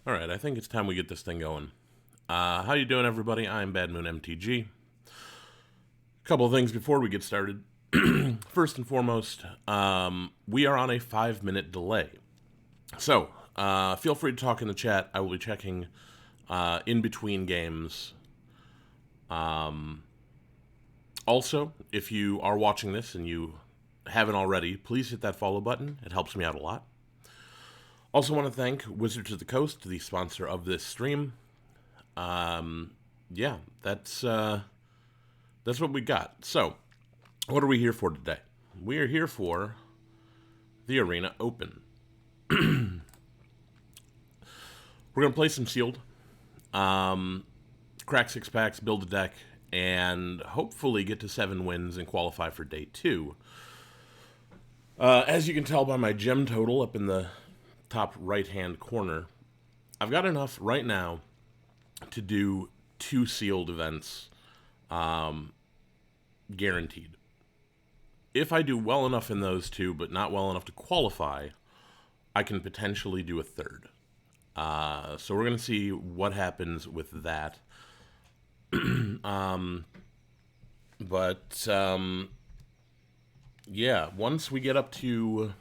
Alright, I think it's time we get this thing going. How you doing, everybody? I'm Bad Moon MTG. A couple of things before we get started. First and foremost, we are on a 5-minute delay. So, feel free to talk in the chat. I will be checking in between games. Also, if you are watching this and you haven't already, please hit that follow button. It helps me out a lot. Also want to thank Wizards of the Coast, the sponsor of this stream. Yeah, that's what we got. So, what are we here for today? We are here for the Arena Open. We're going to play some Sealed, crack 6 packs, build a deck, and hopefully get to 7 wins and qualify for Day 2. As you can tell by my gem total up in the top right-hand corner, I've got enough right now to do 2 Sealed events, guaranteed. If I do well enough in those 2, but not well enough to qualify, I can potentially do a 3rd. So we're going to see what happens with that. Yeah, once we get up to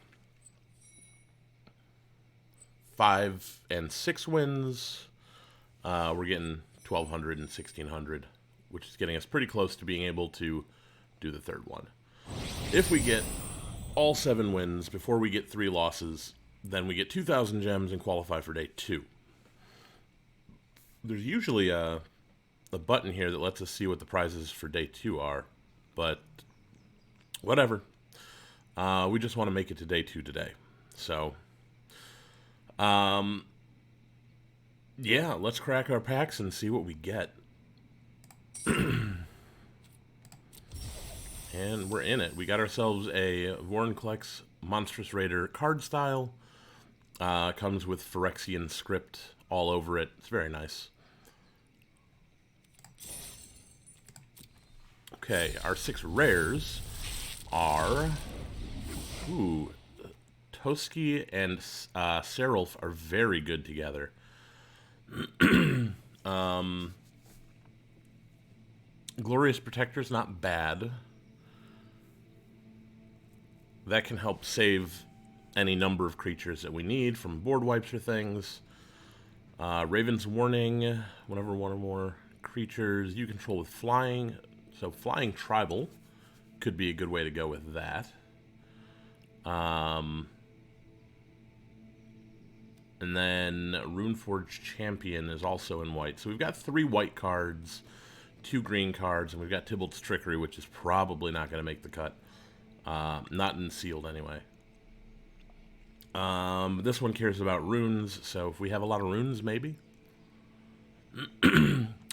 5 and 6 wins, we're getting 1,200 and 1,600, which is getting us pretty close to being able to do the 3rd one. If we get all 7 wins before we get 3 losses, then we get 2,000 gems and qualify for Day 2. There's usually a button here that lets us see what the prizes for Day 2 are, but whatever. We just want to make it to Day 2 today. So, yeah, let's crack our packs and see what we get. And we're in it. We got ourselves a Vorinclex Monstrous Raider card style. Comes with Phyrexian script all over it. It's very nice. Okay, our 6 rares are... Ooh, Toski and Seraph are very good together. Glorious Protector's not bad. That can help save any number of creatures that we need from board wipes or things. Raven's Warning, whenever one or more creatures you control with flying. So Flying Tribal could be a good way to go with that. And then Runeforge Champion is also in white. So we've got 3 white cards, 2 green cards, and we've got Tybalt's Trickery, which is probably not going to make the cut. Not in Sealed, anyway. This one cares about runes, so if we have a lot of runes, maybe.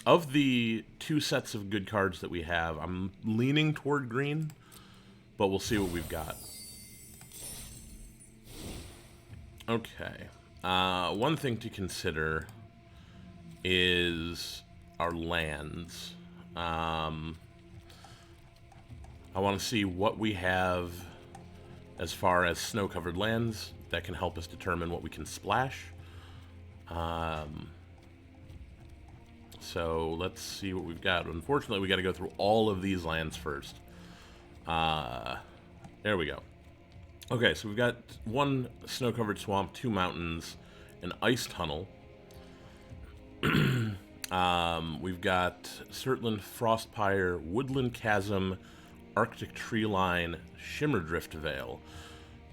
Of the 2 sets of good cards that we have, I'm leaning toward green, but we'll see what we've got. Okay. One thing to consider is our lands. I want to see what we have as far as snow-covered lands that can help us determine what we can splash. So let's see what we've got. Unfortunately, we got to go through all of these lands first. There we go. Okay, so we've got 1 snow-covered swamp, 2 mountains, an ice tunnel. We've got Surtland Frostpire, Woodland Chasm, Arctic Tree Line, Shimmerdrift Vale.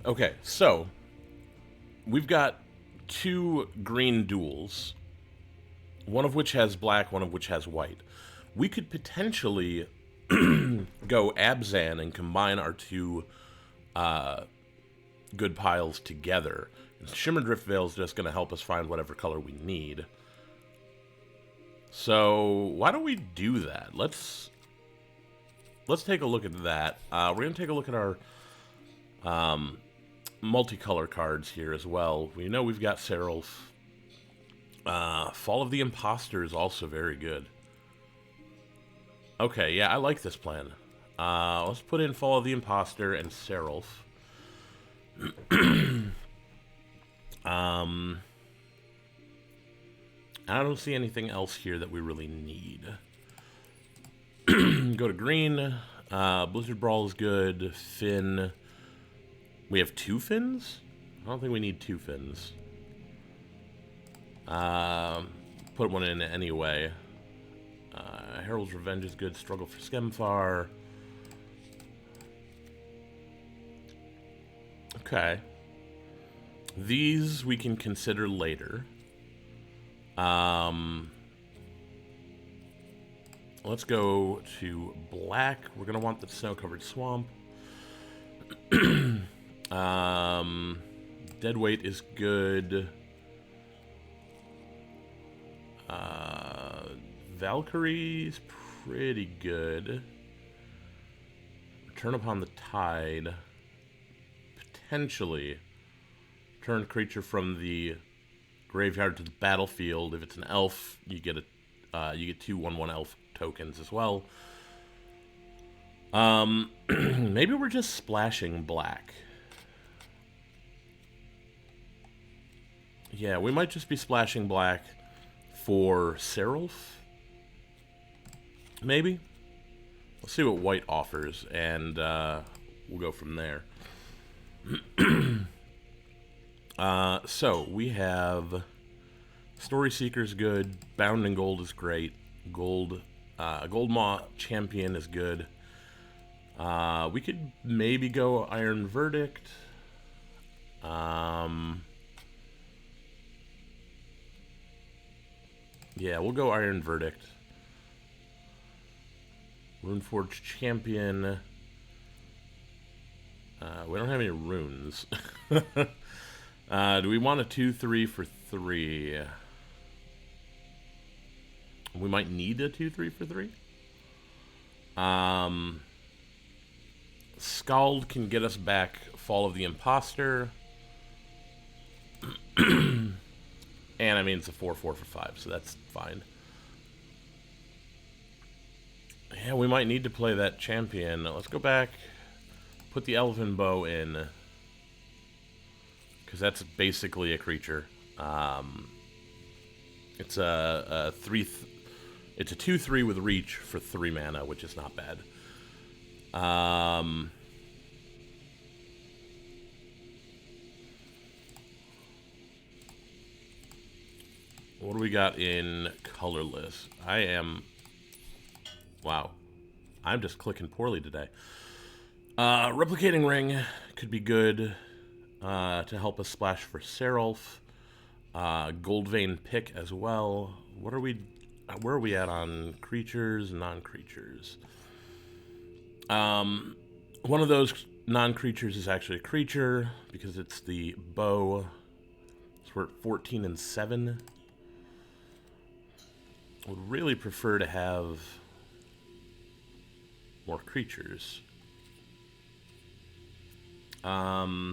Okay, so we've got 2 green duels, one of which has black, one of which has white. We could potentially go Abzan and combine our 2 good piles together. Shimmerdrift Vale is just going to help us find whatever color we need. So why don't we do that? Let's take a look at that. We're going to take a look at our multicolor cards here as well. We know we've got Seraph. Fall of the Imposter is also very good. Okay, yeah, I like this plan. Let's put in Fall of the Imposter and Seraph. I don't see anything else here that we really need. Go to green. Blizzard Brawl is good. Fin. We have 2 fins? I don't think we need 2 fins. Put one in anyway. Herald's Revenge is good. Struggle for Skemfar. Okay. These we can consider later. Let's go to black. We're going to want the Snow-Covered Swamp. Deadweight is good. Valkyrie's pretty good. Return Upon the Tide. Potentially. Turn creature from the graveyard to the battlefield. If it's an elf, you get 2 1/1 elf tokens as well. Maybe we're just splashing black. Yeah, we might just be splashing black for Seraph. Maybe. We'll see what white offers, and we'll go from there. So we have Story Seeker's good. Bound in Gold is great. Gold Maw Champion is good. We could maybe go Iron Verdict. Yeah, we'll go Iron Verdict. Runeforge Champion. We don't have any runes. Do we want a 2/3 for 3? We might need a 2/3 for 3. Scald can get us back Fall of the Imposter. And I mean, it's a 4/4 for 5, so that's fine. Yeah, we might need to play that champion. Let's go back, put the Elven Bow in, because that's basically a creature. It's a 2/3 with reach for 3 mana, which is not bad. What do we got in colorless? Wow. I'm just clicking poorly today. Replicating Ring could be good to help us splash for Seraph. Goldvein Pick as well. Where are we at on creatures, non-creatures? One of those non-creatures is actually a creature because it's the bow. So we're at 14 and 7. Would really prefer to have more creatures. I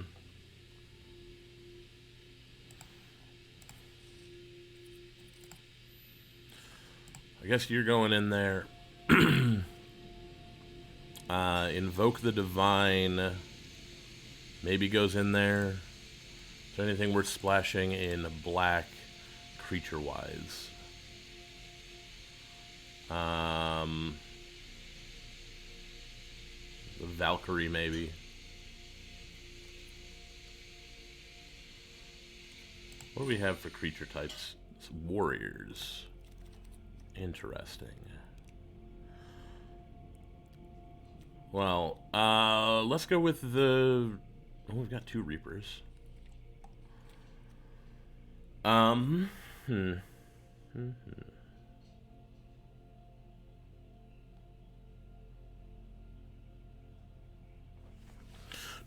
guess you're going in there. Invoke the Divine maybe goes in there. Is there anything worth splashing in black creature-wise? The Valkyrie, maybe. What do we have for creature types? It's warriors. Interesting. Well, let's go with the... Oh, we've got 2 Reapers.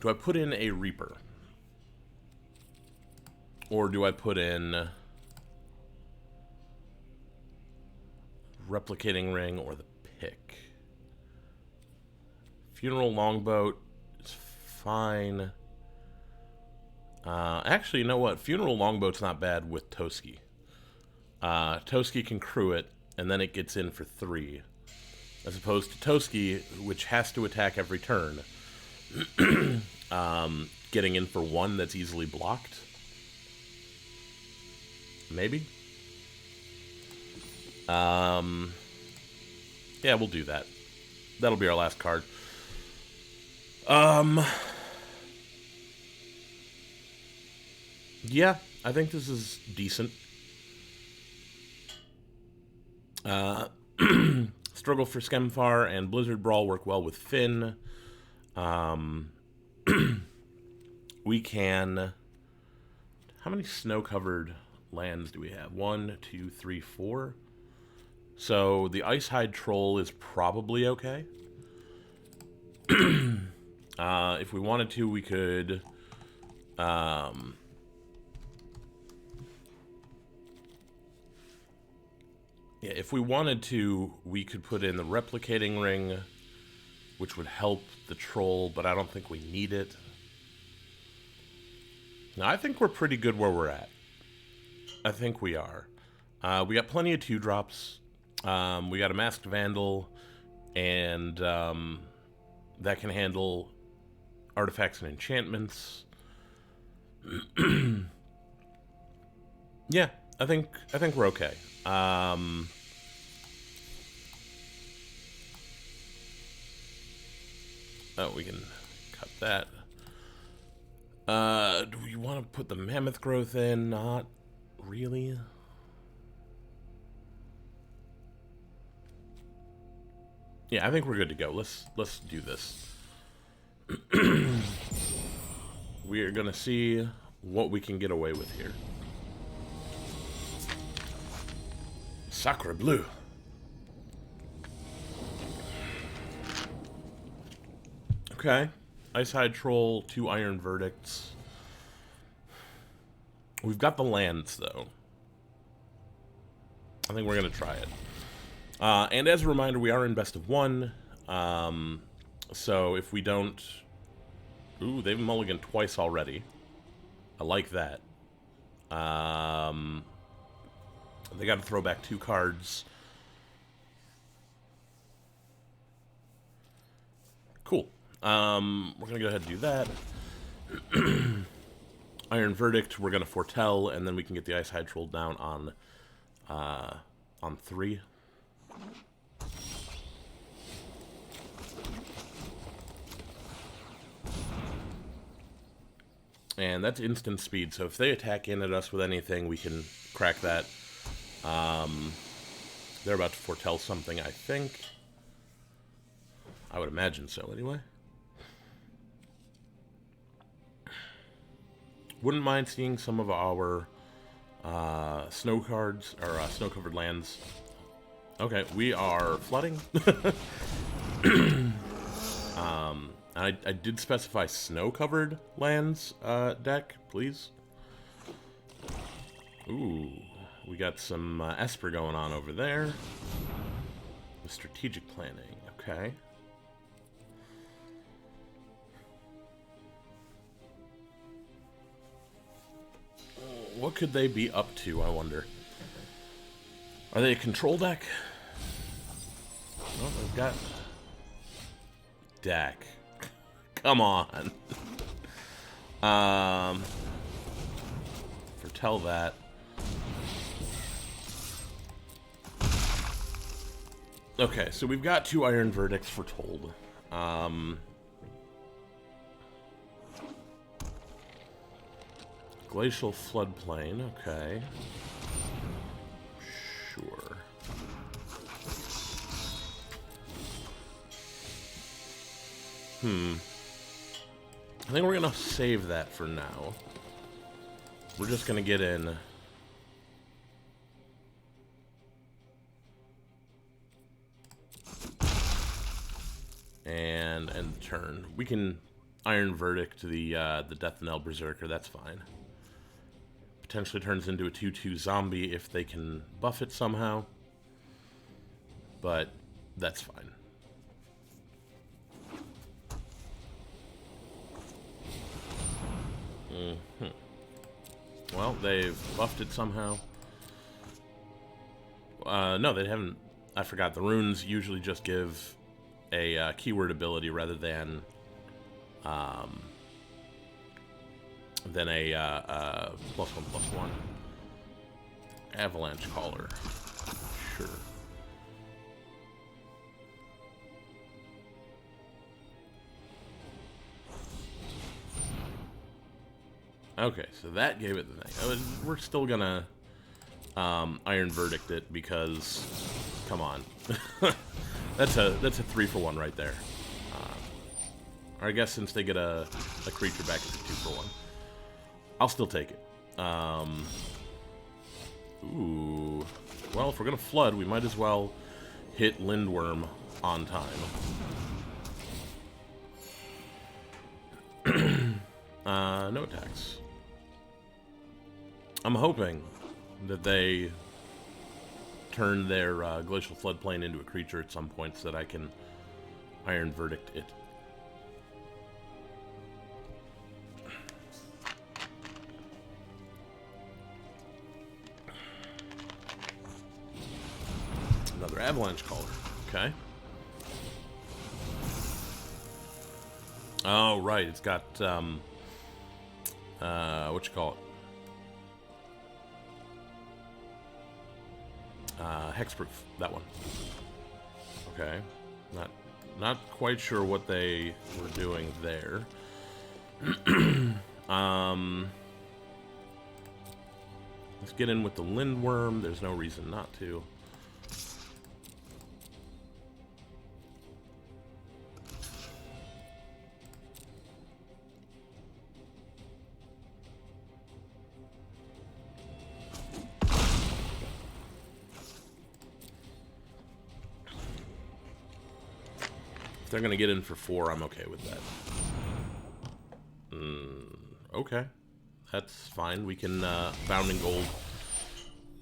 Do I put in a Reaper? Or do I put in Replicating Ring or the Pick? Funeral Longboat is fine. Actually, you know what? Funeral Longboat's not bad with Toski. Toski can crew it, and then it gets in for 3. As opposed to Toski, which has to attack every turn. Getting in for 1 that's easily blocked. Maybe? Yeah, we'll do that. That'll be our last card. Yeah, I think this is decent. Struggle for Skemfar and Blizzard Brawl work well with Finn. We can... How many snow-covered lands do we have? 1, 2, 3, 4. So the Icehide Troll is probably okay. If we wanted to, we could... yeah, if we wanted to, we could put in the Replicating Ring, which would help the Troll, but I don't think we need it. Now, I think we're pretty good where we're at. I think we are. We got plenty of 2-drops. We got a Masked Vandal, and that can handle artifacts and enchantments. Yeah, I think we're okay. Oh, we can cut that. Do we want to put the Mammoth Growth in? Not really. Yeah, I think we're good to go. Let's do this. We are gonna see what we can get away with here. Sacre bleu. Okay. Icehide Troll, 2 Iron Verdicts. We've got the lands, though. I think we're going to try it. And as a reminder, we are in best of 1. So if we don't... Ooh, they've mulliganed twice already. I like that. They got to throw back 2 cards. Cool. We're going to go ahead and do that. Iron Verdict, we're going to Foretell, and then we can get the Icehide Troll down on 3. And that's instant speed, so if they attack in at us with anything, we can crack that. They're about to Foretell something, I think. I would imagine so, anyway. Wouldn't mind seeing some of our snow cards, or snow-covered lands. Okay, we are flooding. I did specify snow-covered lands deck, please. Ooh, we got some Esper going on over there. The strategic planning, okay. What could they be up to, I wonder? Are they a control deck? Well, they've got... deck. Come on. Foretell that. Okay, so we've got 2 Iron Verdicts foretold. Glacial Floodplain, okay. Sure. I think we're gonna save that for now. We're just gonna get in. And end the turn. We can Iron Verdict the Death Knell Berserker, that's fine. Potentially turns into a 2/2 zombie if they can buff it somehow. But that's fine. Well, they've buffed it somehow. No, they haven't. I forgot. The runes usually just give a keyword ability rather than a +1/+1. Avalanche Caller. Sure. Okay, so that gave it the thing. We're still gonna Iron Verdict it because, come on, that's a 3-for-1 right there. Or I guess since they get a creature back, it's a 2-for-1. I'll still take it. Ooh, well, if we're gonna flood, we might as well hit Lindworm on time. No attacks. I'm hoping that they turn their Glacial Floodplain into a creature at some point so that I can Iron Verdict it. Another Avalanche Caller. Okay. Oh, right. It's got, what you call it? Hexproof. That one. Okay. Not quite sure what they were doing there. Let's get in with the Lindworm. There's no reason not to. If they're going to get in for 4, I'm okay with that. Okay. That's fine. We can Bounding Gold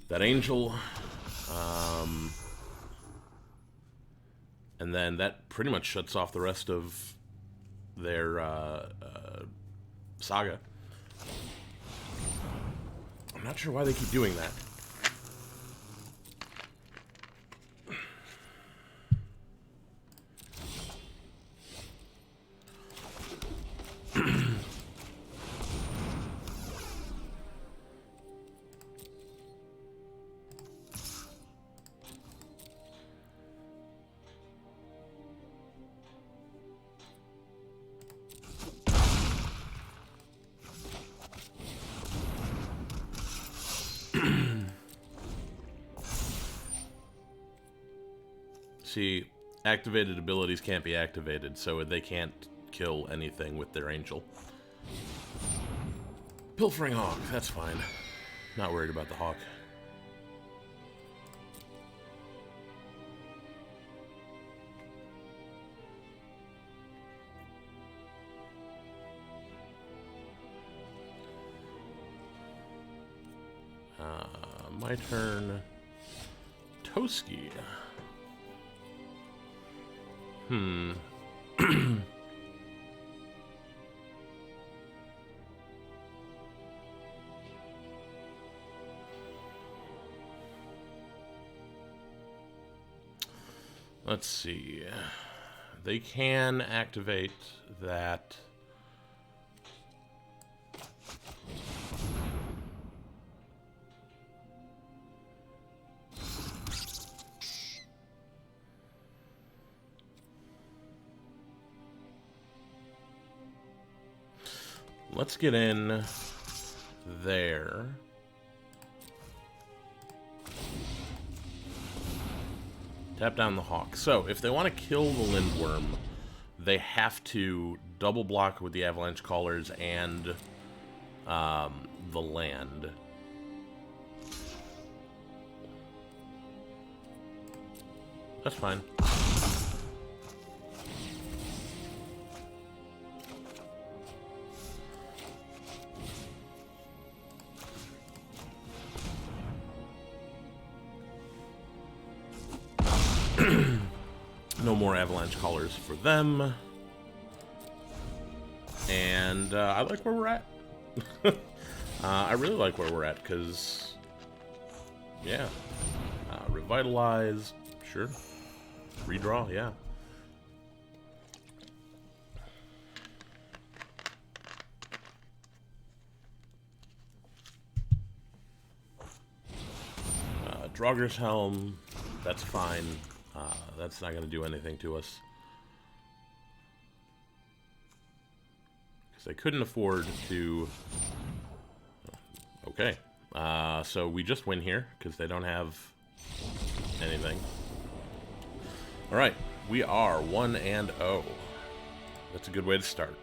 that Angel. And then that pretty much shuts off the rest of their saga. I'm not sure why they keep doing that. See, activated abilities can't be activated, so they can't kill anything with their Angel. Pilfering Hawk, that's fine. Not worried about the Hawk. My turn. Toski. Let's see. They can activate that. Let's get in there. Tap down the Hawk. So, if they want to kill the Lindworm, they have to double block with the Avalanche Callers and the land. That's fine. No more Avalanche Callers for them. And I like where we're at. I really like where we're at, because, yeah. Revitalize, sure. Redraw, yeah. Draugr's Helm, that's fine. That's not going to do anything to us. Because I couldn't afford to Okay. So we just win here, because they don't have anything. Alright, we are 1-0. That's a good way to start.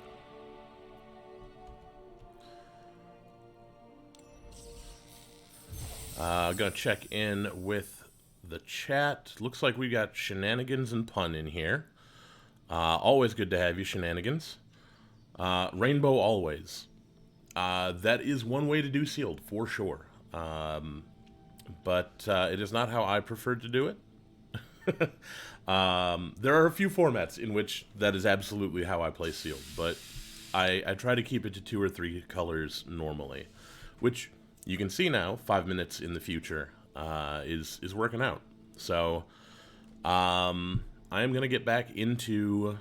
Gonna check in with the chat. Looks like we got Shenanigans and Pun in here. Always good to have you, Shenanigans. Rainbow always. That is one way to do sealed, for sure. But it is not how I prefer to do it. There are a few formats in which that is absolutely how I play sealed, but I try to keep it to 2 or 3 colors normally, which you can see now, 5 minutes in the future, is working out. So I am going to get back into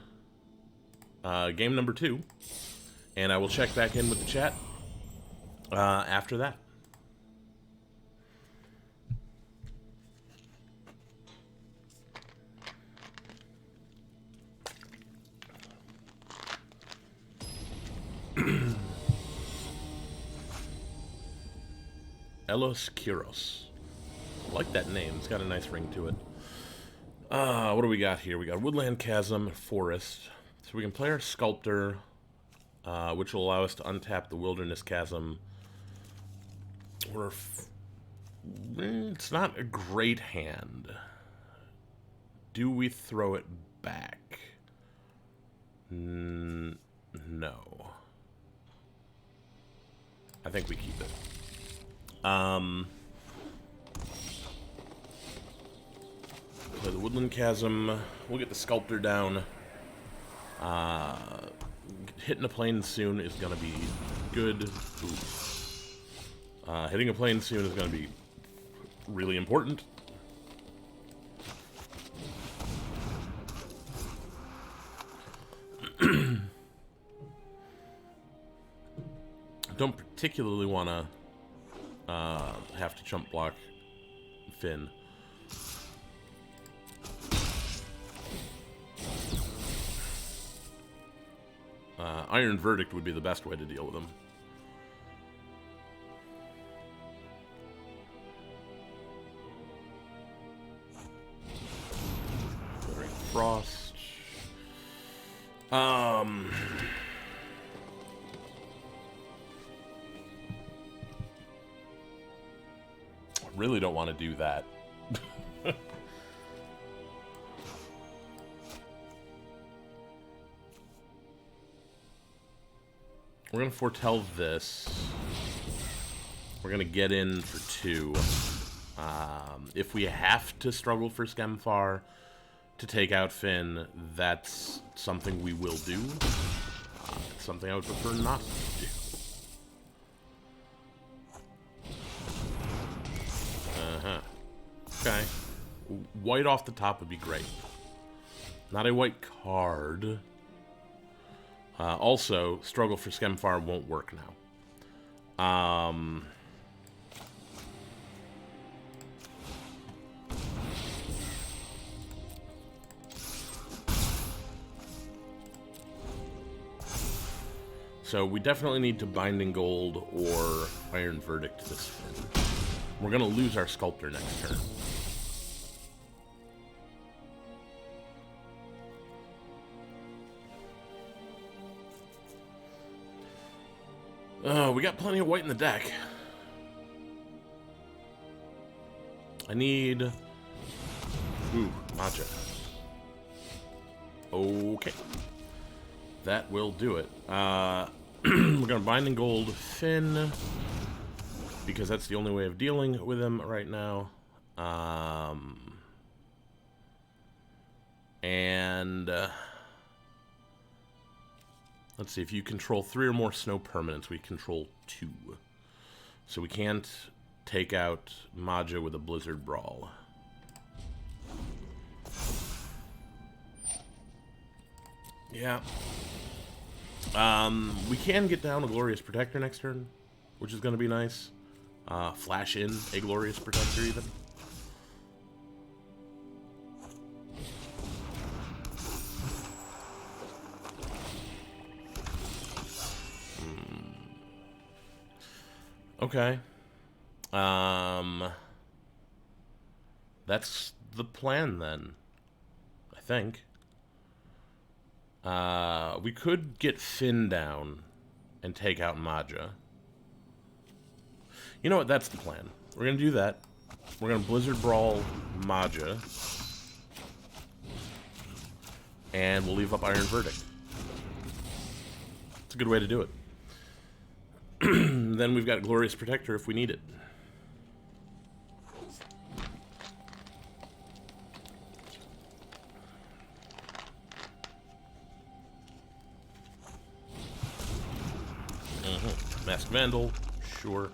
game number 2, and I will check back in with the chat after that. Elos Kiros. I like that name. It's got a nice ring to it. What do we got here? We got Woodland Chasm, Forest. So we can play our Sculptor, which will allow us to untap the Wilderness Chasm. It's not a great hand. Do we throw it back? No. I think we keep it. Play the Woodland Chasm. We'll get the Sculptor down. Hitting a plane soon is going to be good. Hitting a plane soon is going to be really important. Don't particularly want to have to chump block Finn. Iron Verdict would be the best way to deal with him. Frost. Really don't want to do that. We're going to foretell this. We're going to get in for 2. If we have to struggle for Skemfar to take out Finn, that's something we will do. It's something I would prefer not to do. Okay. White off the top would be great. Not a white card. Also, struggle for Skemfar won't work now. So we definitely need to Binding Gold or Iron Verdict this turn. We're going to lose our Sculptor next turn. We got plenty of white in the deck. I need... Ooh, Maja. Okay. That will do it. We're going to Binding Gold Finn, because that's the only way of dealing with him right now. Let's see, if you control 3 or more snow permanents, we control 2. So we can't take out Maja with a Blizzard Brawl. Yeah. We can get down a Glorious Protector next turn, which is going to be nice. Flash in a Glorious Protector even. Okay. That's the plan then, I think. We could get Finn down and take out Maja. You know what? That's the plan. We're going to do that. We're going to Blizzard Brawl Maja. And we'll leave up Iron Verdict. It's a good way to do it. Then we've got Glorious Protector if we need it. Masked Vandal, sure.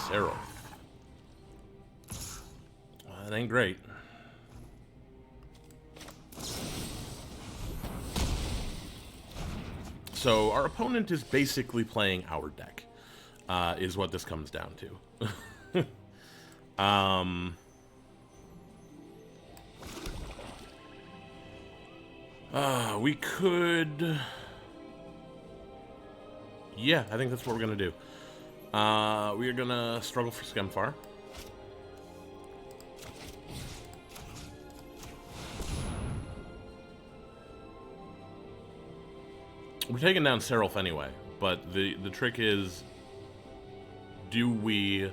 Seraph. Well, that ain't great. So our opponent is basically playing our deck, is what this comes down to. We could... Yeah, I think that's what we're gonna do. We are gonna struggle for Skemfar. We're taking down Seraph anyway, but the trick is, do we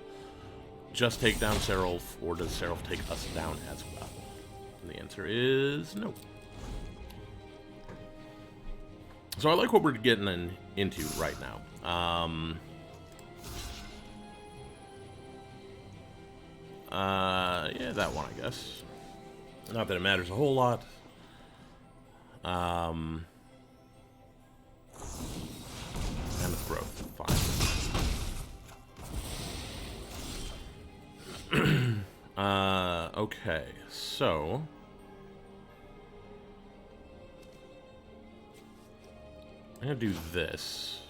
just take down Seraph, or does Seraph take us down as well? And the answer is no. So I like what we're getting into right now. Yeah, that one, I guess. Not that it matters a whole lot. And growth, fine. Okay, so... I'm gonna do this.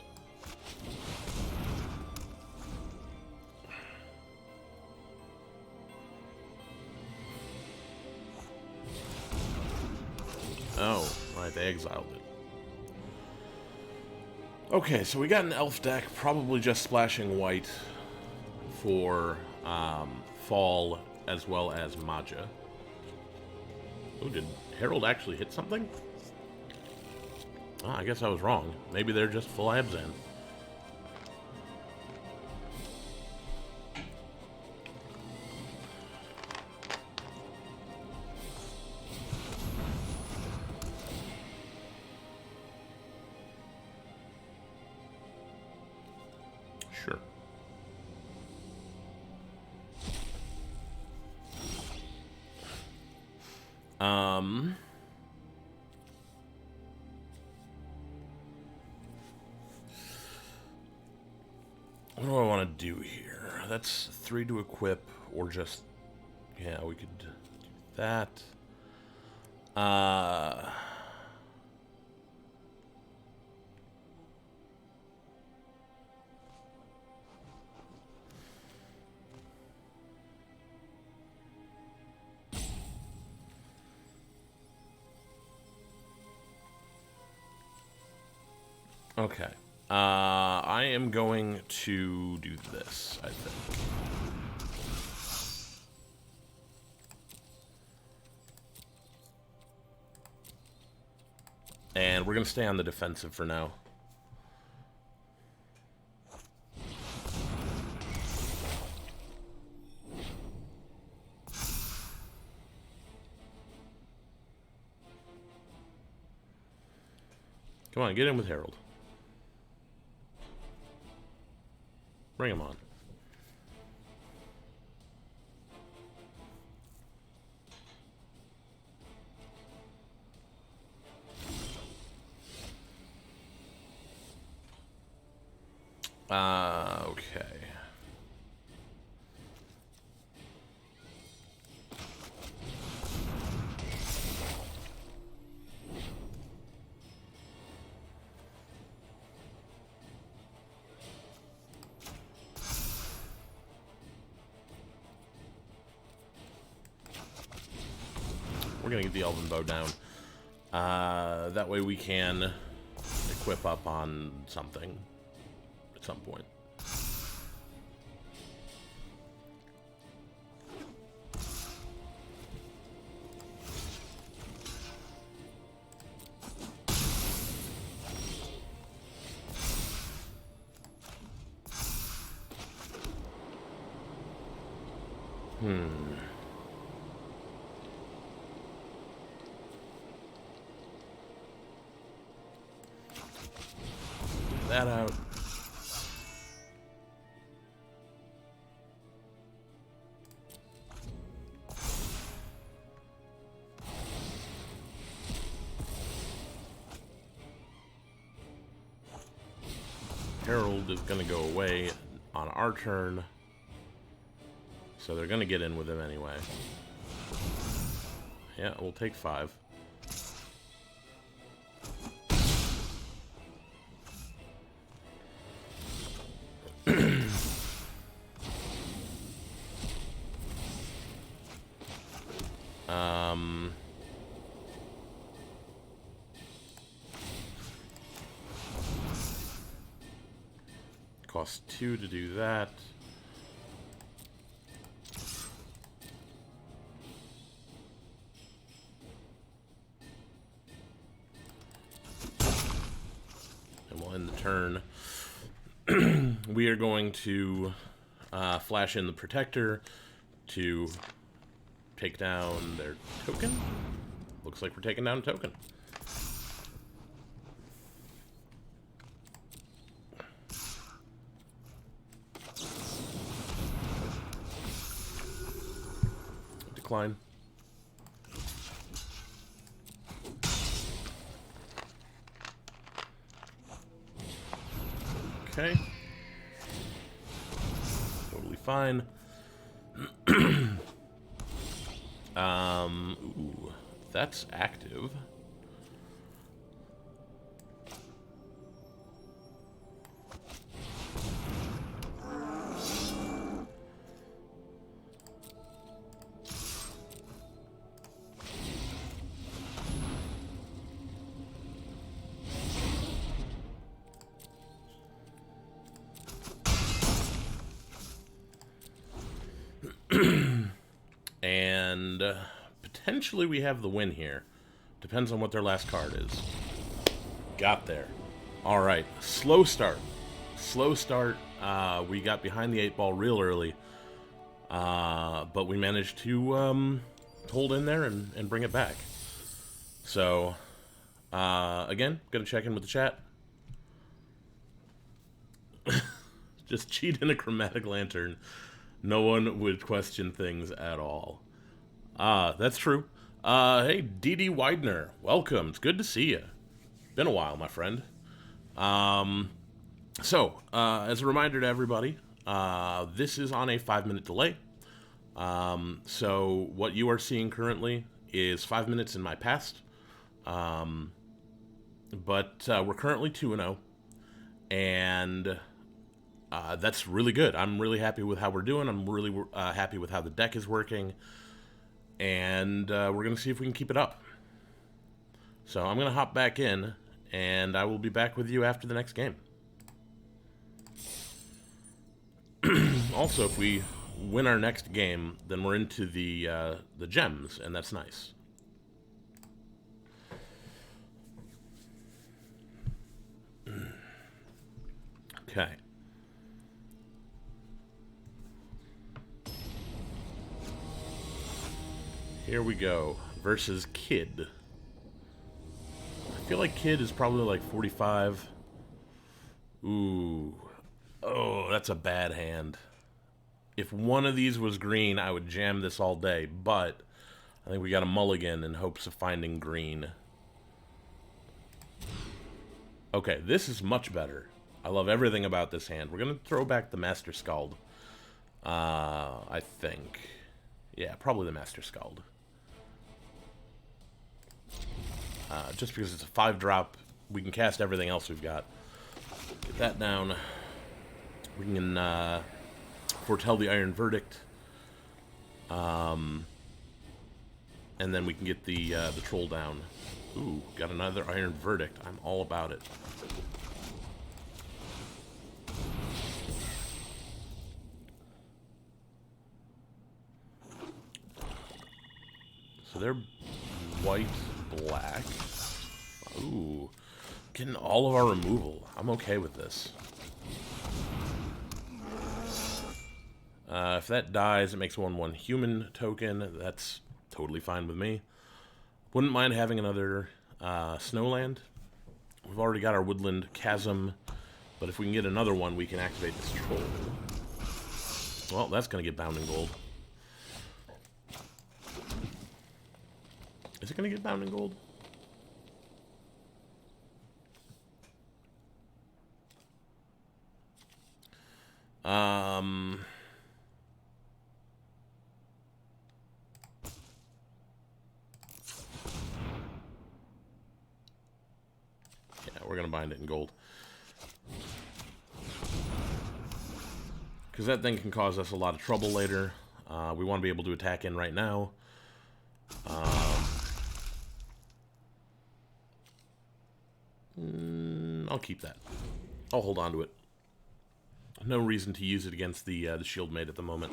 Oh, right, they exiled it. Okay, so we got an elf deck, probably just splashing white for Fall as well as Maja. Oh, did Herald actually hit something? Oh, I guess I was wrong. Maybe they're just full Abzan. Sure. What do I want to do here? That's 3 to equip, or just... Yeah, we could do that. Okay. I am going to do this, I think. And we're going to stay on the defensive for now. Come on, get in with Herald. Bring him on. Okay. we're going to get the Elven Bow down. That way we can equip up on something at some point. That out. Herald is going to go away on our turn, so they're going to get in with him anyway. Yeah, we'll take 5. Costs 2 to do that. And we'll end the turn. We are going to flash in the Protector to take down their token. Looks like we're taking down a token. Decline. Okay. Totally fine. Ooh, that's active. And potentially we have the win here. Depends on what their last card is. Got there. All right, slow start. Slow start. We got behind the 8 ball real early, but we managed to hold in there and bring it back. So, again, gonna check in with the chat. Just cheat in a chromatic lantern. No one would question things at all. That's true. Hey, D.D. Widener, welcome. It's good to see you. Been a while, my friend. So, as a reminder to everybody, this is on a 5-minute delay. So, what you are seeing currently is 5 minutes in my past. But we're currently 2-0. And that's really good. I'm really happy with how we're doing. I'm really happy with how the deck is working. And we're going to see if we can keep it up. So I'm going to hop back in, and I will be back with you after the next game. Also, if we win our next game, then we're into the gems, and that's nice. Okay. Here we go. Versus Kid. I feel like Kid is probably like 45. Ooh. Oh, that's a bad hand. If one of these was green, I would jam this all day, but I think we got a mulligan in hopes of finding green. Okay, this is much better. I love everything about this hand. We're going to throw back the Master Skald. I think. Yeah, probably the Master Skald. Just because it's a 5-drop, we can cast everything else we've got. Get that down. We can foretell the Iron Verdict. and then we can get the troll down. Ooh, got another Iron Verdict. I'm all about it. So they're white, black. Ooh, getting all of our removal. I'm okay with this. If that dies, it makes 1/1 human token. That's totally fine with me. Wouldn't mind having another Snowland. We've already got our Woodland Chasm, but if we can get another one, we can activate this troll. Well, that's going to get bound in gold. Is it going to get bound in gold? Yeah, we're going to bind it in gold. Because that thing can cause us a lot of trouble later. We want to be able to attack in right now. I'll keep that. I'll hold on to it. No reason to use it against the shield mate at the moment.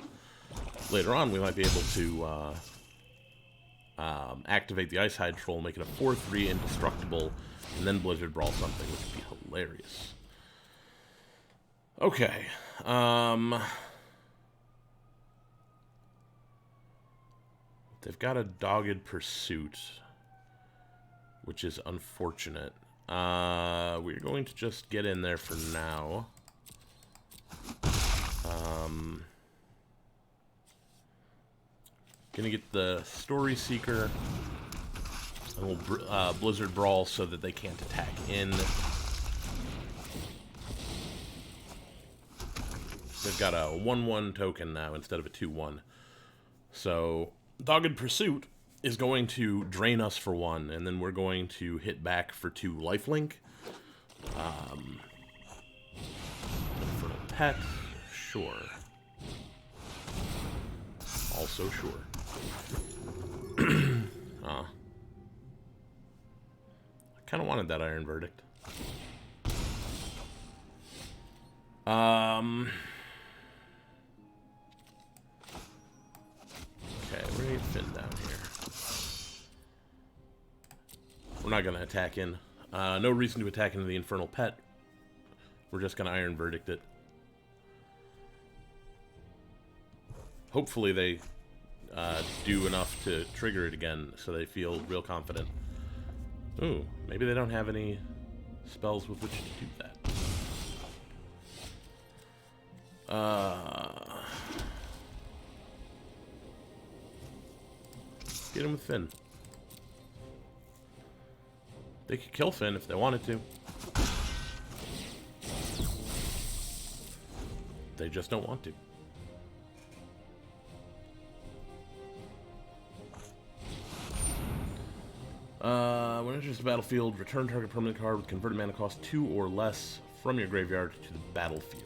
Later on, we might be able to activate the Ice Hide Troll, make it a 4/3 indestructible, and then Blizzard Brawl something, which would be hilarious. Okay. They've got a Dogged Pursuit, which is unfortunate. We're going to just get in there for now. Gonna get the Story Seeker, and we'll Blizzard Brawl so that they can't attack in. They've got a 1/1 token now instead of a 2/1. So, Dogged Pursuit is going to drain us for 1, and then we're going to hit back for 2 lifelink. Infernal Pet, sure. Also sure. I kind of wanted that Iron Verdict. Okay, we're gonna get Finn down here. We're not gonna attack in. No reason to attack into the Infernal Pet. We're just gonna Iron Verdict it. Hopefully they do enough to trigger it again so they feel real confident. Ooh, maybe they don't have any spells with which to do that. Get him with Finn. They could kill Finn if they wanted to. They just don't want to. When it enters the battlefield, return target permanent card with converted mana cost 2 or less from your graveyard to the battlefield.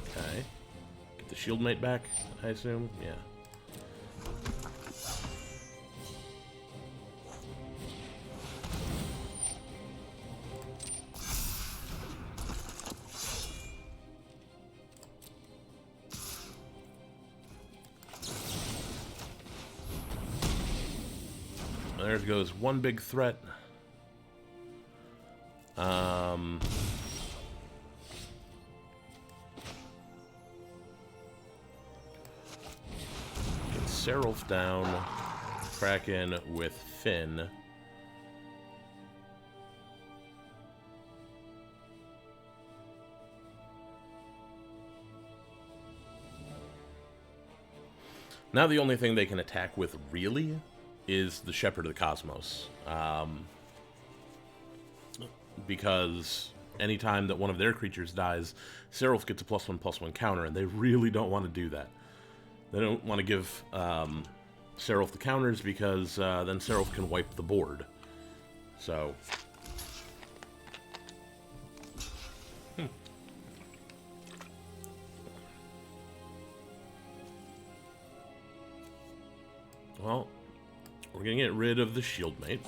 Okay. Get the shield mate back, I assume? Yeah. There goes one big threat. Get Seraph down. Kraken with Finn. Now the only thing they can attack with, really, is the Shepherd of the Cosmos. Because anytime that one of their creatures dies, Seraph gets a +1/+1 counter, and they really don't want to do that. They don't want to give Seraph the counters because then Seraph can wipe the board. So... Well, We're going to get rid of the shield mate.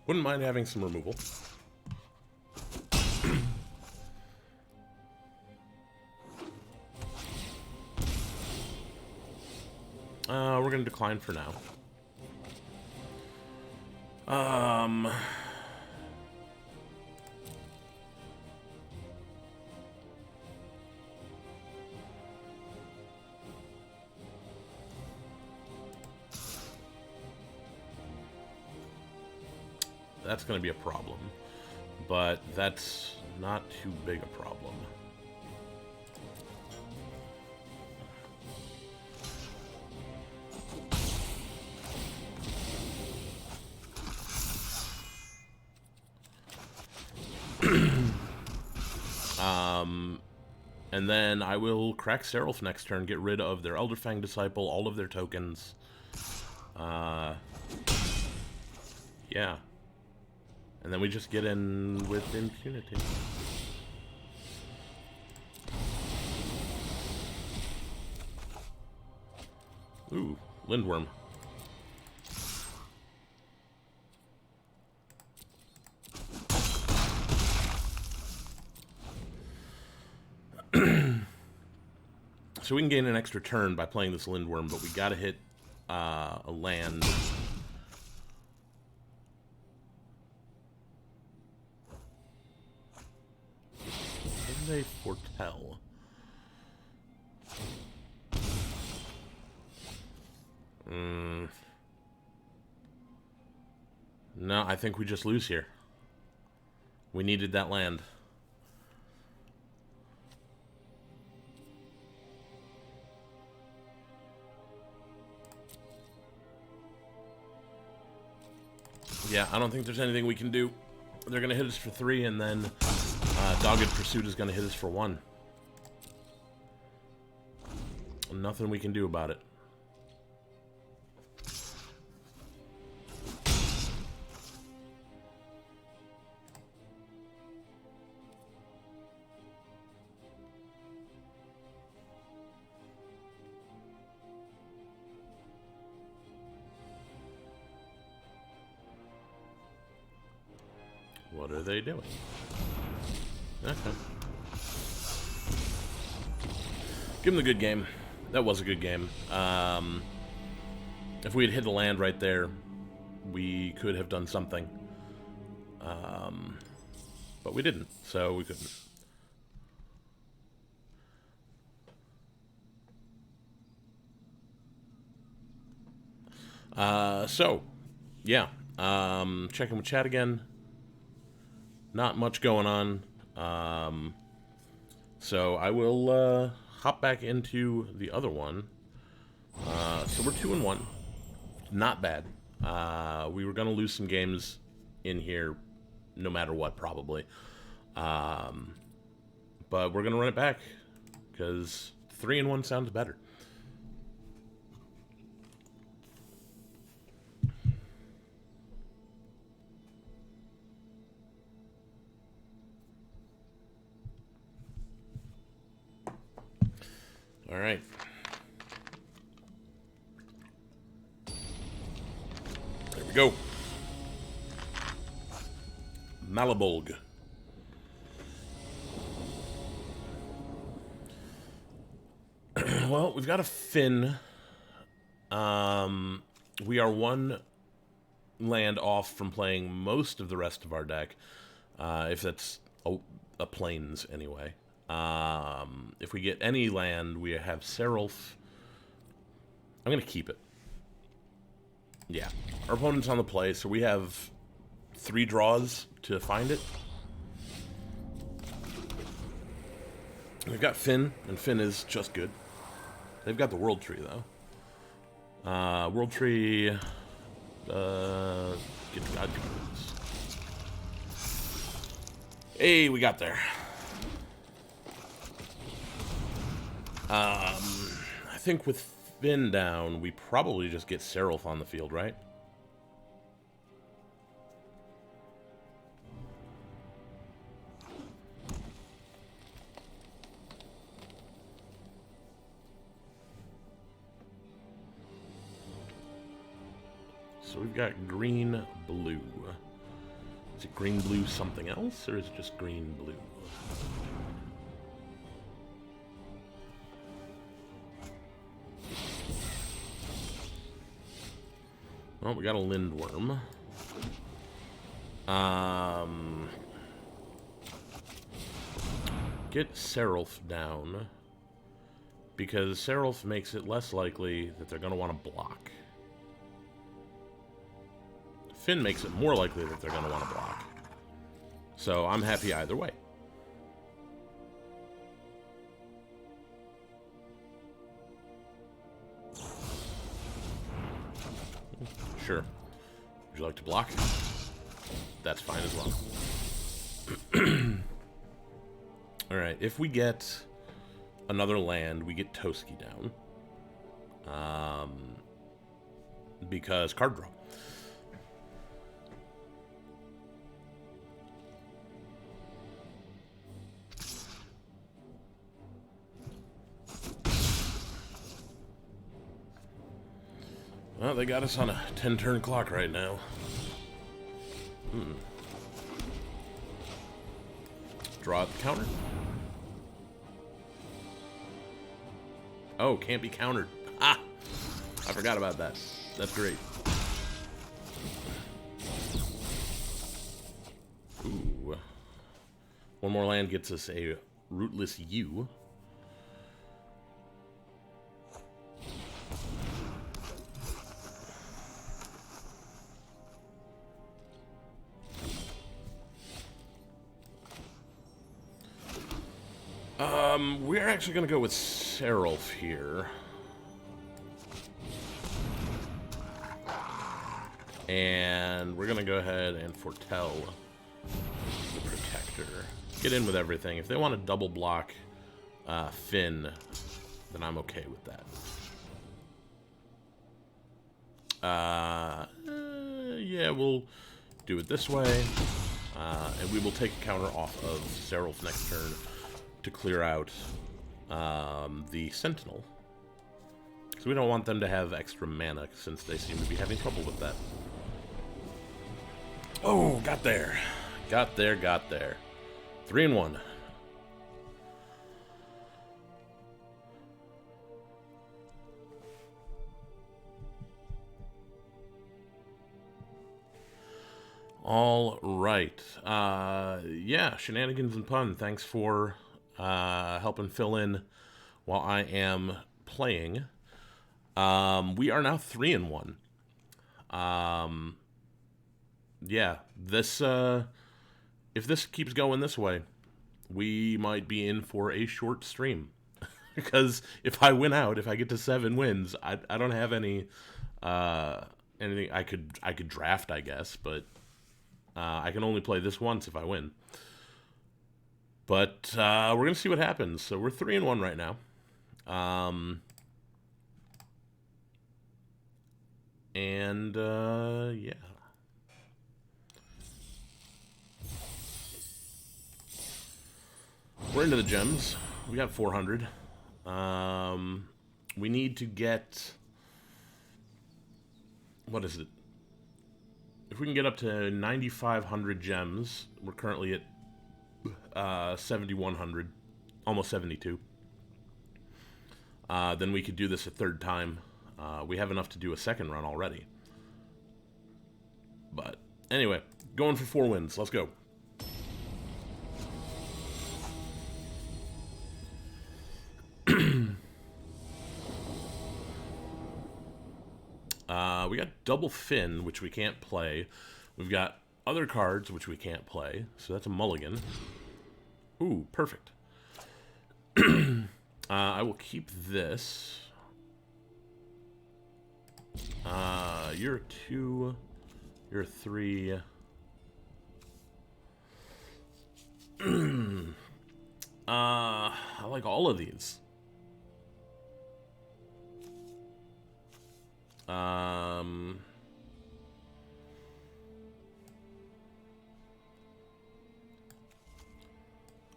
Wouldn't mind having some removal. We're going to decline for now. That's going to be a problem, but that's not too big a problem. And then I will crack Seraph next turn, get rid of their Elderfang Disciple, all of their tokens. Yeah. And then we just get in with impunity. Ooh, Lindworm. So we can gain an extra turn by playing this Lindworm, but we gotta hit a land. What do they foretell? No, I think we just lose here. We needed that land. Yeah, I don't think there's anything we can do. They're going to hit us for 3, and then Dogged Pursuit is going to hit us for 1. Nothing we can do about it. What are they doing? Okay. Give them the good game. That was a good game. If we had hit the land right there, we could have done something. But we didn't, so we couldn't. So, yeah. Checking with chat again. Not much going on. So I will hop back into the other one. So we're 2-1. Not bad. We were going to lose some games in here no matter what, probably. But we're going to run it back because 3-1 sounds better. All right. There we go. Malabulg. Well, we've got a Finn. We are 1 land off from playing most of the rest of our deck. If that's a plains, anyway. If we get any land, we have Seraph. I'm going to keep it. Yeah. Our opponent's on the play, so we have 3 draws to find it. We've got Finn, and Finn is just good. They've got the World Tree, though. World Tree... get God. Hey, we got there. I think with Finn down, we probably just get Seraph on the field, right? So we've got green, blue. Is it green, blue, something else, or is it just green, blue? Well, we got a Lindworm. Get Seraph down, because Seraph makes it less likely that they're going to want to block. Finn makes it more likely that they're going to want to block. So I'm happy either way. Sure. Would you like to block? That's fine as well. Alright, if we get another land, we get Toski down. Because card draw. Well, they got us on a 10-turn clock right now. Draw out the counter. Oh, can't be countered. Ah! I forgot about that. That's great. Ooh. One more land gets us a Rootless U. We're actually going to go with Seraph here. And we're going to go ahead and foretell the Protector. Get in with everything. If they want to double block Finn, then I'm okay with that. Yeah, we'll do it this way. And we will take a counter off of Seraph next turn to clear out the Sentinel. Because we don't want them to have extra mana, since they seem to be having trouble with that. Oh, got there. Got there, got there. 3-1. All right. Yeah, Shenanigans and Pun, thanks for helping fill in while I am playing. We are now 3-1. Yeah, this if this keeps going this way, we might be in for a short stream. Because if I win out, if I get to 7 wins, I don't have any anything I could draft, I guess, but I can only play this once if I win. But we're gonna see what happens. So we're 3-1 right now. Yeah. We're into the gems. We got 400. We need to get... What is it? If we can get up to 9,500 gems, we're currently at 7,100, almost 72. Then we could do this a third time. We have enough to do a second run already. But anyway, going for 4 wins. Let's go. We got double Finn, which we can't play. We've got other cards, which we can't play. So that's a mulligan. Ooh, perfect. I will keep this. You're a 2. You're a 3. I like all of these.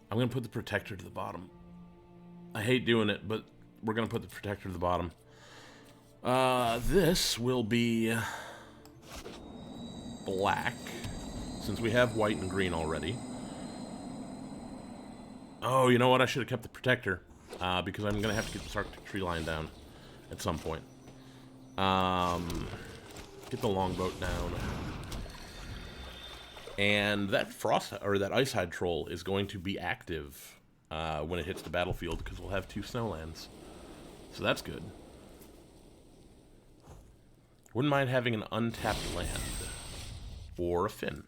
I'm gonna put the Protector to the bottom. I hate doing it, but we're gonna put the Protector to the bottom. This will be black, since we have white and green already. Oh, you know what? I should have kept the protector, because I'm going to have to get this Arctic tree line down at some point. Get the longboat down. And that that Icehide Troll is going to be active when it hits the battlefield, because we'll have 2 snowlands. So that's good. Wouldn't mind having an untapped land. Or a fin.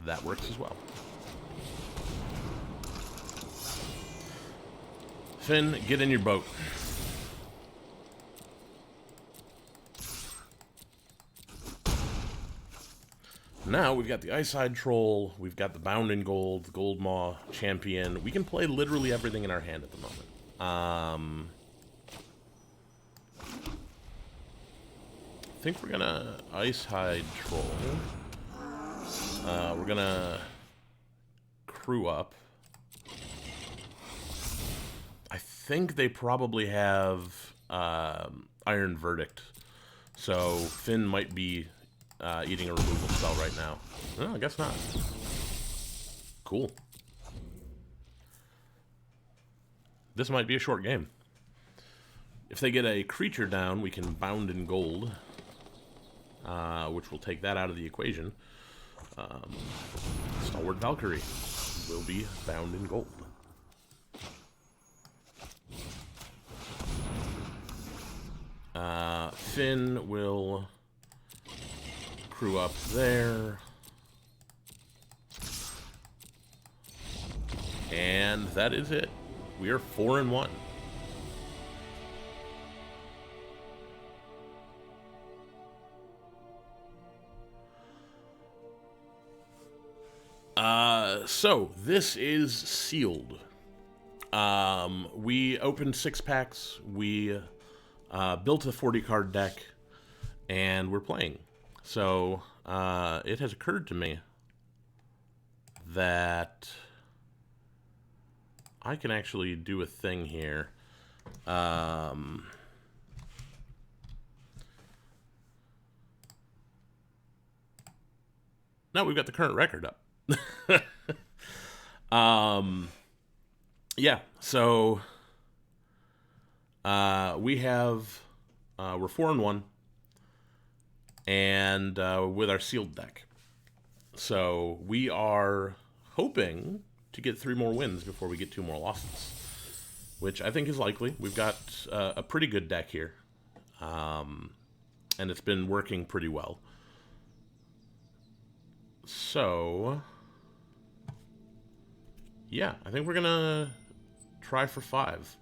That works as well. Finn, get in your boat. Now we've got the Icehide Troll, we've got the Bound in Gold, the Gold Maw Champion. We can play literally everything in our hand at the moment. I think we're gonna Icehide Troll. We're gonna crew up. I think they probably have Iron Verdict, so Finn might be eating a removal spell right now. No, I guess not. Cool. This might be a short game. If they get a creature down, we can Bound in Gold, which will take that out of the equation. Stalwart Valkyrie will be Bound in Gold. Finn will crew up there. And that is it. We are 4-1. So this is sealed. We opened 6 packs. We built a 40-card deck, and we're playing. So it has occurred to me that I can actually do a thing here. No, we've got the current record up. Yeah, so we have we're 4-1, and with our sealed deck. So we are hoping to get 3 more wins before we get 2 more losses, which I think is likely. We've got a pretty good deck here, and it's been working pretty well. So yeah, I think we're gonna try for 5.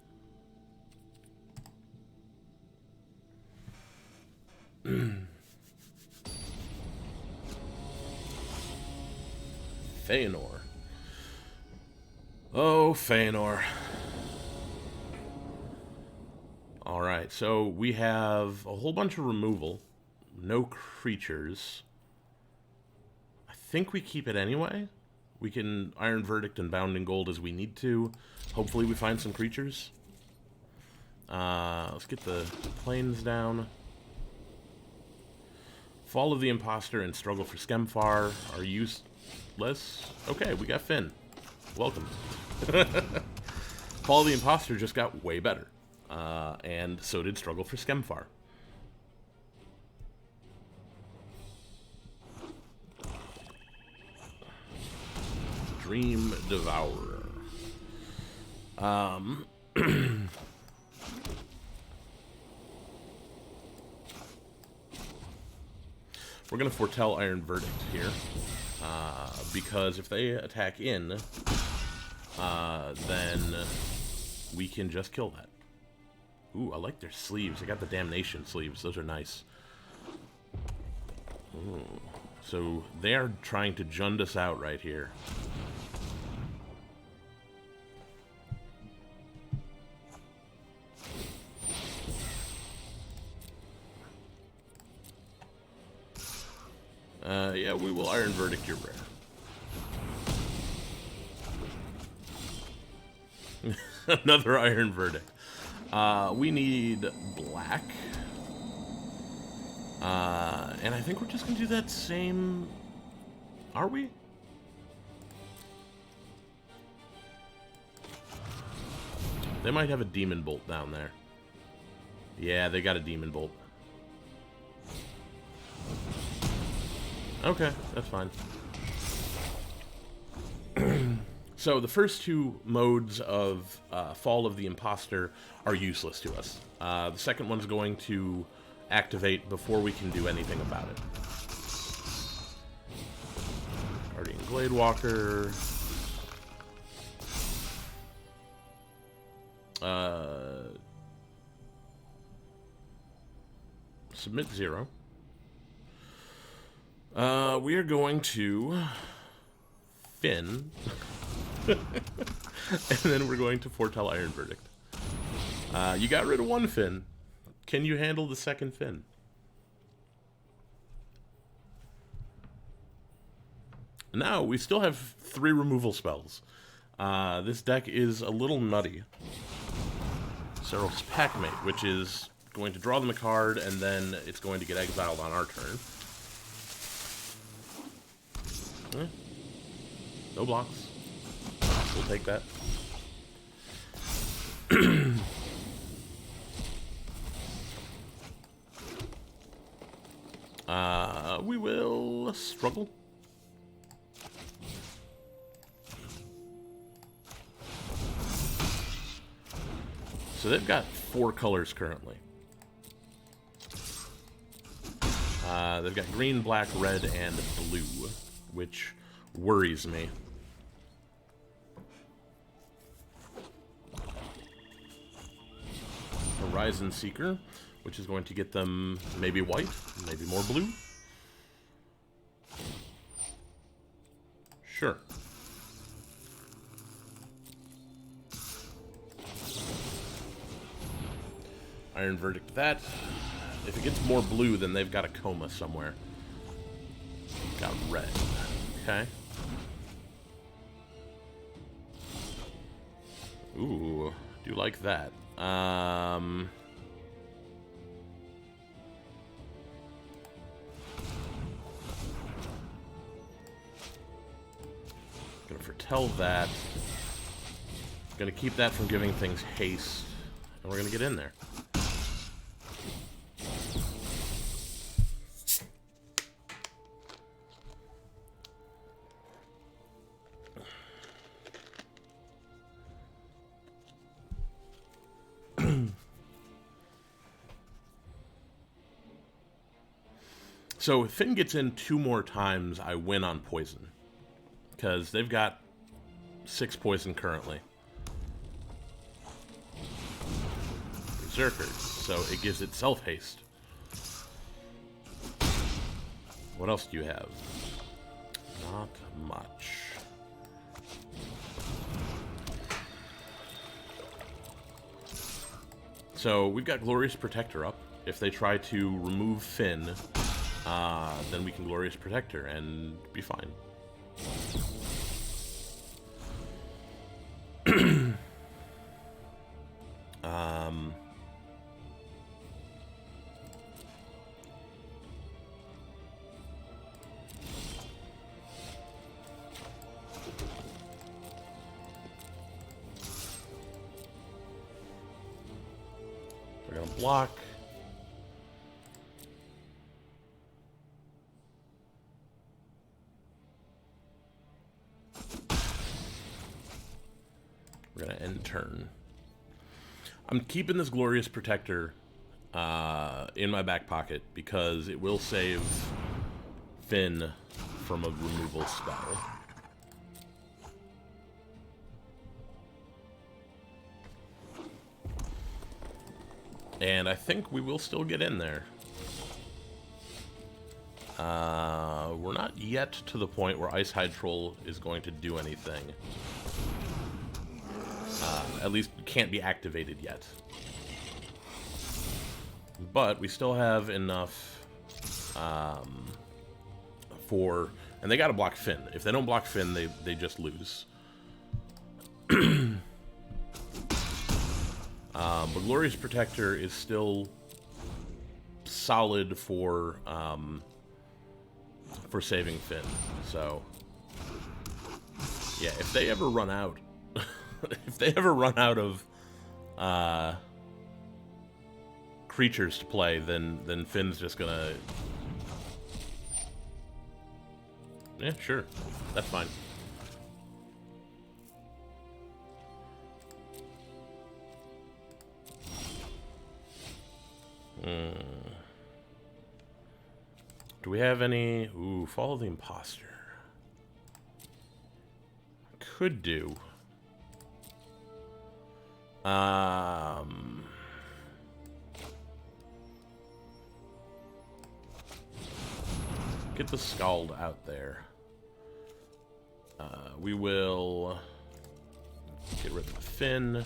Feanor. Oh, Feanor. Alright, so we have a whole bunch of removal. No creatures. I think we keep it anyway. We can Iron Verdict and Bound in Gold as we need to. Hopefully we find some creatures. Let's get the planes down. Fall of the Imposter and Struggle for Skemfar are useless. Okay, we got Finn. Welcome. Fall of the Imposter just got way better. And so did Struggle for Skemfar. Dream Devourer. We're going to foretell Iron Verdict here, because if they attack in, then we can just kill that. Ooh, I like their sleeves. They got the Damnation sleeves. Those are nice. Ooh. So they are trying to jund us out right here. Yeah, we will Iron Verdict your rare. Another Iron Verdict. We need black. And I think we're just going to do that same Are we? They might have a Demon Bolt down there. Yeah, they got a Demon Bolt. Okay, that's fine. So the first two modes of Fall of the Imposter are useless to us. The second one's going to activate before we can do anything about it. Guardian Gladewalker. Submit 0. We are going to Finn. And then we're going to foretell Iron Verdict. You got rid of one Finn. Can you handle the second Finn? Now, we still have 3 removal spells. This deck is a little nutty. Seryl's Packmate, which is going to draw them a card, and then it's going to get exiled on our turn. No blocks. We'll take that. We will struggle. So they've got 4 colors currently. They've got green, black, red, and blue, which worries me. Horizon Seeker, which is going to get them maybe white, maybe more blue. Sure. Iron Verdict that. If it gets more blue, then they've got a coma somewhere. Got red. Okay. Ooh, do like that. Gonna foretell that. Gonna keep that from giving things haste. And we're gonna get in there. So if Finn gets in 2 more times, I win on poison. Because they've got 6 poison currently. Berserkers, so it gives itself haste. What else do you have? Not much. So we've got Glorious Protector up. If they try to remove Finn, then we can Glorious Protector and be fine. We're gonna block. We're gonna end turn. I'm keeping this Glorious Protector in my back pocket because it will save Finn from a removal spell. And I think we will still get in there. We're not yet to the point where Ice Hide Troll is going to do anything. At least can't be activated yet. But we still have enough for... And they gotta block Finn. If they don't block Finn, they just lose. But Glorious Protector is still solid for for saving Finn. So, yeah, if they ever run out, if they ever run out of creatures to play, then Finn's just gonna... Yeah, sure. That's fine. Do we have any... Ooh, Follow the Imposter. Could do. Get the Scald out there. We will get rid of the Finn.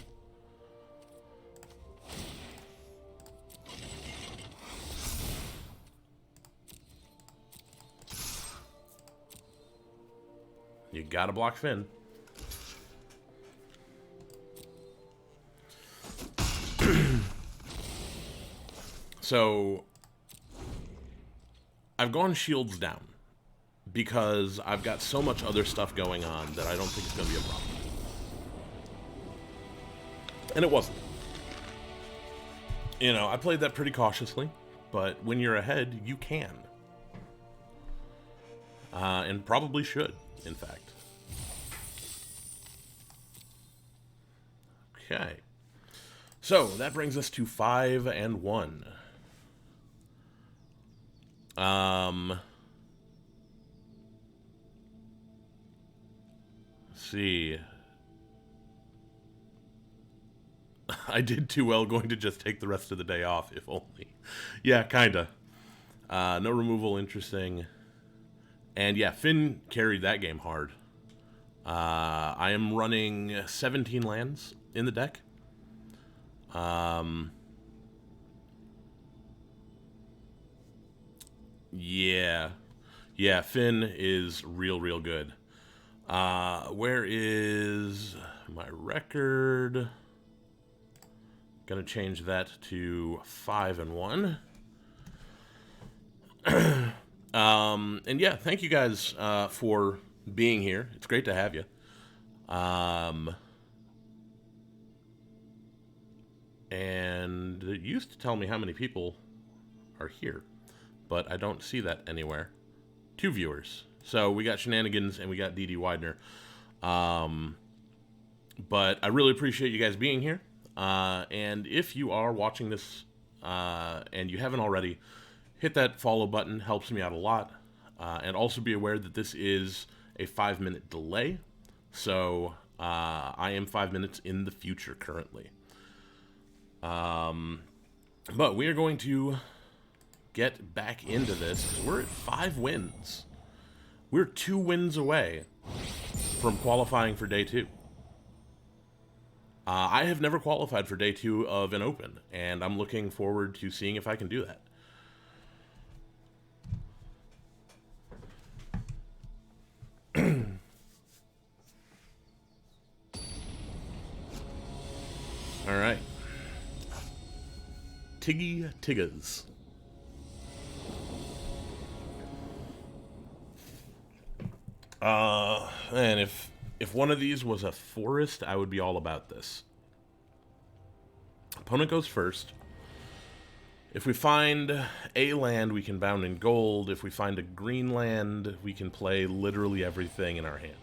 You gotta block Finn. So, I've gone shields down because I've got so much other stuff going on that I don't think it's going to be a problem. And it wasn't. You know, I played that pretty cautiously, but when you're ahead, you can. And probably should, in fact. Okay. So, that brings us to 5 and 1. Let's see. I did too well going to just take the rest of the day off, if only. Yeah, kinda. No removal, interesting. And yeah, Finn carried that game hard. I am running 17 lands in the deck. Yeah. Yeah, Finn is real good. Where is my record? Gonna change that to 5 and 1. And yeah, thank you guys for being here. It's great to have you. And it used to tell me how many people are here, but I don't see that anywhere. 2 viewers. So we got Shenanigans and we got DD Widener. But I really appreciate you guys being here. And if you are watching this and you haven't already, hit that follow button. Helps me out a lot. And also be aware that this is a 5-minute delay. So I am 5 minutes in the future currently. But we are going to get back into this because we're at 5 wins. We're 2 wins away from qualifying for day 2. I have never qualified for day 2 of an open, and I'm looking forward to seeing if I can do that. All right. Tiggy Tiggas. And if one of these was a forest, I would be all about this. Opponent goes first. If we find a land, we can bound in gold. If we find a green land, we can play literally everything in our hand.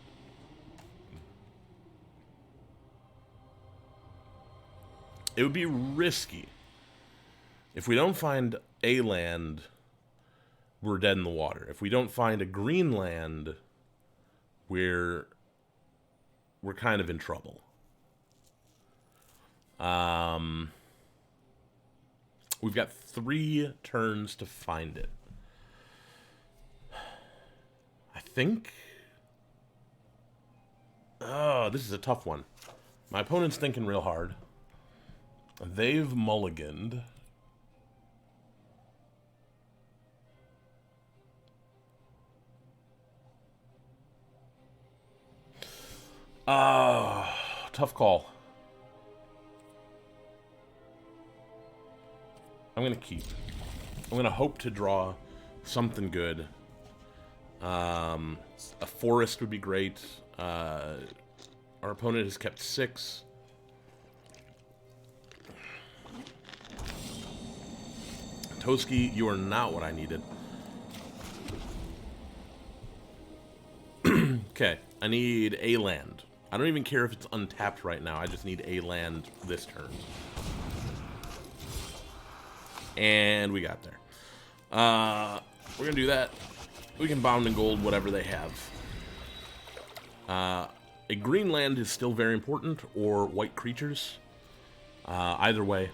It would be risky. If we don't find a land, we're dead in the water. If we don't find a green land, we're kind of in trouble. We've got 3 turns to find it. I think... Oh, this is a tough one. My opponent's thinking real hard. They've mulliganed. Tough call. I'm going to keep. I'm going to hope to draw something good. A forest would be great. Our opponent has kept 6. Toski, you are not what I needed. Okay, I need a land. I don't even care if it's untapped right now. I just need a land this turn. And we got there. We're going to do that. We can bound and gold whatever they have. A green land is still very important, or white creatures. Either way.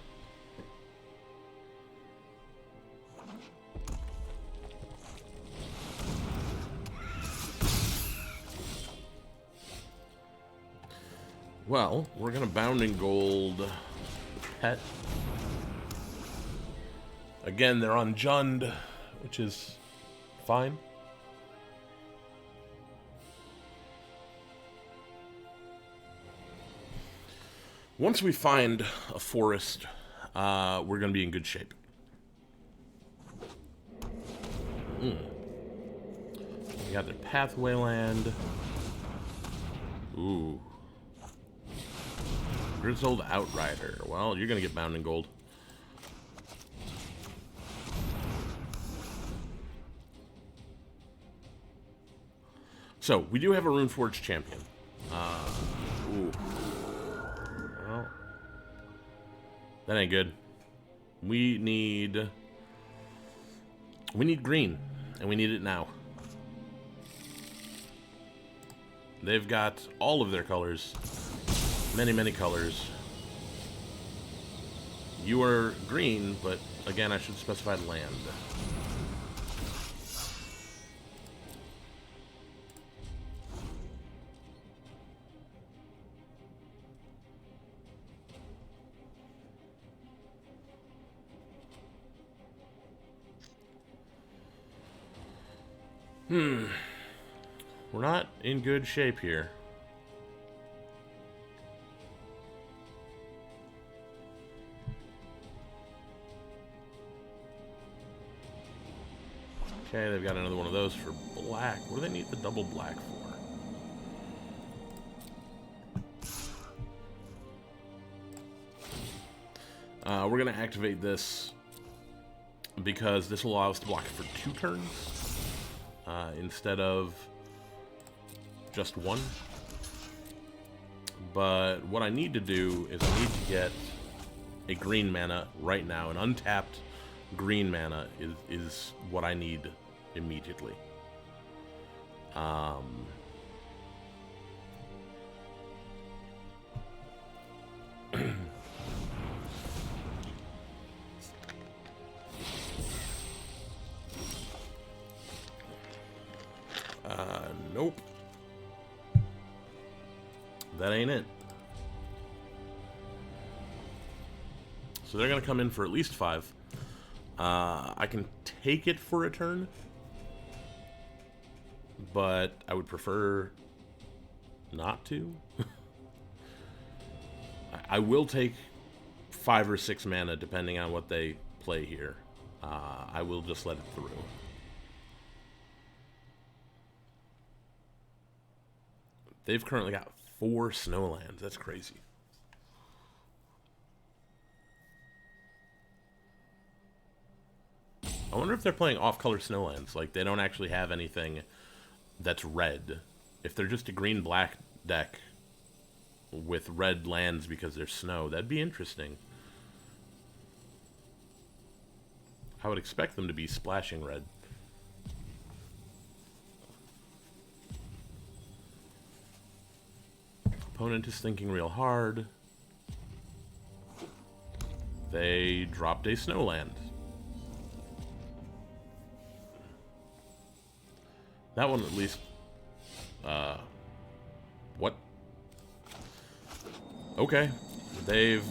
Well, we're going to bound and gold pet. Again, they're on Jund, which is fine. Once we find a forest, we're going to be in good shape. We got their pathway land. Ooh. Grizzled Outrider. Well, you're going to get bound in gold. So, we do have a Runeforge champion. Ooh. Well, that ain't good. We need green, and we need it now. They've got all of their colors. Many, many colors. You are green, but again, I should specify land. We're not in good shape here. Okay, they've got another one of those for black. What do they need the double black for? We're going to activate this because this will allow us to block it for 2 turns instead of just 1. But what I need to do is I need to get a green mana right now. An untapped green mana is what I need immediately. Nope. That ain't it. So they're going to come in for at least 5. I can take it for a turn, but I would prefer not to. I will take 5 or 6 mana depending on what they play here. I will just let it through. They've currently got 4 snowlands. That's crazy. I wonder if they're playing off-color snowlands. Like, they don't actually have anything that's red. If they're just a green-black deck with red lands because there's snow, that'd be interesting. I would expect them to be splashing red. Opponent is thinking real hard. They dropped a snowland. That one at least... what? Okay. They've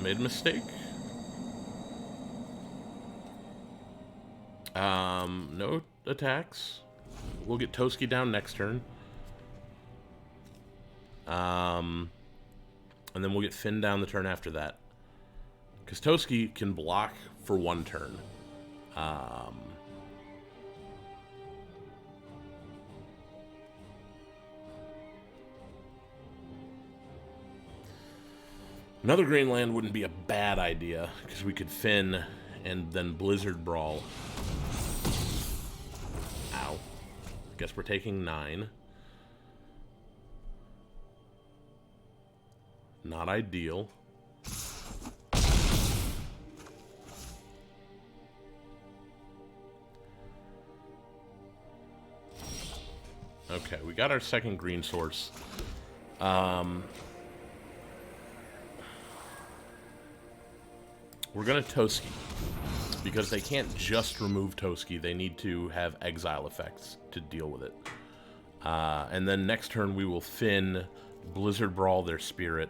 made a mistake. No attacks. We'll get Toski down next turn. And then we'll get Finn down the turn after that. Because Toski can block for 1 turn. Another green land wouldn't be a bad idea, because we could Finn and then Blizzard Brawl. Ow. Guess we're taking 9. Not ideal. Okay, we got our second green source. We're gonna Toski, because they can't just remove Toski, they need to have exile effects to deal with it. And then next turn we will Finn, Blizzard Brawl their spirit.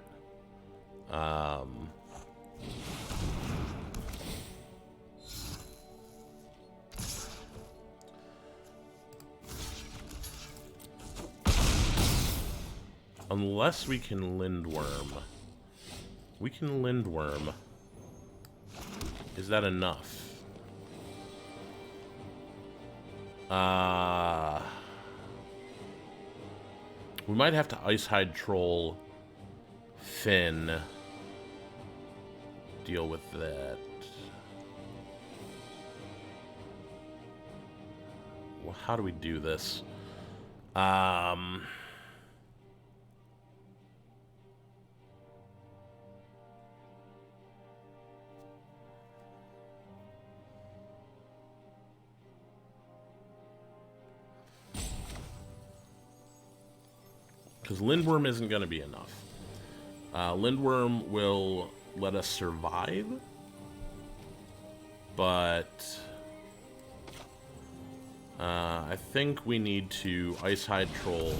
Unless we can Lindworm. We can Lindworm. Is that enough? We might have to Icehide Troll Finn. Deal with that. Well, how do we do this? Because Lindworm isn't going to be enough. Lindworm will let us survive, but I think we need to Icehide Troll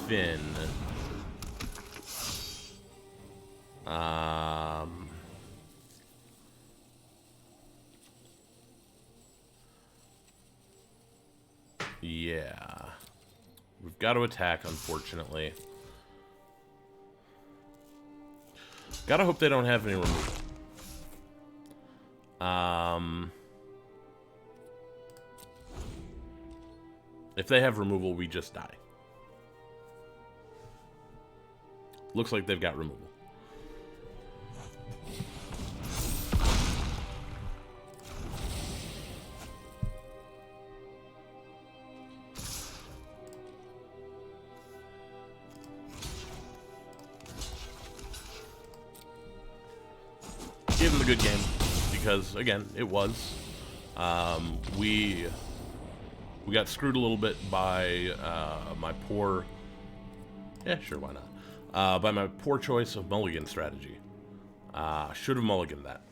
Finn. Yeah. We've got to attack, unfortunately. Gotta hope they don't have any removal. If they have removal, we just die. Looks like they've got removal. Give him a good game, because again, it was. We got screwed a little bit by my poor. Yeah, sure, why not? By my poor choice of mulligan strategy. Should have mulliganed that.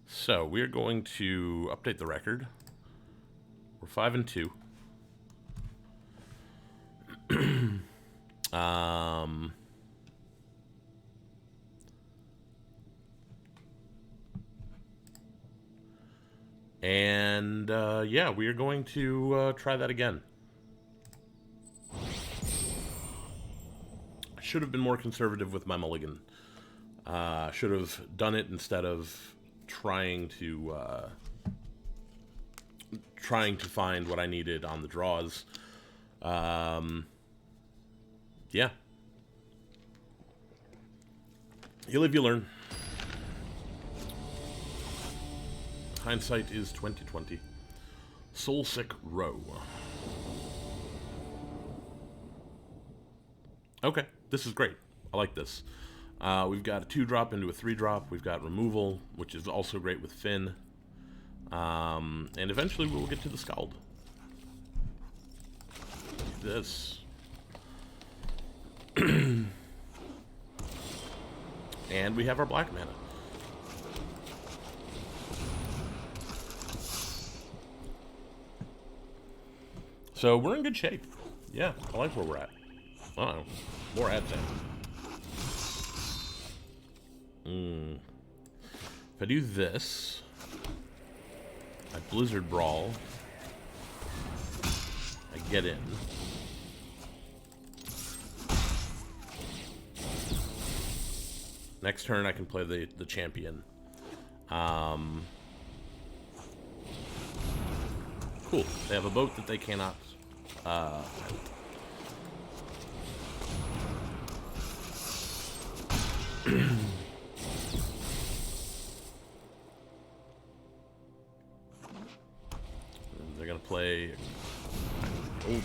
So we're going to update the record. We're 5-2. Yeah, we are going to try that again. I should have been more conservative with my mulligan. Should have done it instead of trying to find what I needed on the draws. Yeah. You live, you learn. Hindsight is 20/20. Soulsick Row. Okay, this is great. I like this. We've got a 2-drop into a 3-drop. We've got removal, which is also great with Finn. And eventually we will get to the Scald. This. And we have our black mana. So we're in good shape. Yeah, I like where we're at. Uh-oh. More ad sound. If I do this, I Blizzard Brawl, I get in. Next turn I can play the champion. Cool. They have a boat that they cannot. They're gonna play. Oh,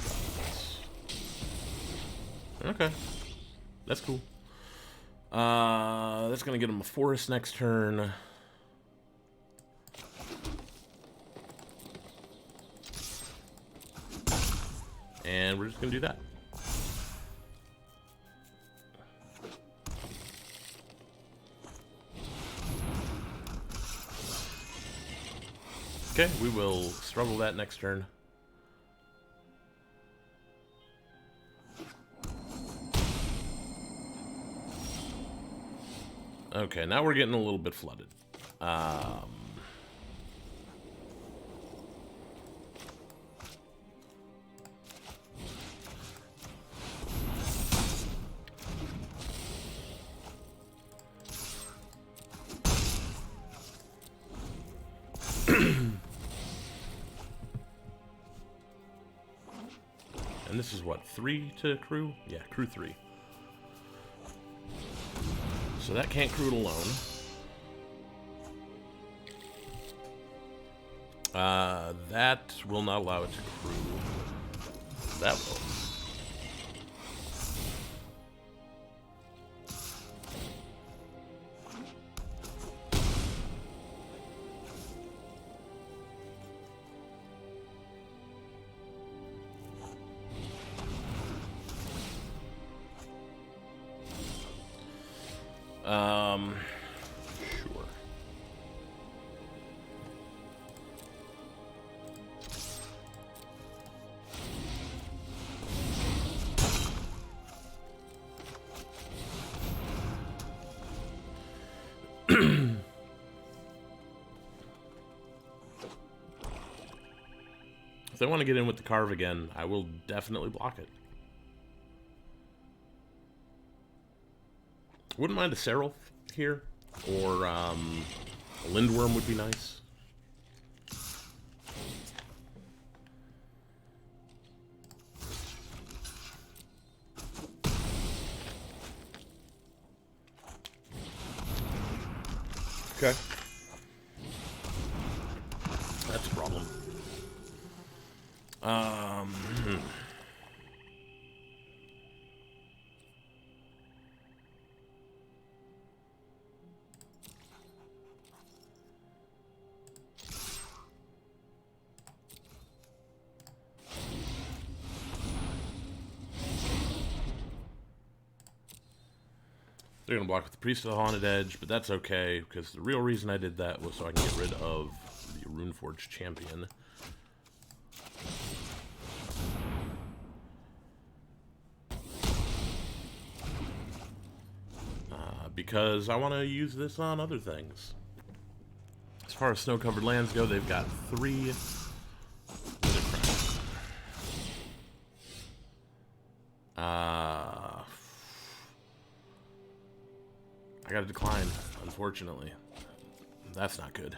okay, that's cool. That's gonna get them a forest next turn. And we're just gonna do that. Okay, we will struggle that next turn. Okay, now we're getting a little bit flooded. And this is what, 3 to crew? Yeah, crew 3. So that can't crew it alone. That will not allow it to crew. That will. Sure. If they want to get in with the carve again, I will definitely block it. Wouldn't mind a Seraph here, or a Lindworm would be nice. Okay. That's a problem. They're going to block with the Priest of the Haunted Edge, but that's okay, because the real reason I did that was so I can get rid of the Runeforge Champion. Because I want to use this on other things. As far as snow-covered lands go, they've got 3. I got to decline, unfortunately. That's not good.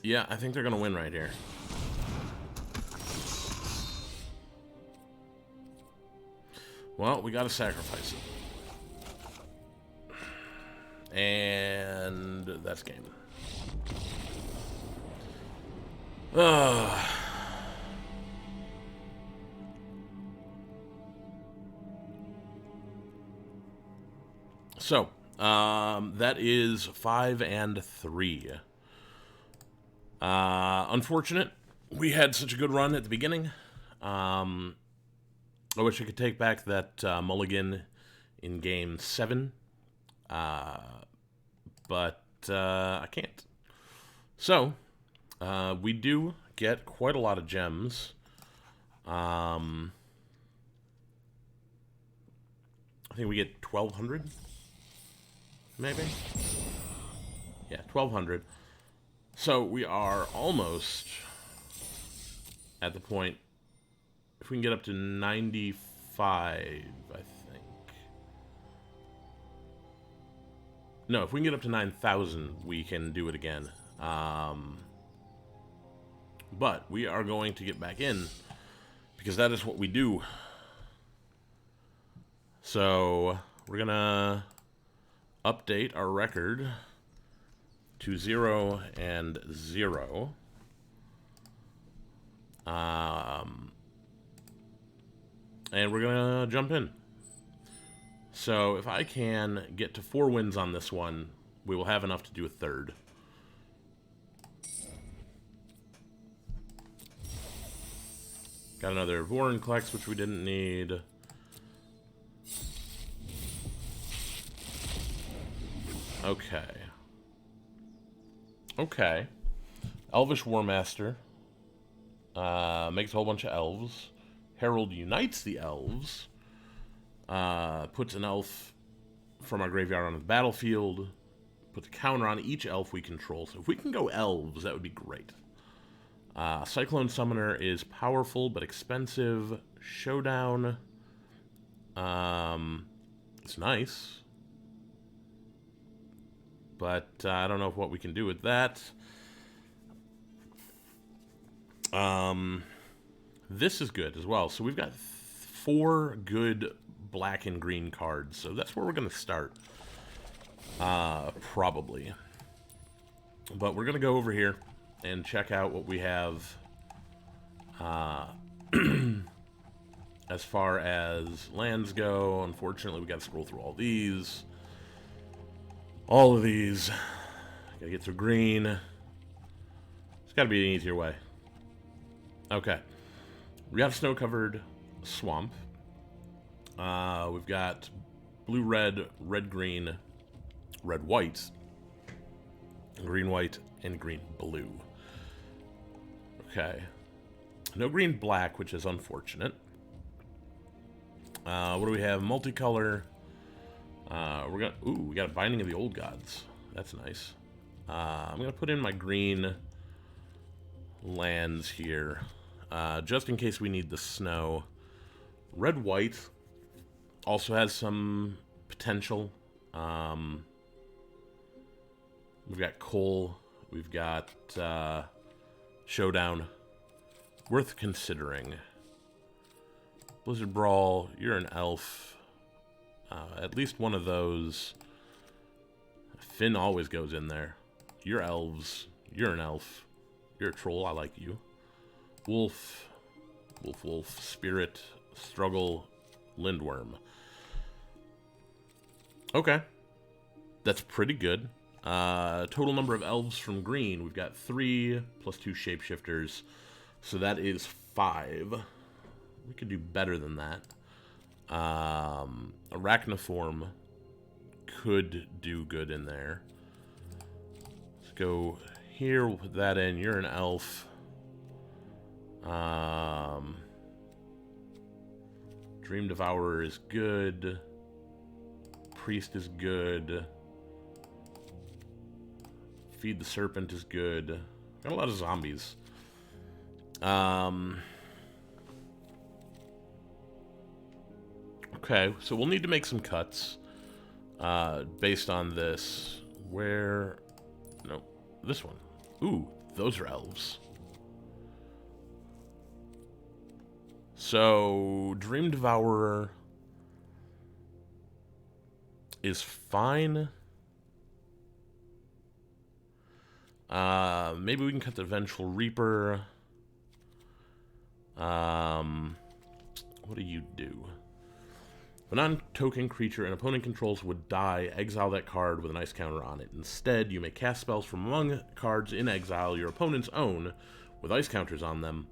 Yeah, I think they're going to win right here. Well, we got to sacrifice it. And that's game. So, that is 5 and 3. Unfortunate. We had such a good run at the beginning. I wish I could take back that mulligan in game 7. But I can't. So, we do get quite a lot of gems. I think we get 1,200, maybe? Yeah, 1,200. So we are almost at the point. If we can get up to 95, I think. No, if we can get up to 9,000, we can do it again. But we are going to get back in, because that is what we do. So we're going to update our record to 0 and 0. And we're going to jump in. So if I can get to 4 wins on this one, we will have enough to do a third. Got another Vorinclex, which we didn't need. Okay. Okay. Elvish Warmaster. Makes a whole bunch of elves. Herald unites the elves. Puts an elf from our graveyard on the battlefield. Puts a counter on each elf we control. So if we can go elves, that would be great. Cyclone Summoner is powerful but expensive. Showdown. It's nice. But I don't know what we can do with that. This is good as well. So we've got 4 good black and green cards. So that's where we're going to start. Probably. But we're going to go over here and check out what we have as far as lands go. Unfortunately, we got to scroll through all these. All of these. Gotta get through green. There's got to be an easier way. Okay. We got a snow-covered swamp. We've got blue-red, red-green, red-white, green-white, and green-blue. Okay. No green-black, which is unfortunate. What do we have? Multicolor. We got a Binding of the Old Gods. That's nice. I'm gonna put in my green lands here, just in case we need the snow. Red-white also has some potential. We've got Coal. We've got Showdown. Worth considering. Blizzard Brawl, you're an elf. At least one of those. Finn always goes in there. You're elves. You're an elf. You're a troll. I like you. Wolf. Wolf. Spirit. Struggle. Lindworm. Okay. That's pretty good. Total number of elves from green. We've got 3 plus 2 shapeshifters. So that is 5. We could do better than that. Arachniform could do good in there. Let's go here. We'll put that in. You're an elf. Dream Devourer is good. Priest is good. Feed the Serpent is good. Got a lot of zombies. Okay, so we'll need to make some cuts based on this. Where? No, this one. Ooh, those are elves. So, Dream Devourer is fine. Maybe we can cut the Vengeful Reaper. What do you do? If a non-token creature an opponent controls would die, exile that card with an ice counter on it. Instead, you may cast spells from among cards in exile your opponent's own with ice counters on them,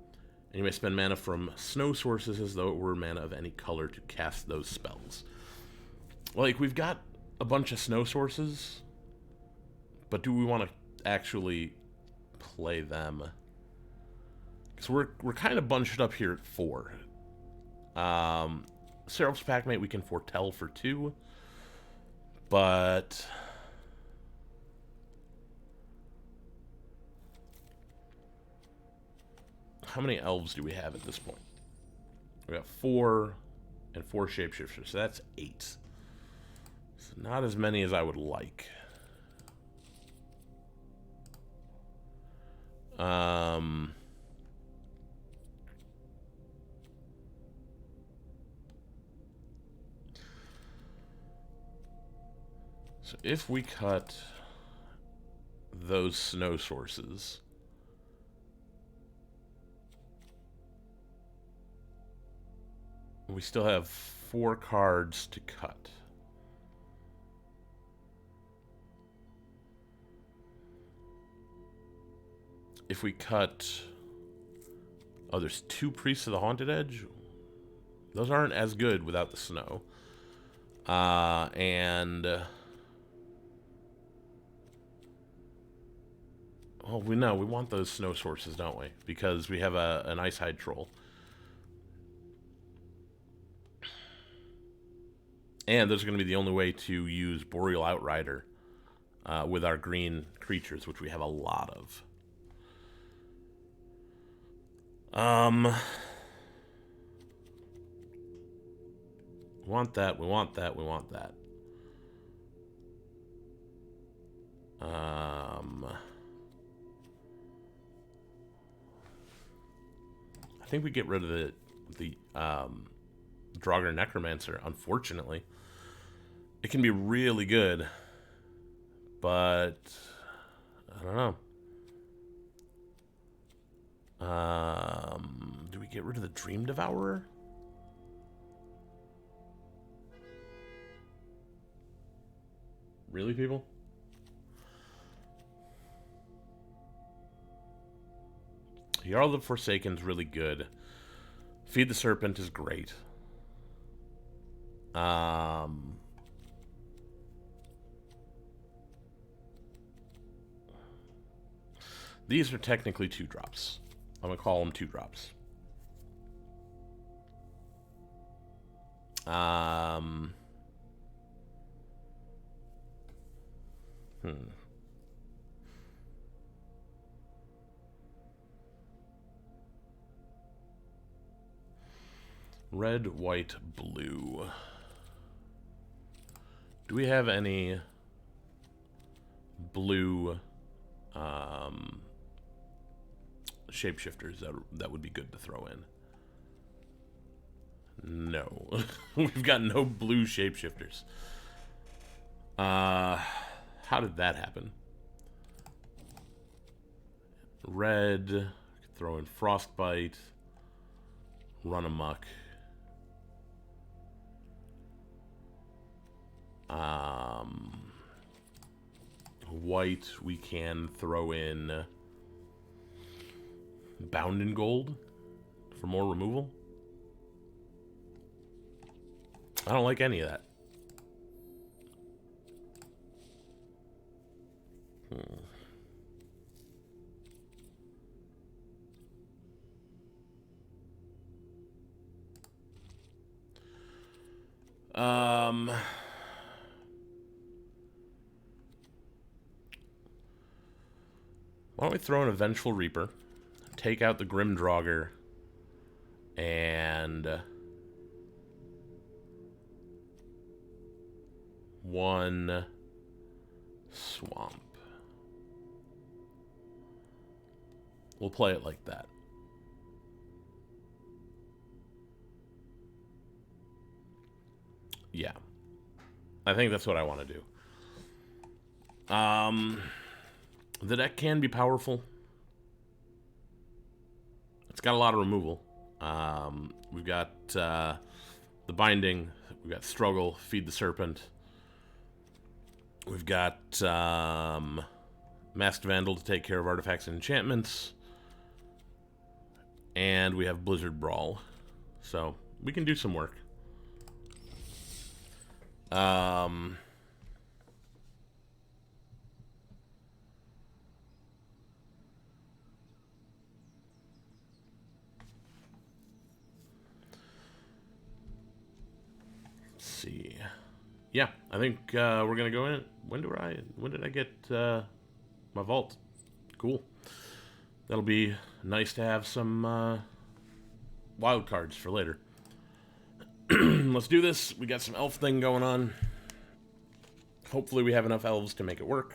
and you may spend mana from snow sources as though it were mana of any color to cast those spells. Like, we've got a bunch of snow sources, but do we want to actually play them? Because we're kind of bunched up here at 4. Seraph's Packmate we can foretell for 2, but how many elves do we have at this point? We got 4 and 4 shapeshifters, so that's 8. So not as many as I would like. So if we cut those snow sources, we still have 4 cards to cut. If we cut... Oh, there's 2 Priests of the Haunted Edge? Those aren't as good without the snow. Well, we know we want those snow sources, don't we? Because we have an Icehide Troll. And those are going to be the only way to use Boreal Outrider with our green creatures, which we have a lot of. We want that, we want that, we want that. I think we get rid of the Draugr Necromancer, unfortunately. It can be really good, but I don't know. Do we get rid of the Dream Devourer? Really, people? Jarl the Forsaken's really good. Feed the Serpent is great. These are technically 2-drops. I'm going to call them 2-drops. Red, white, blue. Do we have any blue shapeshifters that would be good to throw in? No. We've got no blue shapeshifters. How did that happen? Red, throw in Frostbite, run amok. White, we can throw in Bound in Gold for more removal. I don't like any of that. Why don't we throw in a Vengeful Reaper, take out the Grim Draugr, and one Swamp. We'll play it like that. Yeah. I think that's what I want to do. The deck can be powerful. It's got a lot of removal. We've got the Binding. We've got Struggle, Feed the Serpent. We've got Masked Vandal to take care of artifacts and enchantments. And we have Blizzard Brawl. So, we can do some work. Let's see. Yeah, I think we're gonna go in. When did I get my vault? Cool. That'll be nice to have some wild cards for later. Let's do this. We got some elf thing going on. Hopefully we have enough elves to make it work.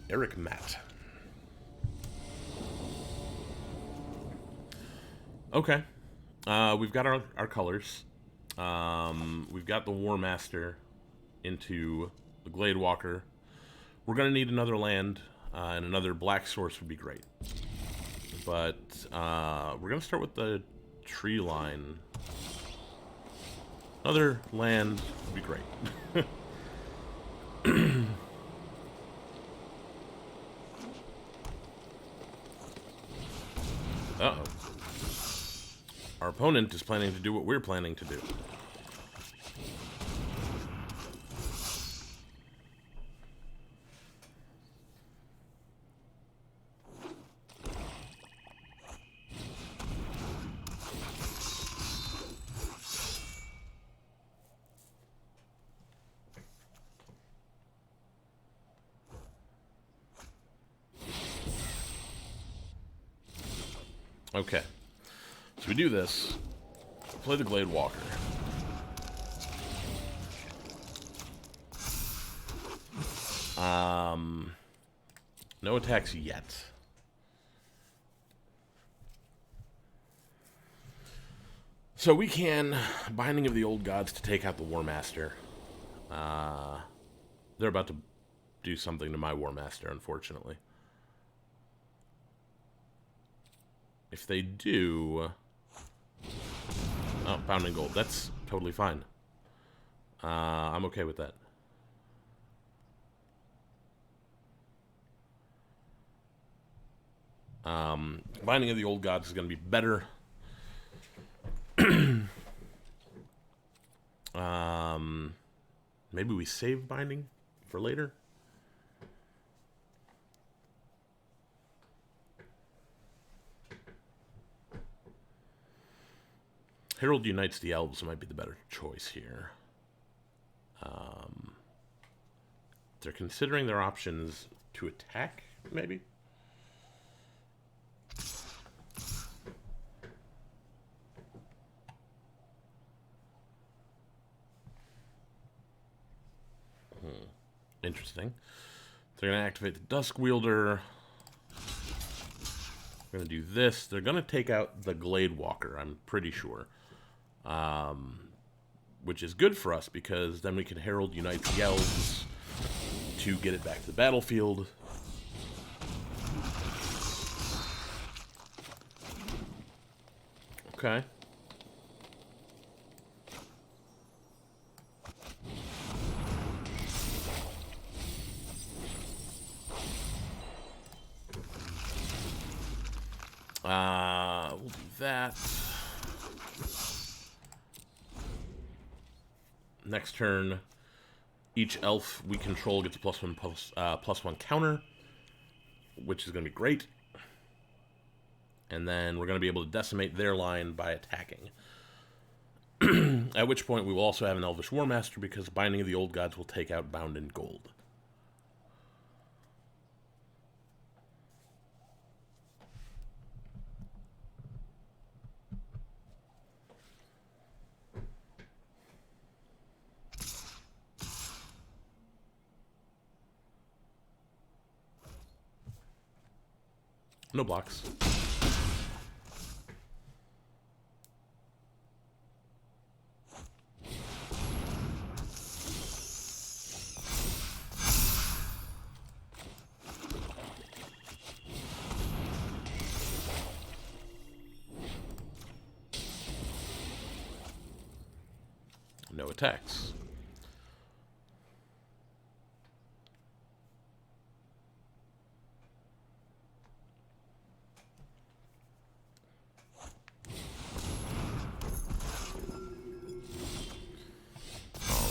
Eric Matt. Okay. We've got our colors. We've got the War Master into the Glade Walker. We're going to need another land, and another black source would be great. But we're going to start with the tree line. Another land would be great. Uh-oh. Our opponent is planning to do what we're planning to do. Okay. So we do this. Play the Glade Walker. No attacks yet. So we can Binding of the Old Gods to take out the War Master. They're about to do something to my War Master, unfortunately. If they do... Oh, Bounding Gold. That's totally fine. I'm okay with that. Binding of the Old Gods is going to be better. Maybe we save Binding for later. Herald Unites the Elves might be the better choice here. They're considering their options to attack, maybe? Interesting. They're going to activate the Dusk Wielder. They're going to do this. They're going to take out the Glade Walker, I'm pretty sure. Which is good for us, because then we can Herald Unite the Elves to get it back to the battlefield. Okay. We'll do that. Next turn, each elf we control gets a +1 counter, which is going to be great. And then we're going to be able to decimate their line by attacking. At which point we will also have an Elvish War Master, because Binding of the Old Gods will take out Bound in Gold. No blocks. No attacks.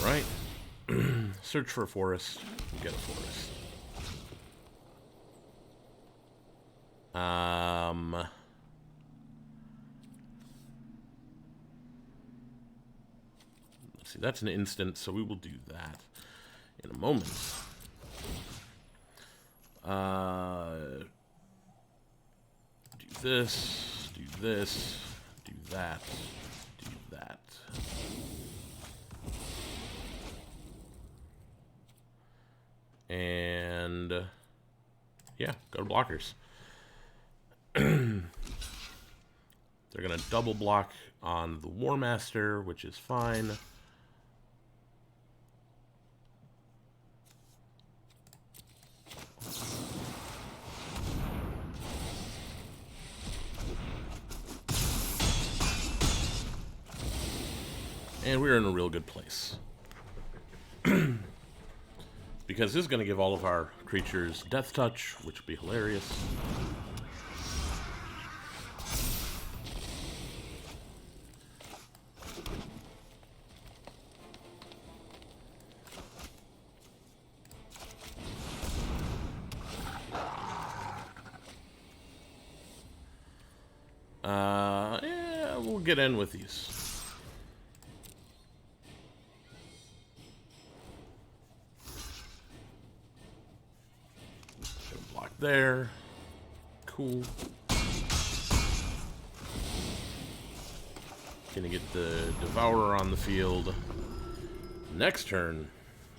Alright. Search for a forest. Get a forest. Let's see, that's an instant, so we will do that in a moment. Do this, do this, do that, do that. And yeah, go to blockers. They're gonna double block on the War Master, which is fine. And we're in a real good place. Because this is going to give all of our creatures Death Touch, which would be hilarious. Yeah, we'll get in with these. Block there. Cool. Gonna get the Devourer on the field. Next turn,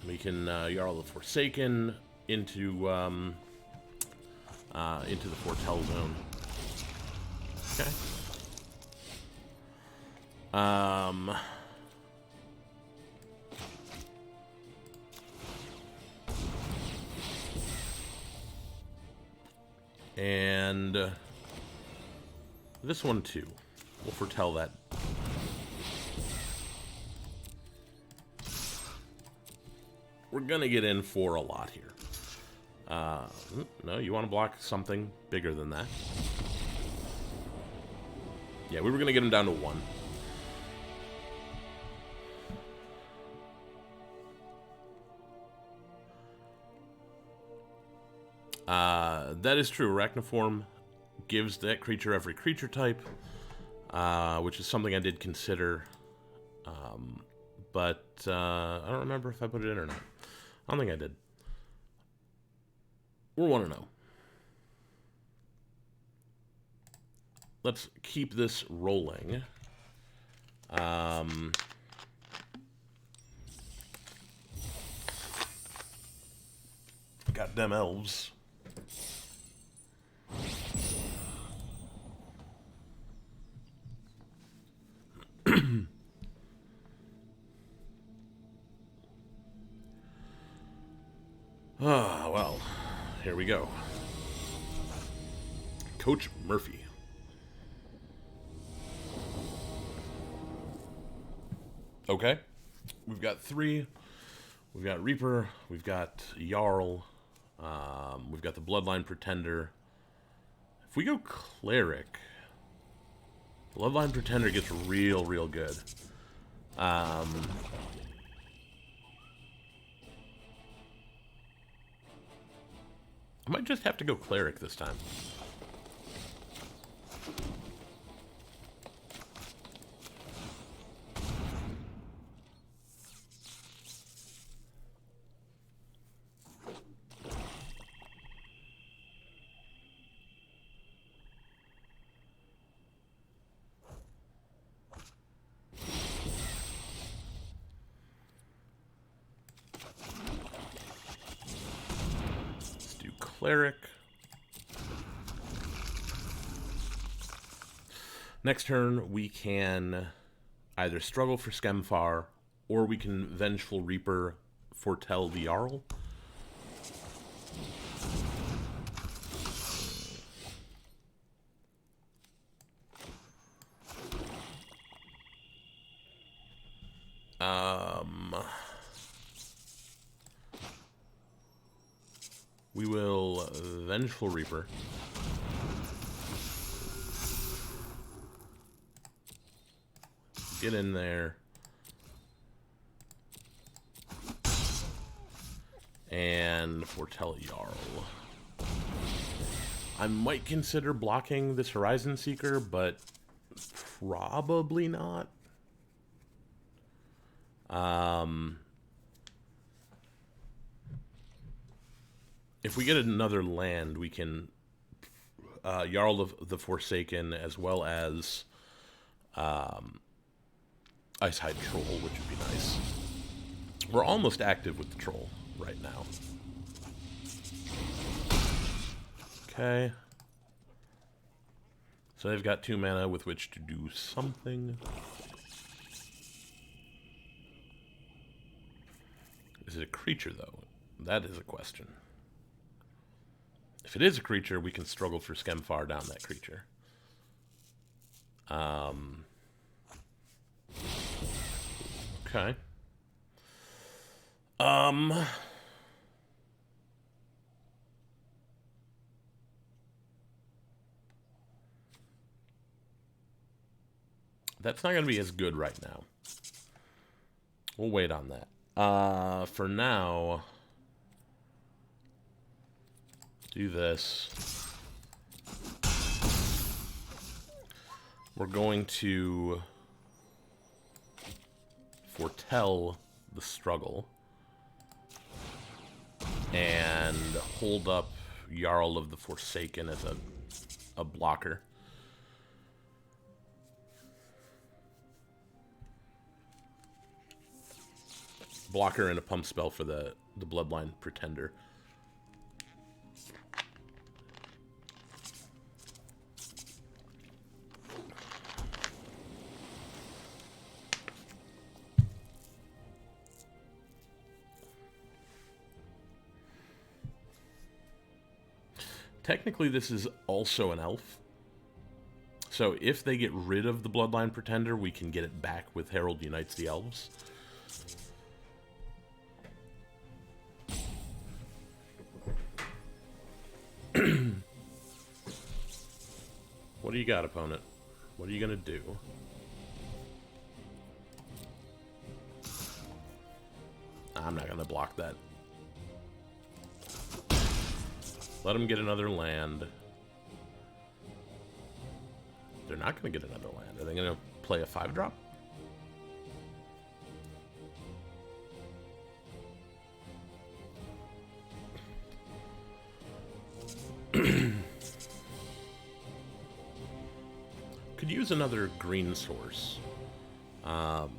we can Jarl the Forsaken into the Foretell Zone. Okay. And this one too. We'll foretell that. We're gonna get in for a lot here. No, you want to block something bigger than that. Yeah, we were gonna get him down to 1. That is true. Arachnoform gives that creature every creature type, which is something I did consider. But I don't remember if I put it in or not. I don't think I did. We're 1-0. Let's keep this rolling. Got them elves. Ah, well, here we go. Coach Murphy. Okay. We've got 3. We've got Reaper. We've got Jarl. We've got the Bloodline Pretender. If we go Cleric, Bloodline Pretender gets real, real good. I might just have to go Cleric this time. Cleric. Next turn, we can either struggle for Skemfar, or we can Vengeful Reaper foretell the Jarl. We will Vengeful Reaper. Get in there. And foretell Jarl. I might consider blocking this Horizon Seeker, but probably not. if we get another land, we can Jarl of the Forsaken as well as Icehide Troll, which would be nice. We're almost active with the Troll right now. Okay. So they've got 2 mana with which to do something. Is it a creature, though? That is a question. If it is a creature, we can struggle for Skemfar down that creature. Okay. That's not going to be as good right now. We'll wait on that. For now, do this. We're going to foretell the struggle and hold up Jarl of the Forsaken as a blocker. Blocker and a pump spell for the Bloodline Pretender. Technically, this is also an elf. So if they get rid of the Bloodline Pretender, we can get it back with Herald Unites the Elves. What do you got, opponent? What are you gonna do? I'm not gonna block that. Let them get another land. They're not gonna get another land. Are they gonna play a 5-drop? Could use another green source, so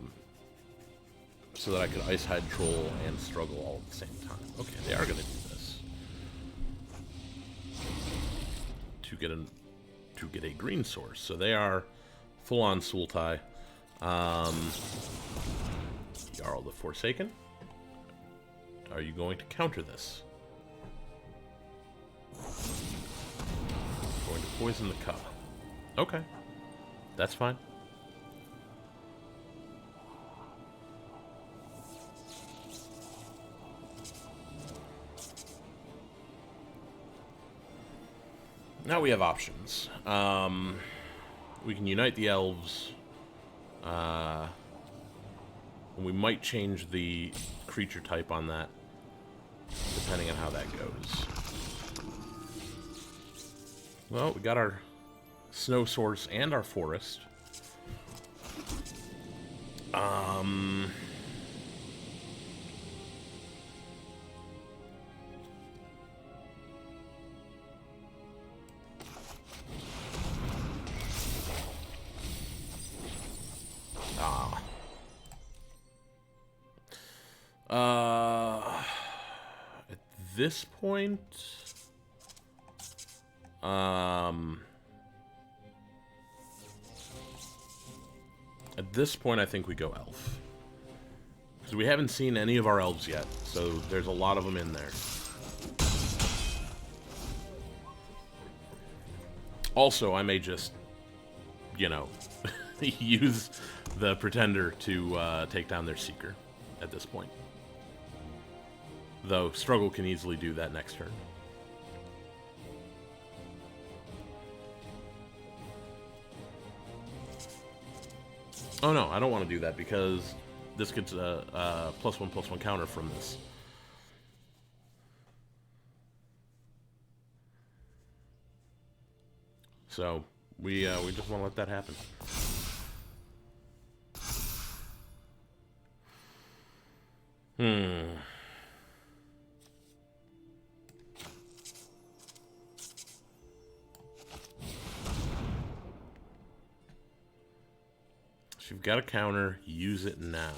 that I could Icehide Troll and struggle all at the same time. Okay, they are going to do this to get a green source. So they are full on Sultai. Jarl the Forsaken. Are you going to counter this? Going to poison the cup. Okay. That's fine. Now we have options. We can unite the elves. And we might change the creature type on that, depending on how that goes. Well, we got our snow source and our forest. At this point, I think we go elf. Because we haven't seen any of our elves yet, so there's a lot of them in there. Also, I may just, you know, use the Pretender to take down their Seeker at this point. Though, Struggle can easily do that next turn. Oh no, I don't want to do that because this gets a +1/+1 counter from this. So we just want to let that happen. got a counter. Use it now.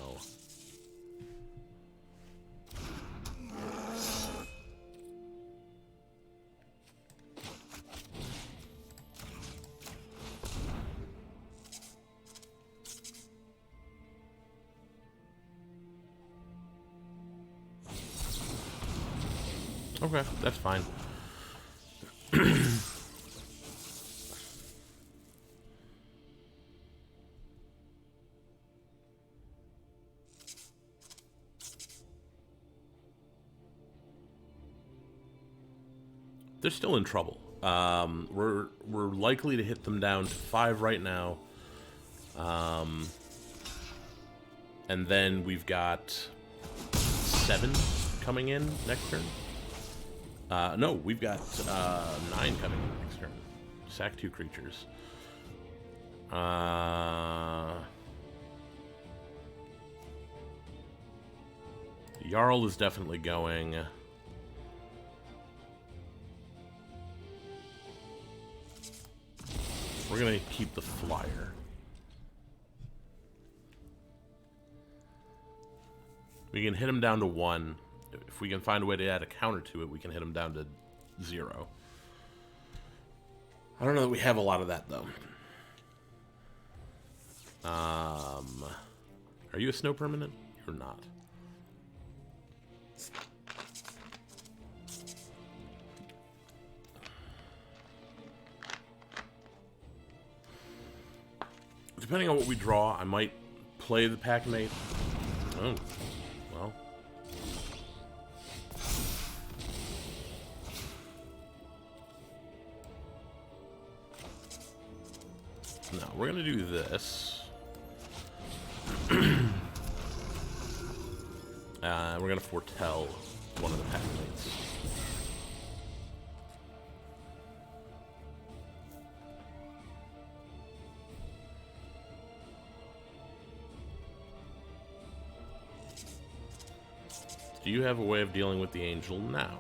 Okay, that's fine. They're still in trouble. We're likely to hit them down to 5 right now. And then we've got 7 coming in next turn. No, we've got 9 coming in next turn. Sack 2 creatures. Jarl is definitely going. We're going to keep the flyer. We can hit him down to 1. If we can find a way to add a counter to it, we can hit him down to 0. I don't know that we have a lot of that, though. Are you a snow permanent? You're not. Depending on what we draw, I might play the Packmate. Oh, well. No, we're going to do this. We're going to foretell one of the Packmates. Do you have a way of dealing with the angel now?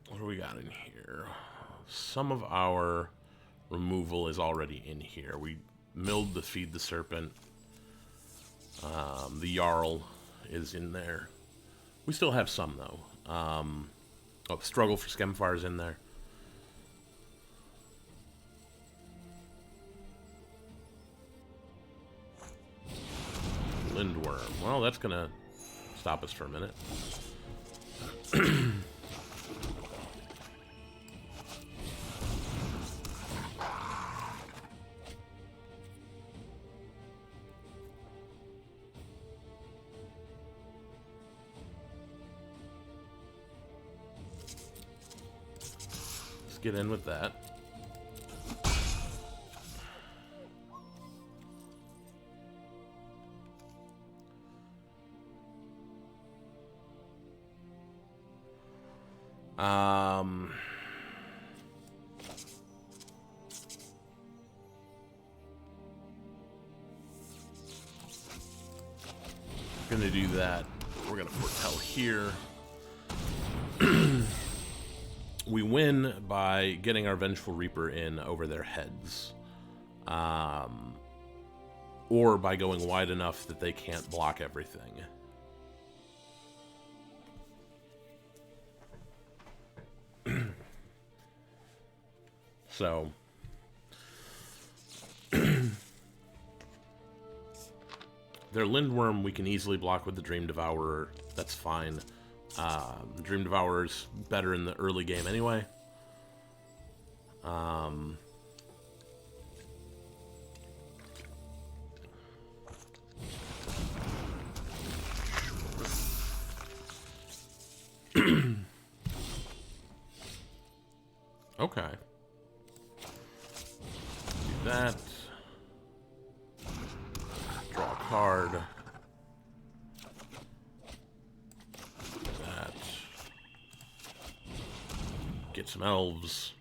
What do we got in here? Some of our removal is already in here. We milled the Feed the Serpent. The Jarl is in there. We still have some, though. Oh, the Struggle for Skemfire is in there. Lindworm. Well, that's gonna stop us for a minute. Let's get in with that. Gonna do that. We're gonna foretell here. We win by getting our Vengeful Reaper in over their heads. Or by going wide enough that they can't block everything. So their Lindworm we can easily block with the Dream Devourer. That's fine. The Dream Devourer's better in the early game anyway. Okay. Do that. Draw a card. That. Get some elves.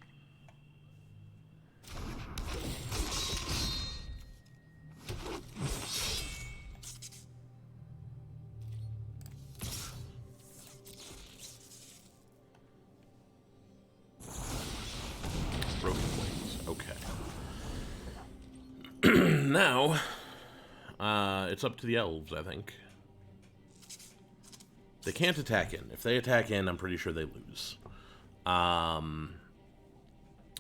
And now, it's up to the elves, I think. They can't attack in. If they attack in, I'm pretty sure they lose.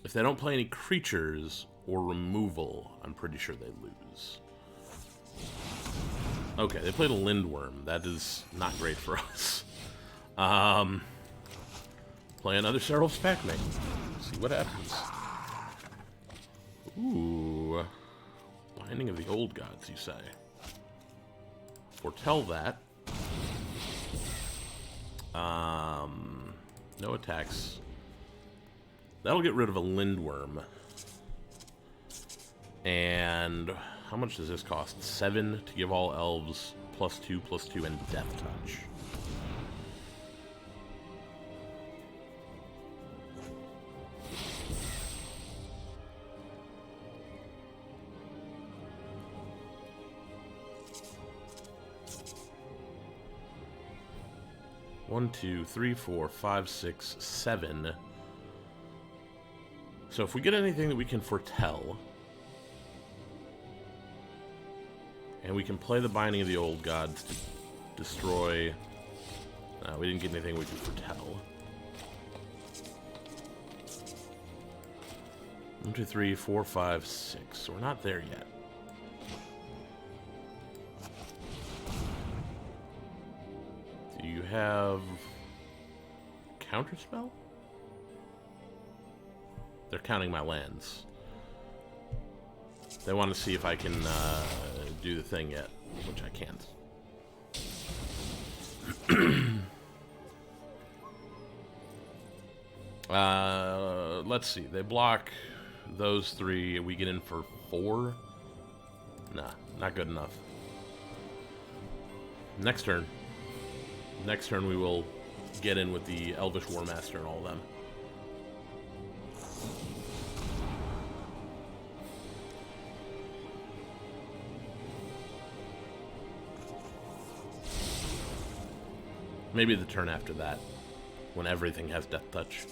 If they don't play any creatures or removal, I'm pretty sure they lose. Okay, they played a Lindworm. That is not great for us. Play another Seraph Pac-Man. See what happens. Ooh. Binding of the Old Gods, you say. Foretell that. No attacks. That'll get rid of a Lindworm. And how much does this cost? 7 to give all elves, +2/+2, and Death Touch. One, 2, 3, 4, 5, 6, 7. So if we get anything that we can foretell, and we can play the Binding of the Old Gods to destroy... No, we didn't get anything we can foretell. 1, 2, 3, 4, 5, 6. So we're not there yet. Do you have... Counterspell? They're counting my lands. They want to see if I can do the thing yet, which I can't. Let's see. They block those 3. We get in for 4. Nah, not good enough. Next turn. Next turn we will get in with the Elvish War Master and all of them. Maybe the turn after that, when everything has Death Touch.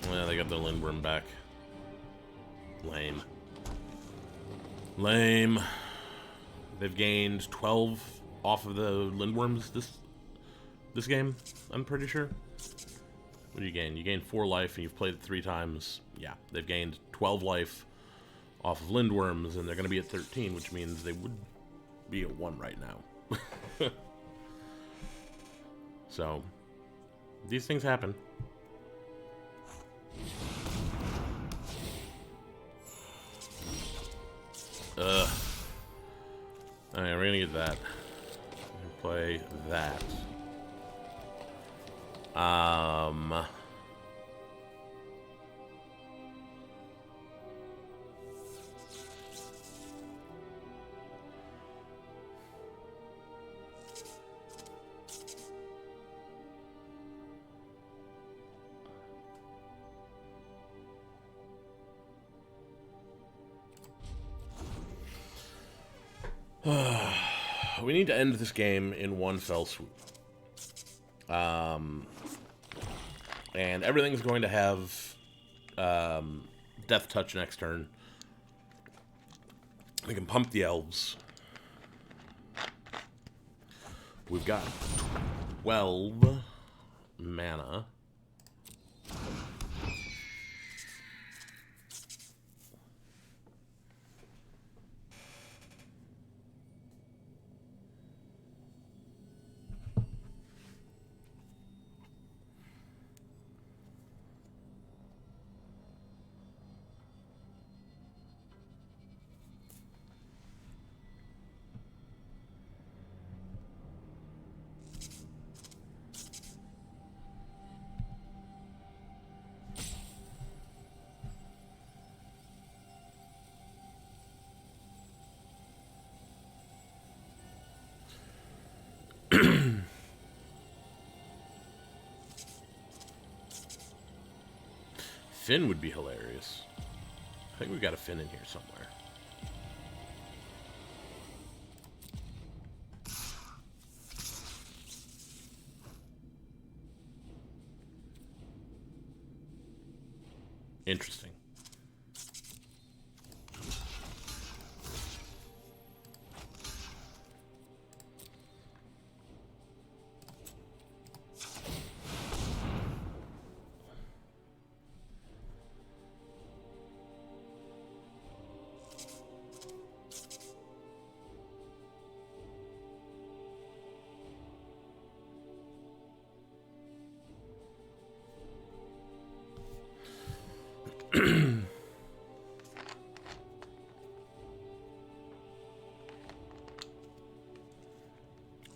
Yeah, they got their Lindworm back. Lame. Lame. They've gained 12 off of the Lindworms this game, I'm pretty sure. What do you gain? You gain 4 life and you've played it 3 times. Yeah, they've gained 12 life off of Lindworms, and they're going to be at 13, which means they would be at 1 right now. So, these things happen. Ugh. Alright, we're gonna get that. Play that. We need to end this game in one fell swoop. And everything's going to have Death Touch next turn. We can pump the elves. We've got 12 mana. Finn would be hilarious. I think we got a Finn in here somewhere. Interesting.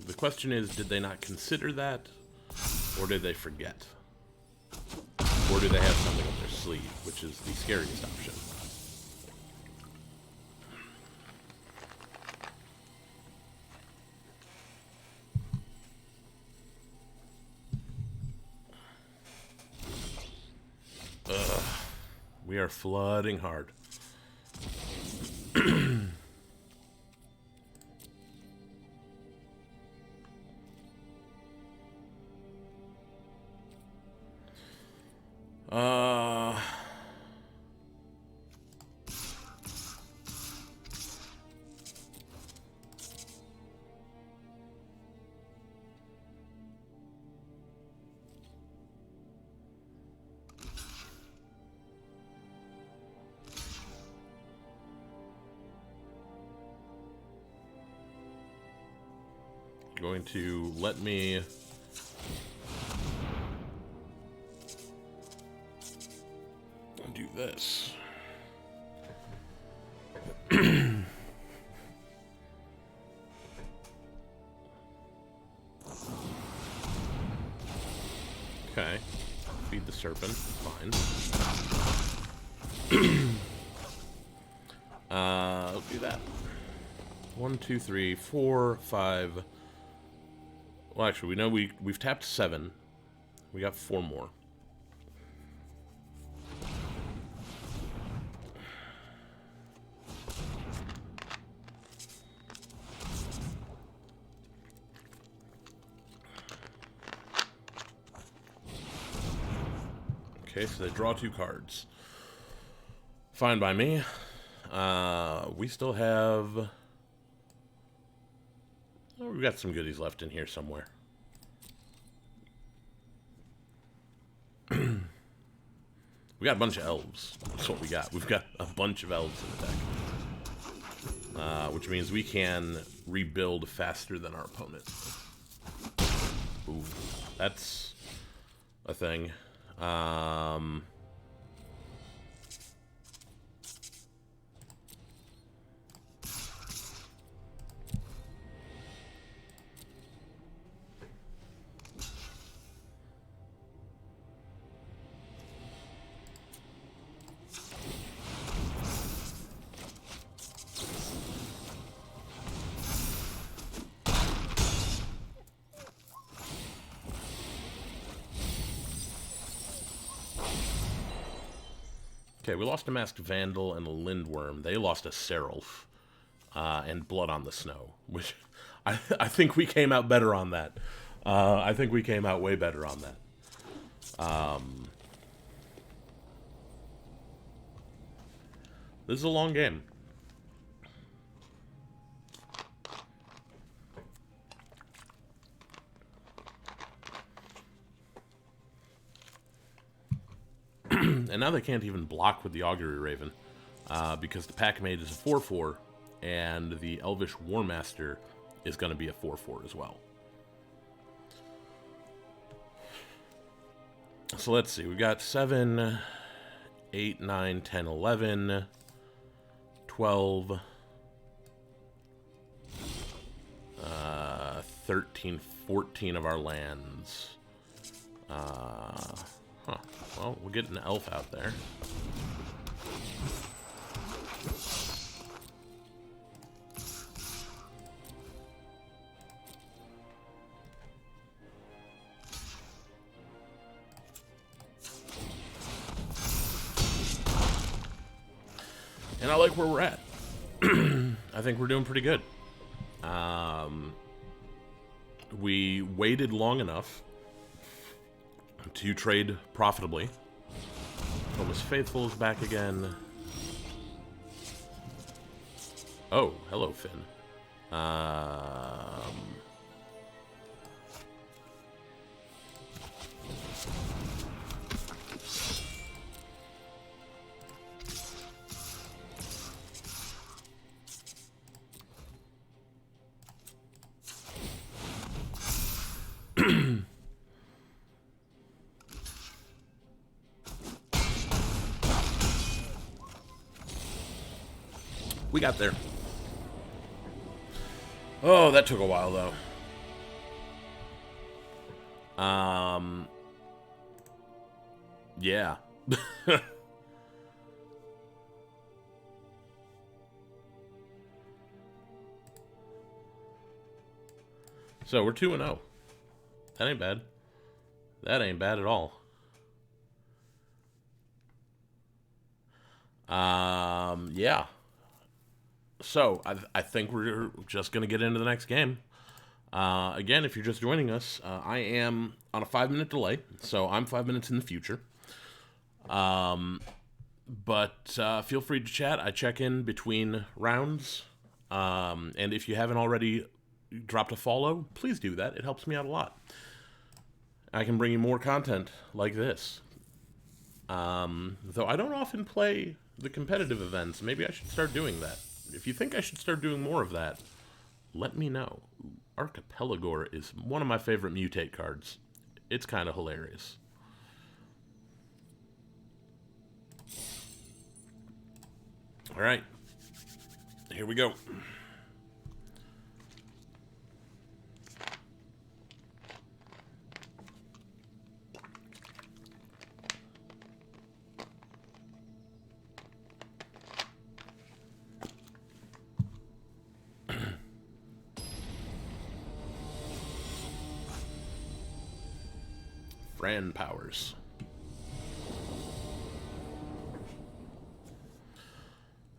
The question is, did they not consider that, or did they forget? Or do they have something up their sleeve, which is the scariest option? Ugh. We are flooding hard. Going to let me do this. Okay. Feed the serpent. Fine. Let's do that. 1, 2, 3, 4, 5. Well, actually, we know we've tapped 7. We got 4 more. Okay, so they draw 2 cards. Fine by me. We still have... Oh, we've got some goodies left in here somewhere. We got a bunch of elves. That's what we got. We've got a bunch of elves in the deck. Which means we can rebuild faster than our opponent. Ooh, that's a thing. Okay, we lost a Masked Vandal and a Lindworm. They lost a Seraph and Blood on the Snow, which I think we came out better on that. I think we came out way better on that. This is a long game. And now they can't even block with the Augury Raven, because the Pack-Mate is a 4/4, and the Elvish War Master is going to be a 4/4 as well. So let's see, we've got 7, 8, 9, 10, 11, 12, 13, 14 of our lands. Well, we'll get an elf out there. And I like where we're at. I think we're doing pretty good. We waited long enough to trade profitably. Thomas Faithful is back again. Oh, hello, Finn. We got there. Oh, that took a while, though. Yeah. So, we're 2-0. That ain't bad. That ain't bad at all. Yeah. So, I think we're just going to get into the next game. Again, if you're just joining us, I am on a 5-minute delay, so I'm 5 minutes in the future. But feel free to chat. I check in between rounds. And if you haven't already dropped a follow, please do that. It helps me out a lot. I can bring you more content like this. Though I don't often play the competitive events. Maybe I should start doing that. If you think I should start doing more of that, let me know. Archipelagor is one of my favorite mutate cards. It's kind of hilarious. All right. Here we go. Fran Powers.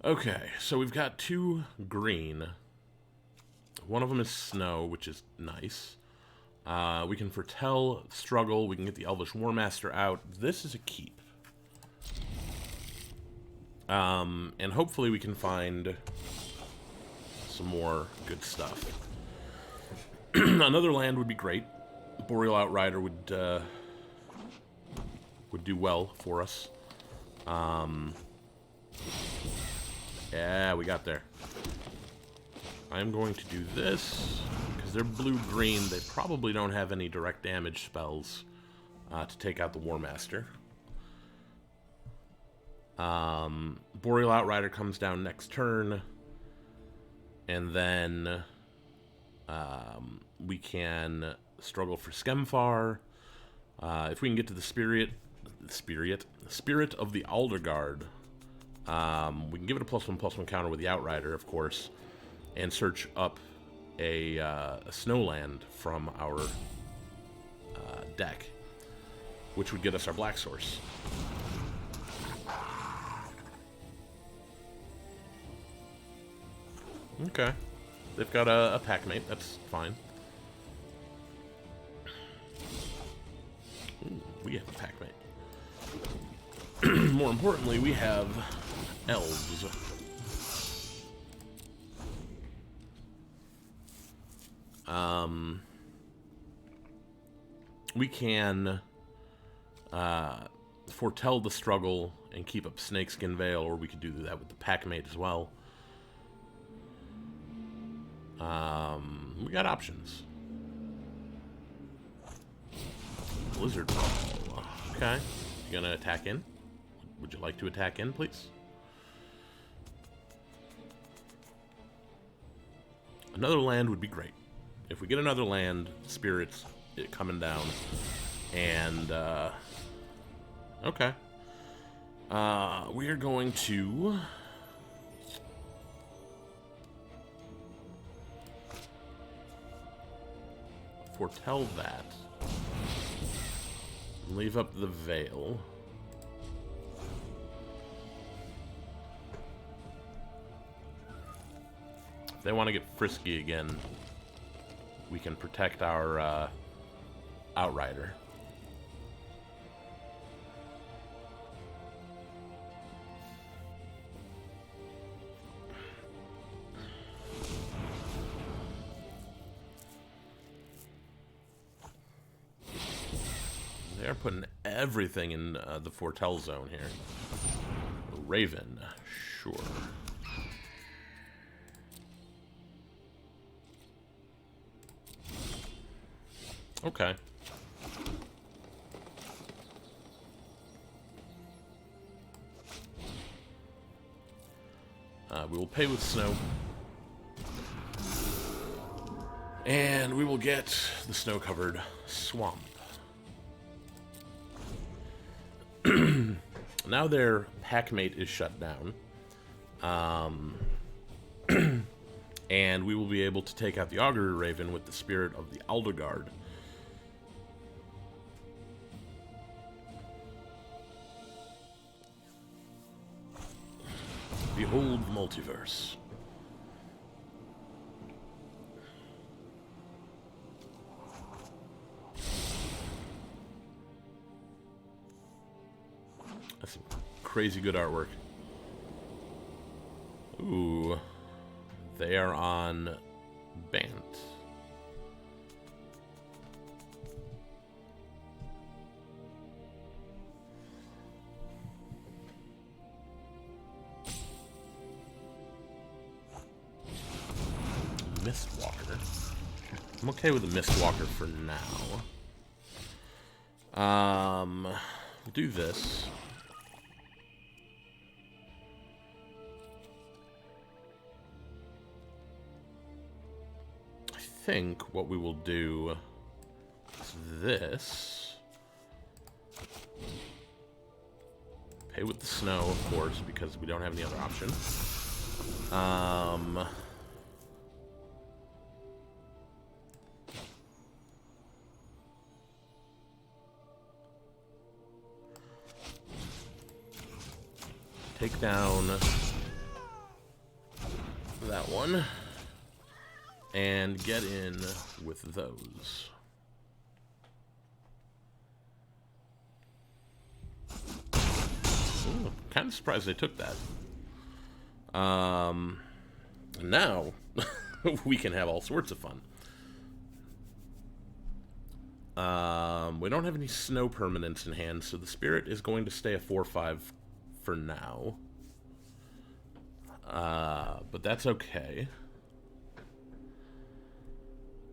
Okay, so we've got 2 green. One of them is snow, which is nice. We can foretell struggle. We can get the Elvish Warmaster out. This is a keep. And hopefully we can find some more good stuff. Another land would be great. Boreal Outrider would do well for us. Yeah, we got there. I'm going to do this, because they're blue-green. They probably don't have any direct damage spells to take out the Warmaster. Boreal Outrider comes down next turn. And then we can struggle for Skemfar. If we can get to the Spirit of the Aldergard, we can give it a +1/+1 counter with the Outrider, of course, and search up a Snowland from our deck, which would get us our Black Source. Okay. They've got a Packmate, that's fine. Ooh, we have a Packmate. More importantly, we have elves. We can foretell the struggle and keep up Snakeskin Veil, or we could do that with the Packmate as well. We got options. Blizzard Ball. Okay. You gonna attack in? Would you like to attack in, please? Another land would be great. If we get another land, Spirits coming down. And, okay. We are going to foretell that. Leave up the Veil. If they want to get frisky again, we can protect our Outrider. They're putting everything in the Foretell zone here. Raven, sure. Okay. We will pay with snow. And we will get the snow-covered swamp. Now their packmate is shut down. And we will be able to take out the Augury Raven with the Spirit of the Aldegard. Behold the multiverse. That's some crazy good artwork. Ooh. They are on Bant. Mistwalker. I'm okay with the Mistwalker for now. We'll do this. I think what we will do is this. Pay with the snow, of course, because we don't have any other option. Take down that one and get in with those. Ooh, I'm kind of surprised they took that. Now we can have all sorts of fun. We don't have any snow permanents in hand, so the Spirit is going to stay a 4/5 for now. But that's okay.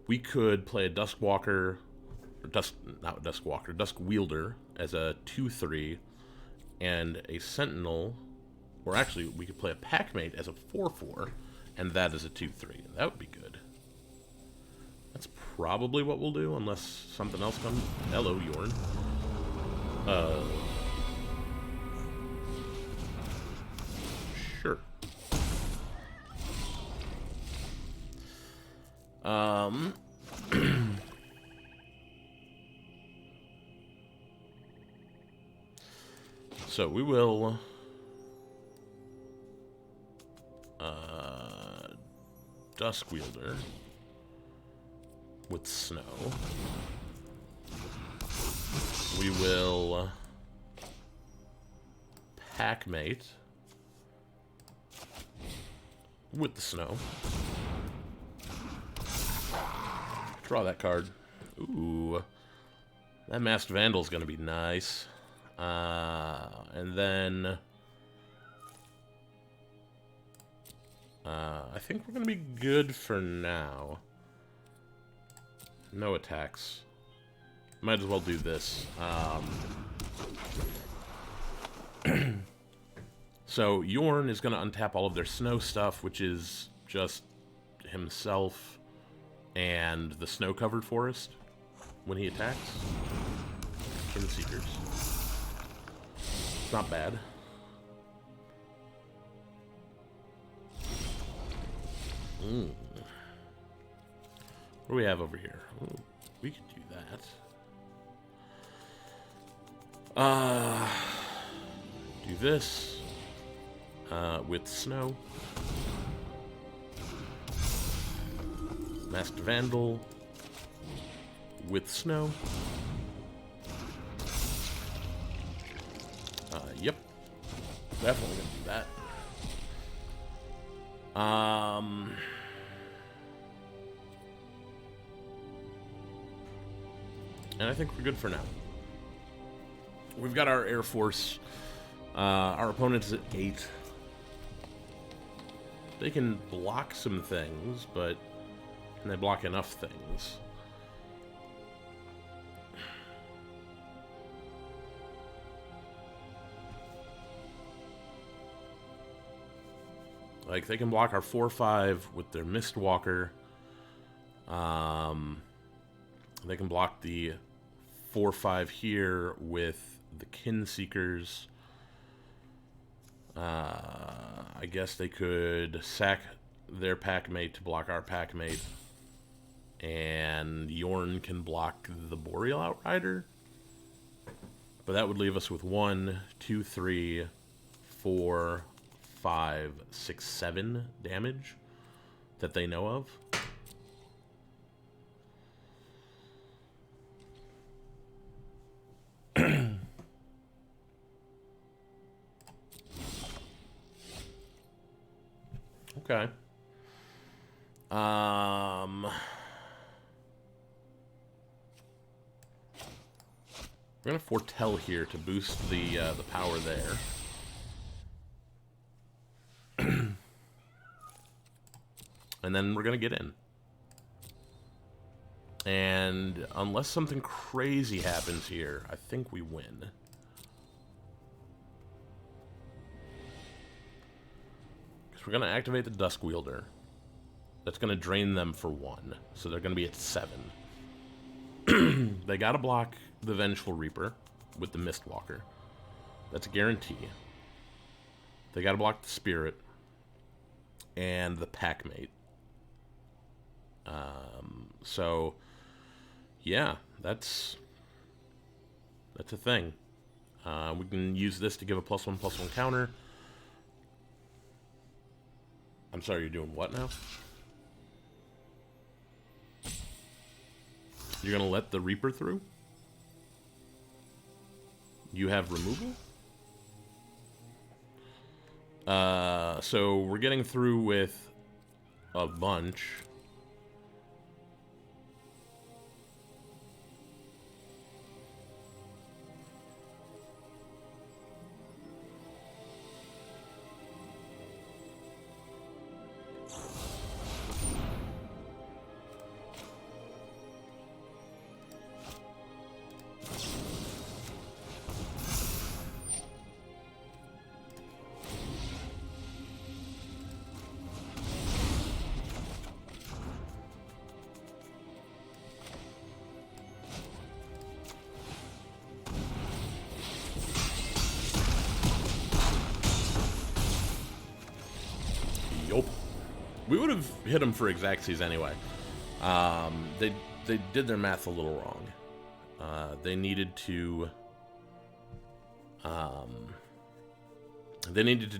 We could play a Duskwalker, or Dusk Wielder as a 2/3, and a Sentinel, or actually we could play a Packmate as a 4/4, and that is a 2/3. That would be good. That's probably what we'll do, unless something else comes. Hello, Yorn. Sure. So we will Dusk Wielder with snow. We will Packmate with the snow. Draw that card. Ooh. That Masked Vandal's gonna be nice. And then I think we're gonna be good for now. No attacks. Might as well do this. So Yorn is gonna untap all of their snow stuff, which is just himself and the snow-covered forest when he attacks. Kin Seekers. It's not bad. What do we have over here? Ooh, we could do that. Do this with snow. Masked Vandal with snow. Yep. Definitely gonna do that. And I think we're good for now. We've got our Air Force. Our opponent is at 8. They can block some things, but can they block enough things? Like, they can block our 4/5 with their Mistwalker. They can block the 4/5 here with the Kinseekers. I guess they could sack their packmate to block our packmate. And Yorn can block the Boreal Outrider. But that would leave us with 1, 2, 3, 4, 5, 6, 7 damage that they know of. Okay. We're gonna foretell here to boost the power there. And then we're gonna get in. And unless something crazy happens here, I think we win. Because we're gonna activate the Dusk Wielder. That's gonna drain them for 1. So they're gonna be at 7. They gotta block the Vengeful Reaper with the Mistwalker. That's a guarantee. They gotta block the Spirit and the Packmate. So yeah, that's a thing. We can use this to give a +1/+1 counter. I'm sorry, you're doing what now? You're gonna let the Reaper through? You have removal? So we're getting through with a bunch. Yup. We would have hit them for Xaxes anyway. They did their math a little wrong. They needed to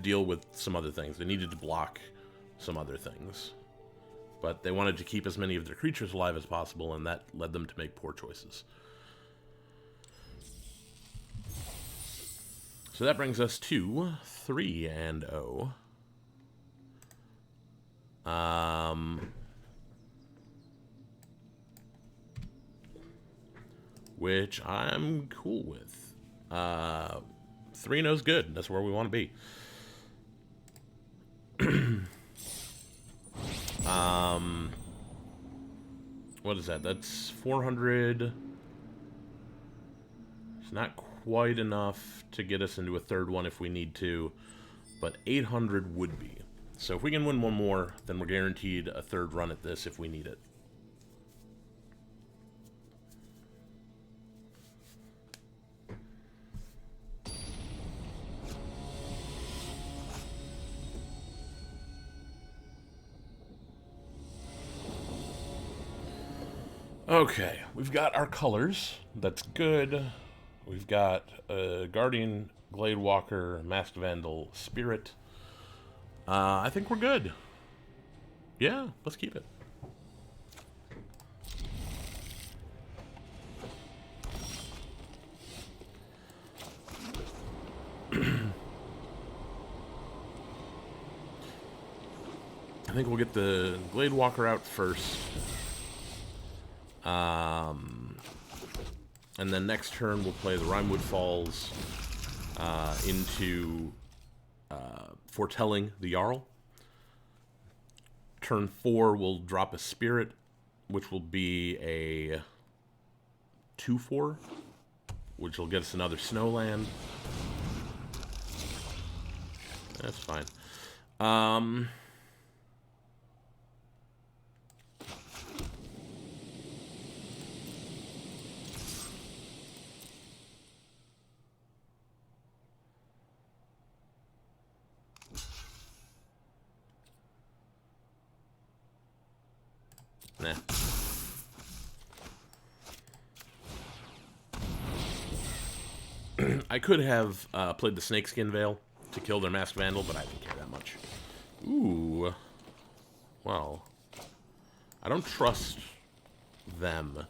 deal with some other things. They needed to block some other things. But they wanted to keep as many of their creatures alive as possible, and that led them to make poor choices. So that brings us to 3-0. Which I'm cool with. 3-0's good. That's where we want to be. What is that? That's 400. It's not quite enough to get us into a third one if we need to, but 800 would be. So if we can win one more, then we're guaranteed a third run at this if we need it. Okay, we've got our colors. That's good. We've got Guardian, Gladewalker, Masked Vandal, Spirit. I think we're good. Yeah, let's keep it. I think we'll get the Glade Walker out first. And then next turn we'll play the Rimewood Falls into Foretelling the Jarl. Turn 4 we'll drop a Spirit, which will be a 2/4, which will get us another Snowland. That's fine. Nah. I could have played the Snakeskin Veil to kill their Masked Vandal, but I didn't care that much. Ooh. Well. I don't trust them.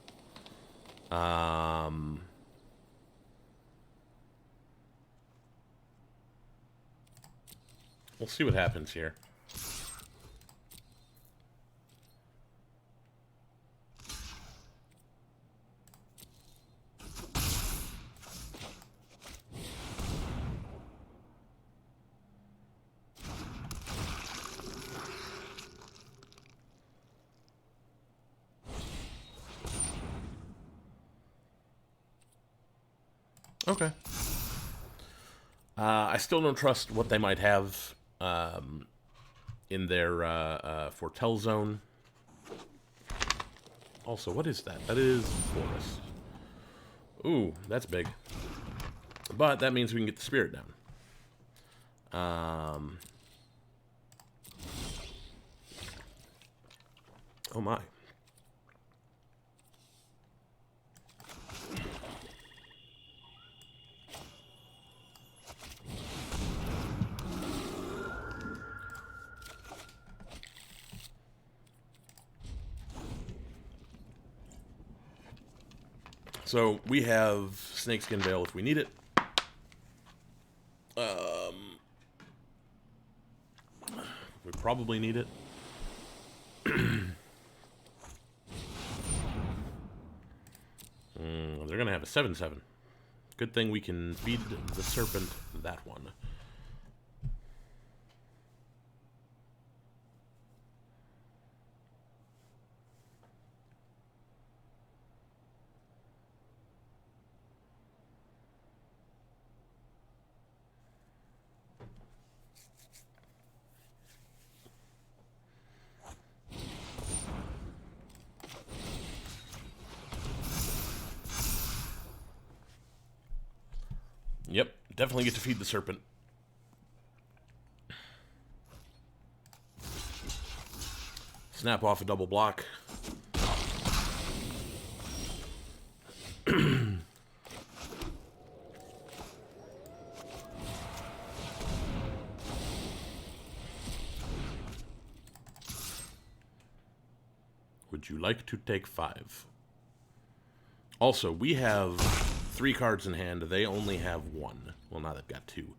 We'll see what happens here. Okay. I still don't trust what they might have in their Foretell zone. Also, what is that? That is Forest. Ooh, that's big. But that means we can get the Spirit down. Oh my. So we have Snakeskin Veil if we need it. We probably need it. They're going to have a 7/7. Good thing we can feed the Serpent that one. Yep, definitely get to feed the Serpent. Snap off a double block. Would you like to take 5? Also, we have 3 cards in hand. They only have 1. Well, now they've got 2.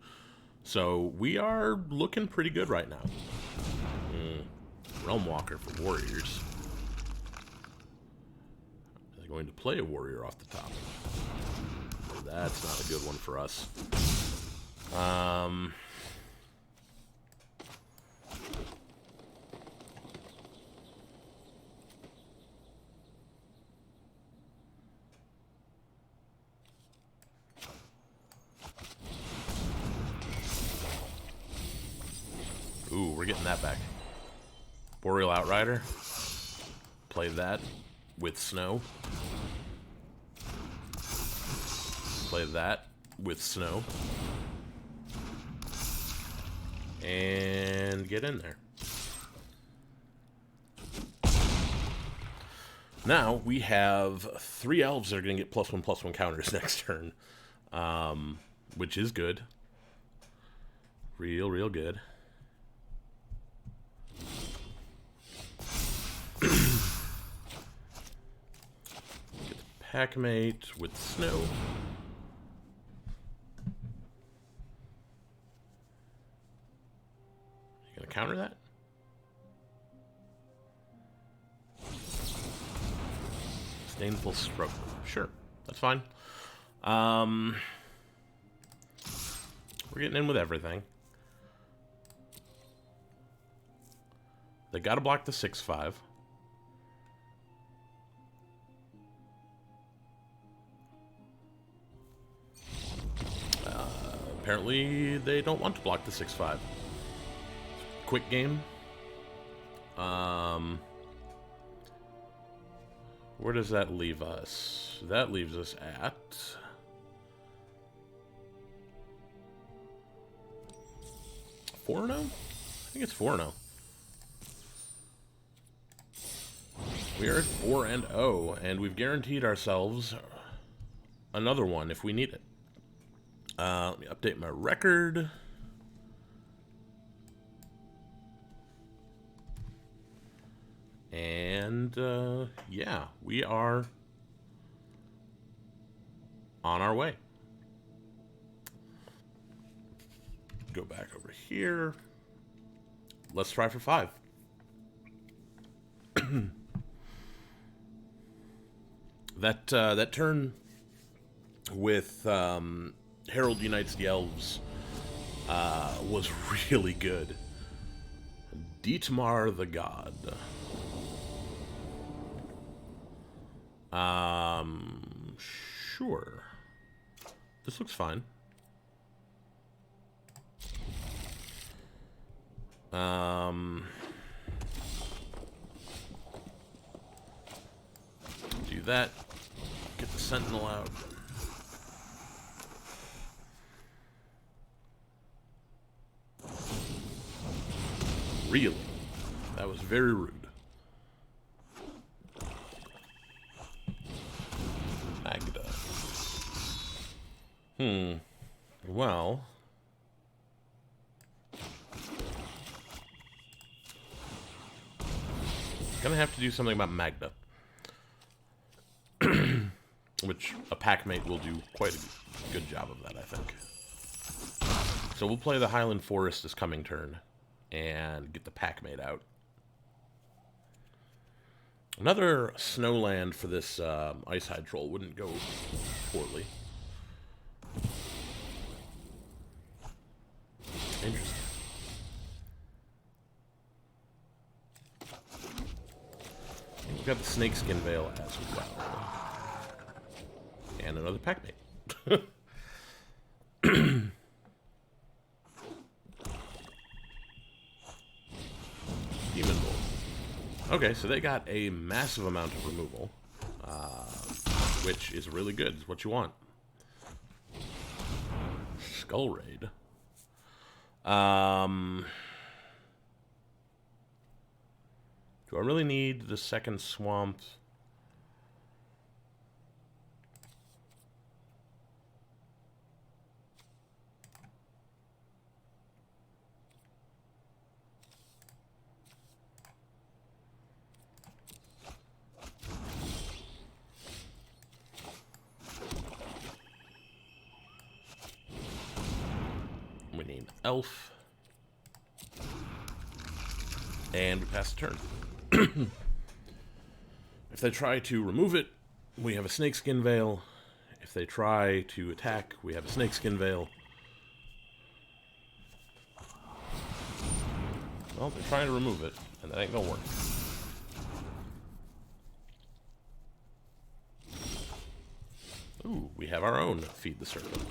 So we are looking pretty good right now. Realm Walker for warriors. They're going to play a warrior off the top. That's not a good one for us. Ooh, we're getting that back. Boreal Outrider. Play that with snow. Play that with snow. And get in there. Now we have 3 elves that are going to get +1/+1 counters next turn. Which is good. Real good. Get the Packmate with snow. You gonna counter that? Disdainful stroke. Sure, that's fine. We're getting in with everything. They gotta block the 6/5. Apparently, they don't want to block the 6/5. Quick game. Where does that leave us? That leaves us at... Four now? I think it's 4-0. We are at 4-0, and we've guaranteed ourselves another one if we need it. Let me update my record. And, yeah, we are on our way. Go back over here. Let's try for 5. That turn with Herald Unites the Elves was really good. Dietmar the God. Sure. This looks fine. Do that. Get the Sentinel out. Really? That was very rude. Magda. Well... Gonna have to do something about Magda. Which a packmate will do quite a good job of that, I think. So we'll play the Highland Forest this coming turn and get the packmate out. Another snowland for this Ice-Hide Troll wouldn't go poorly. Interesting. We've got the Snakeskin Veil as well. And another packmate. Demon Bolt. Okay, so they got a massive amount of removal. Which is really good. It's what you want. Skull Raid. Do I really need the second swamp? We need Elf. And we pass the turn. If they try to remove it, we have a Snakeskin Veil. If they try to attack, we have a Snakeskin Veil. Well, they're trying to remove it, and that ain't gonna work. Ooh, we have our own Feed the Serpent.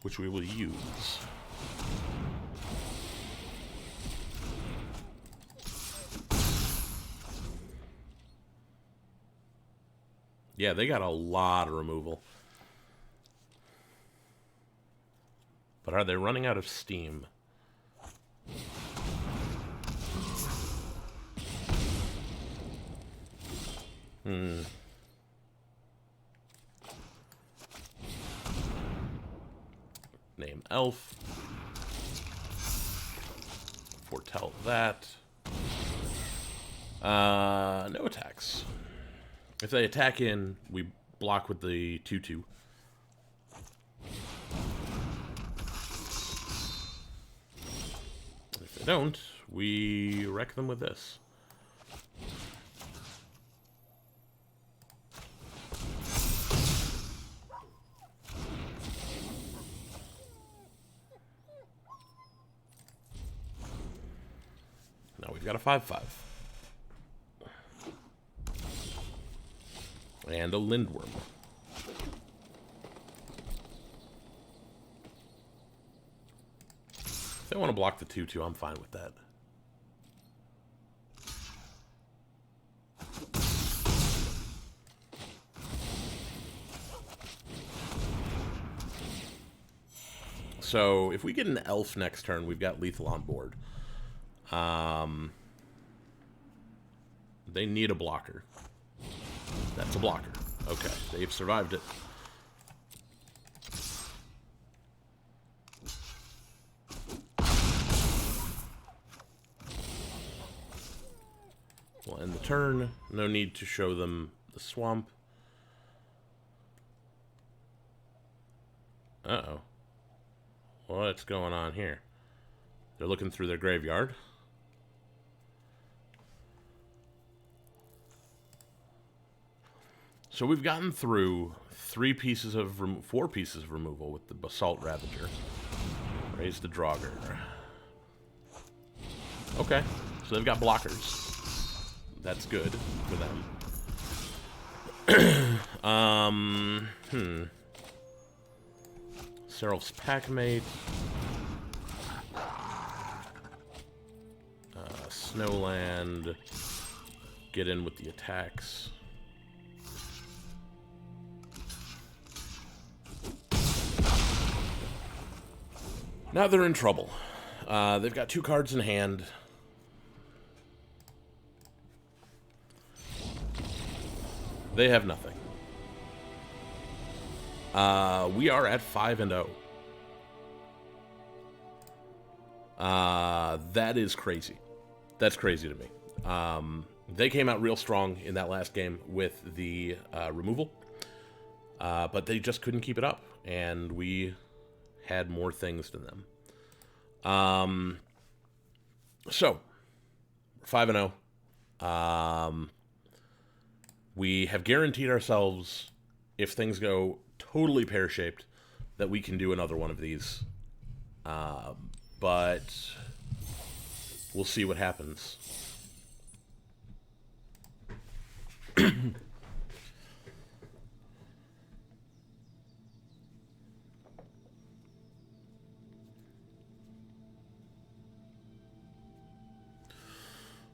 Which we will use. Yeah, they got a lot of removal. But are they running out of steam? Name Elf. Foretell that. No attacks. If they attack in, we block with the 2/2. If they don't, we wreck them with this. got a 5/5. And a Lindworm. If they want to block the 2/2, I'm fine with that. So if we get an elf next turn, we've got lethal on board. They need a blocker. That's a blocker. Okay, they've survived it. We'll end the turn. No need to show them the swamp. Uh-oh. What's going on here? They're looking through their graveyard. So we've gotten through 4 pieces of removal with the Basalt Ravager. Raise the Draugr. Okay, so they've got blockers. That's good for them. Serap's Packmate. Snowland. Get in with the attacks. Now they're in trouble. They've got 2 cards in hand. They have nothing. We are at 5-0. That is crazy. That's crazy to me. They came out real strong in that last game with the removal. But they just couldn't keep it up. And we had more things than them. So, 5-0. We have guaranteed ourselves, if things go totally pear-shaped, that we can do another one of these. But we'll see what happens.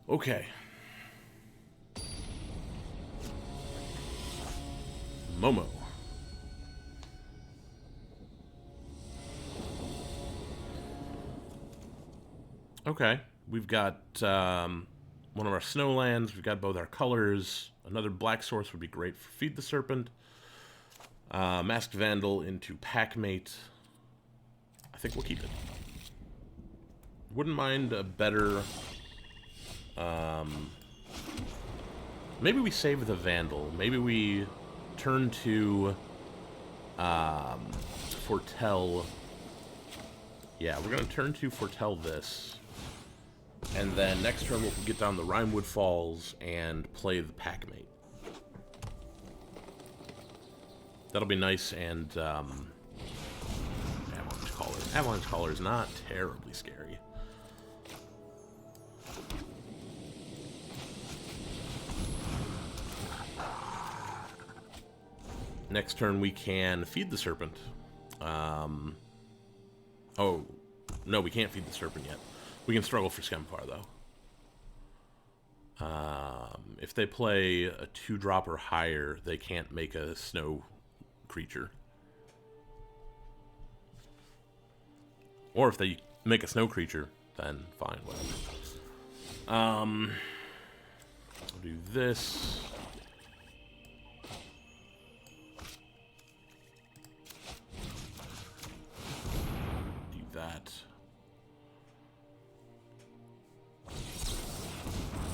Okay. Momo. Okay. We've got one of our Snowlands. We've got both our colors. Another black source would be great for Feed the Serpent. Masked Vandal into Packmate. I think we'll keep it. Wouldn't mind a better... maybe we save the Vandal. Maybe we turn to Foretell. Yeah, we're going to turn to Foretell this. And then next turn we'll get down the Rimewood Falls and play the Packmate. That'll be nice, and Avalanche Caller. Avalanche Caller is not terribly scary. Next turn we can Feed the Serpent. Oh, no, we can't Feed the Serpent yet. We can struggle for Skemfar, though. If they play a 2-drop or higher, they can't make a snow creature. Or if they make a snow creature, then fine, whatever. I'll do this. Do that.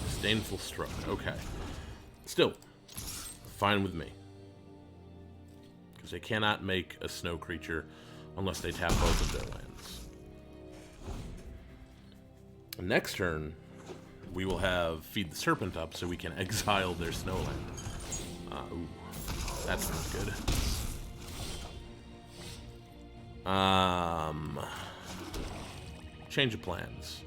Disdainful Stroke. Okay. Still, fine with me. Because they cannot make a snow creature unless they tap both of their lands. Next turn, we will have Feed the Serpent up so we can exile their snowland. Ooh, that's not good. Change of plans.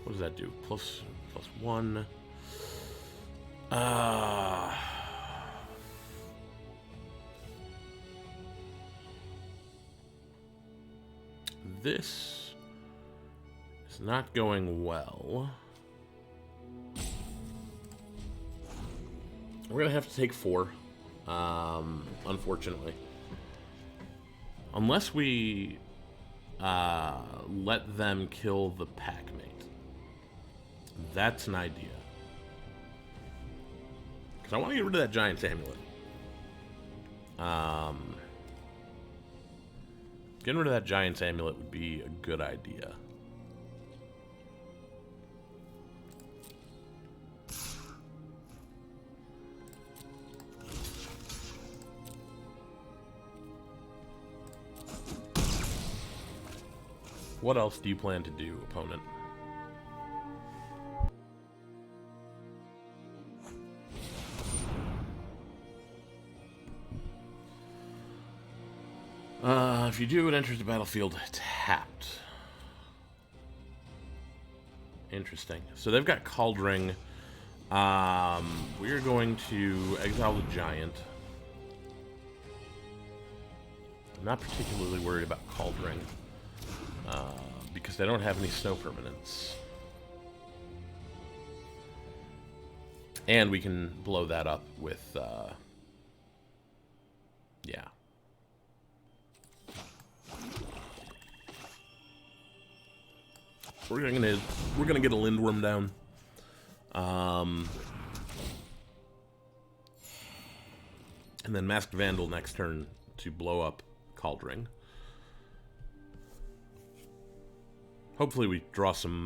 What does that do? Plus 1. This is not going well. We're going to have to take 4, unfortunately. Unless we let them kill the packmate. That's an idea. Because I want to get rid of that giant amulet. Getting rid of that giant's amulet would be a good idea. What else do you plan to do, opponent? If you do, it enters the battlefield tapped. Interesting. So they've got Kaldheim. We are going to exile the giant. I'm not particularly worried about Kaldheim, because they don't have any snow permanents. And we can blow that up with, yeah. We're gonna get a Lindworm down. And then Masked Vandal next turn to blow up Kaldheim. Hopefully we draw some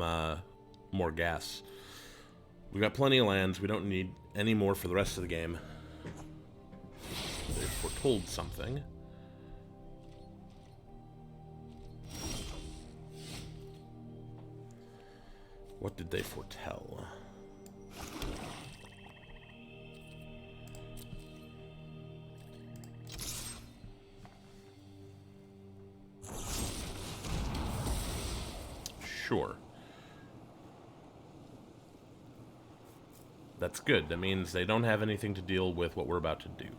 more gas. We've got plenty of lands. We don't need any more for the rest of the game. They foretold something. What did they foretell? Sure. That's good. That means they don't have anything to deal with what we're about to do.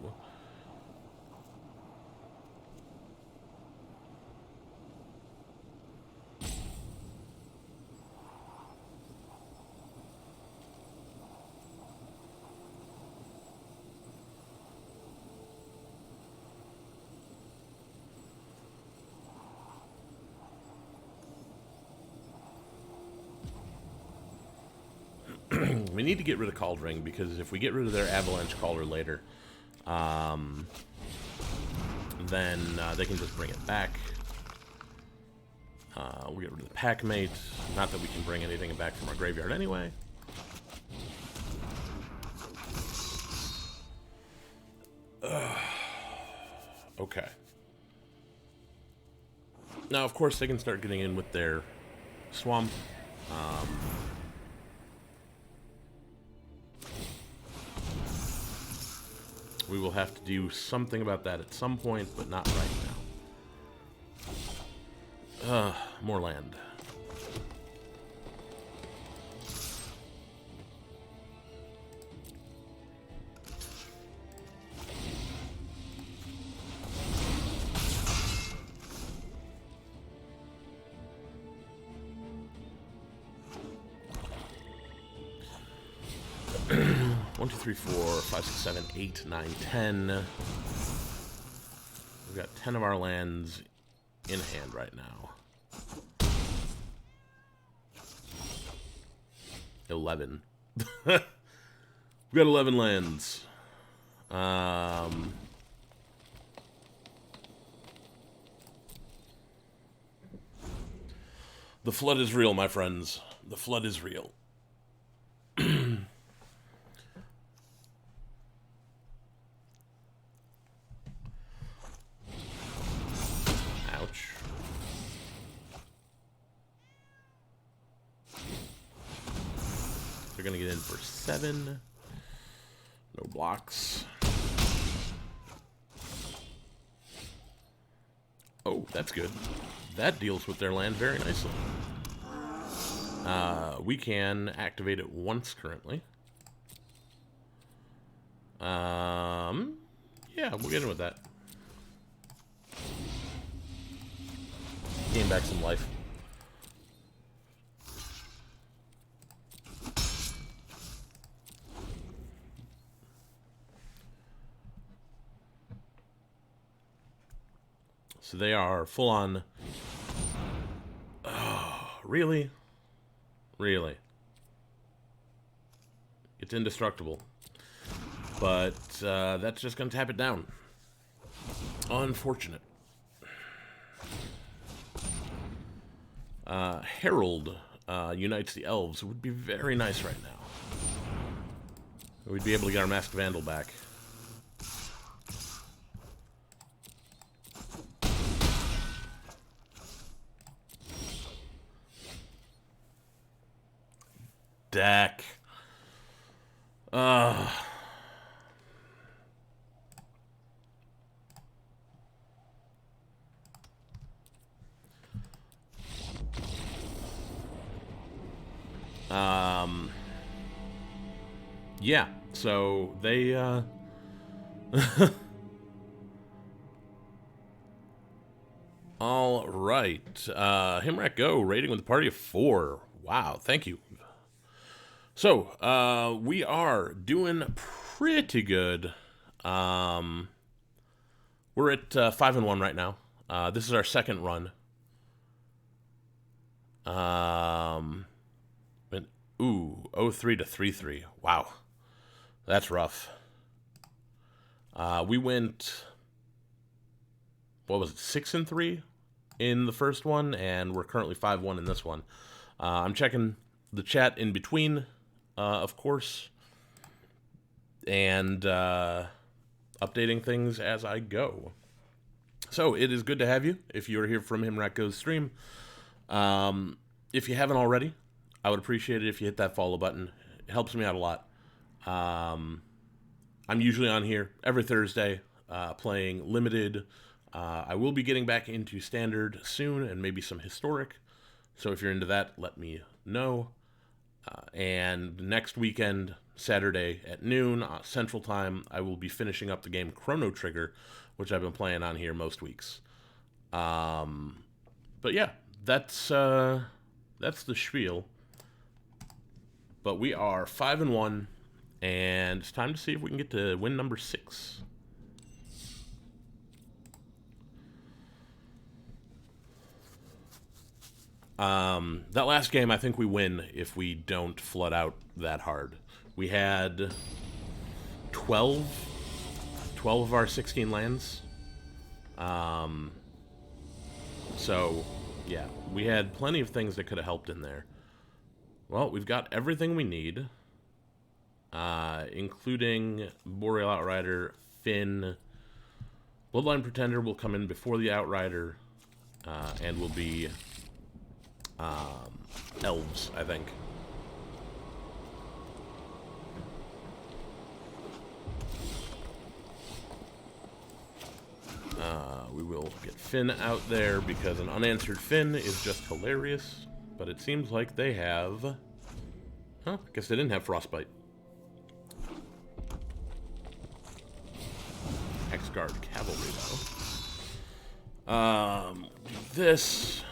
We need to get rid of Kaldheim, because if we get rid of their Avalanche Caller later, then they can just bring it back. We'll get rid of the Packmate. Not that we can bring anything back from our graveyard anyway. Okay. Now, of course, they can start getting in with their Swamp. We will have to do something about that at some point, but not right now. More land. One, two, three, 4, 5, 6, 7, 8, 9, 10. We've got 10 of our lands in hand right now. 11. We've got 11 lands. The flood is real, my friends. The flood is real. Ouch. They're gonna get in for 7. No blocks. Oh, that's good. That deals with their land very nicely. We can activate it once currently. Yeah, we'll get in with that. Gain back some life. So they are full on. Oh, really? Really? It's indestructible. But that's just going to tap it down. Unfortunate. Herald unites the elves. It would be very nice right now. We'd be able to get our Masked Vandal back. Deck. Yeah, so they, all right. Himrak Go, rating with a party of 4. Wow, thank you. So, we are doing pretty good. We're at 5-1 right now. This is our second run. Ooh, 0-3 to 3-3. Wow. That's rough. We went, what was it, 6-3 in the first one, and we're currently 5-1 in this one. I'm checking the chat in between, of course, and updating things as I go. So it is good to have you if you're here from Himrak Go's stream. If you haven't already, I would appreciate it if you hit that follow button. It helps me out a lot. I'm usually on here every Thursday playing Limited. I will be getting back into Standard soon and maybe some Historic. So if you're into that, let me know. And next weekend, Saturday at noon Central Time, I will be finishing up the game Chrono Trigger, which I've been playing on here most weeks. But yeah, that's the spiel. But we are 5-1, and it's time to see if we can get to win number 6. That last game, I think we win if we don't flood out that hard. We had 12 of our 16 lands. So, yeah, we had plenty of things that could have helped in there. Well, we've got everything we need, including Boreal Outrider, Finn. Bloodline Pretender will come in before the Outrider, and will be elves, I think. We will get Finn out there because an unanswered Finn is just hilarious. But it seems like they have... Huh, I guess they didn't have Frostbite. X-Guard Cavalry, though. This...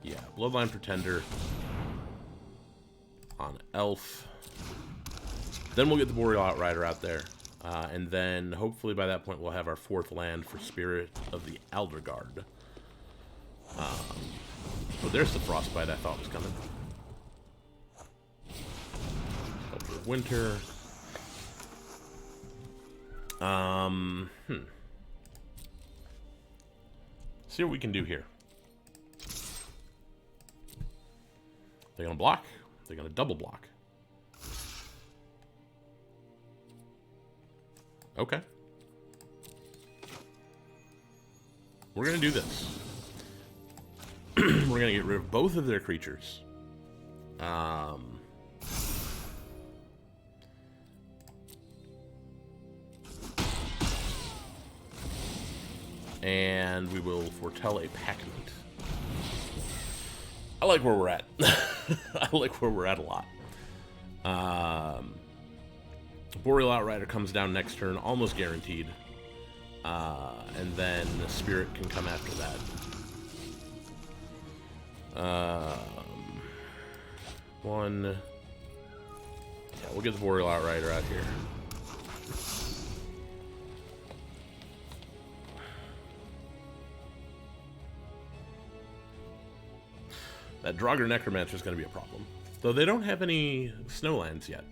Yeah, Bloodline Pretender on Elf. Then we'll get the Boreal Outrider out there. And then, hopefully by that point, we'll have our 4th land for Spirit of the Alderguard. Oh, there's the Frostbite I thought was coming. Sculptor of Winter. See what we can do here. They're going to block. They're going to double block. Okay. we're going to do this. We're going to get rid of both of their creatures. And we will foretell a packment. I like where we're at. I like where we're at a lot. Boreal Outrider comes down next turn, almost guaranteed. And then the Spirit can come after that. One. Yeah, we'll get the Boreal Outrider out here. That Draugr Necromancer is going to be a problem. Though they don't have any snowlands yet.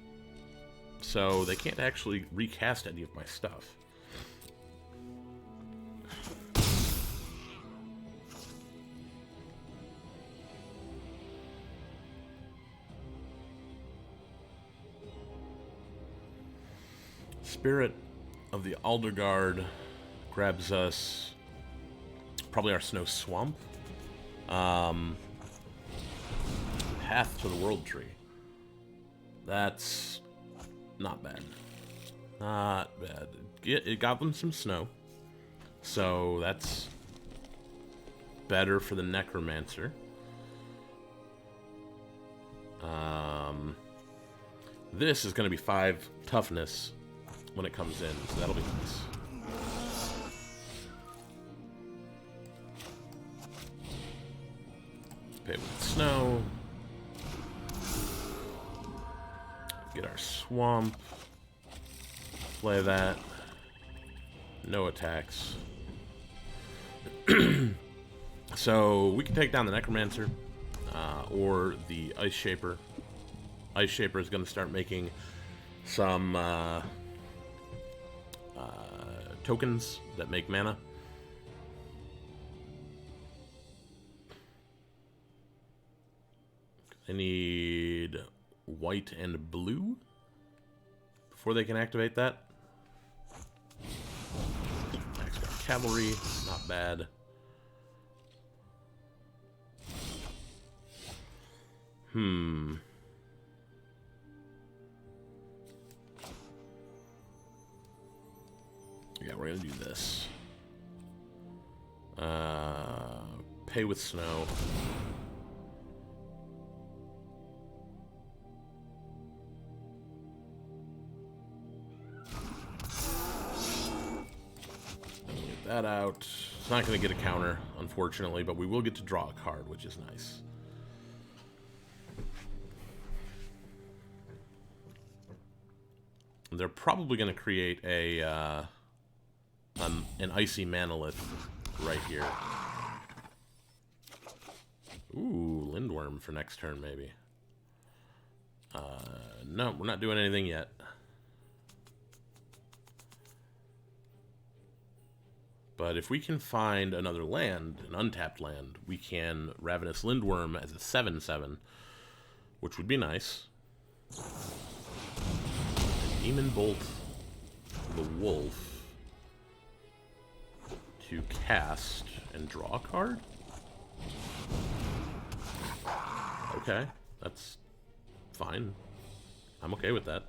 So they can't actually recast any of my stuff. Spirit of the Aldergard grabs us probably our Snow Swamp. Path to the World Tree. That's not bad. Not bad. It got them some snow. So that's better for the Necromancer. This is going to be 5 toughness when it comes in, so that'll be nice. Pay with snow. Get our swamp. Play that. No attacks. So we can take down the Necromancer or the Ice Shaper. Ice Shaper is going to start making some tokens that make mana. I need white and blue before they can activate that. Max Guard Cavalry, not bad. Yeah, we're gonna do this. Pay with snow. Get that out. It's not going to get a counter, unfortunately, but we will get to draw a card, which is nice. They're probably going to create an Icy Manolith right here. Ooh, Lindworm for next turn, maybe. No, we're not doing anything yet. But if we can find another land, an untapped land, we can Ravenous Lindworm as a 7/7, which would be nice. Demon Bolt the Wolf to cast and draw a card? Okay, that's fine. I'm okay with that.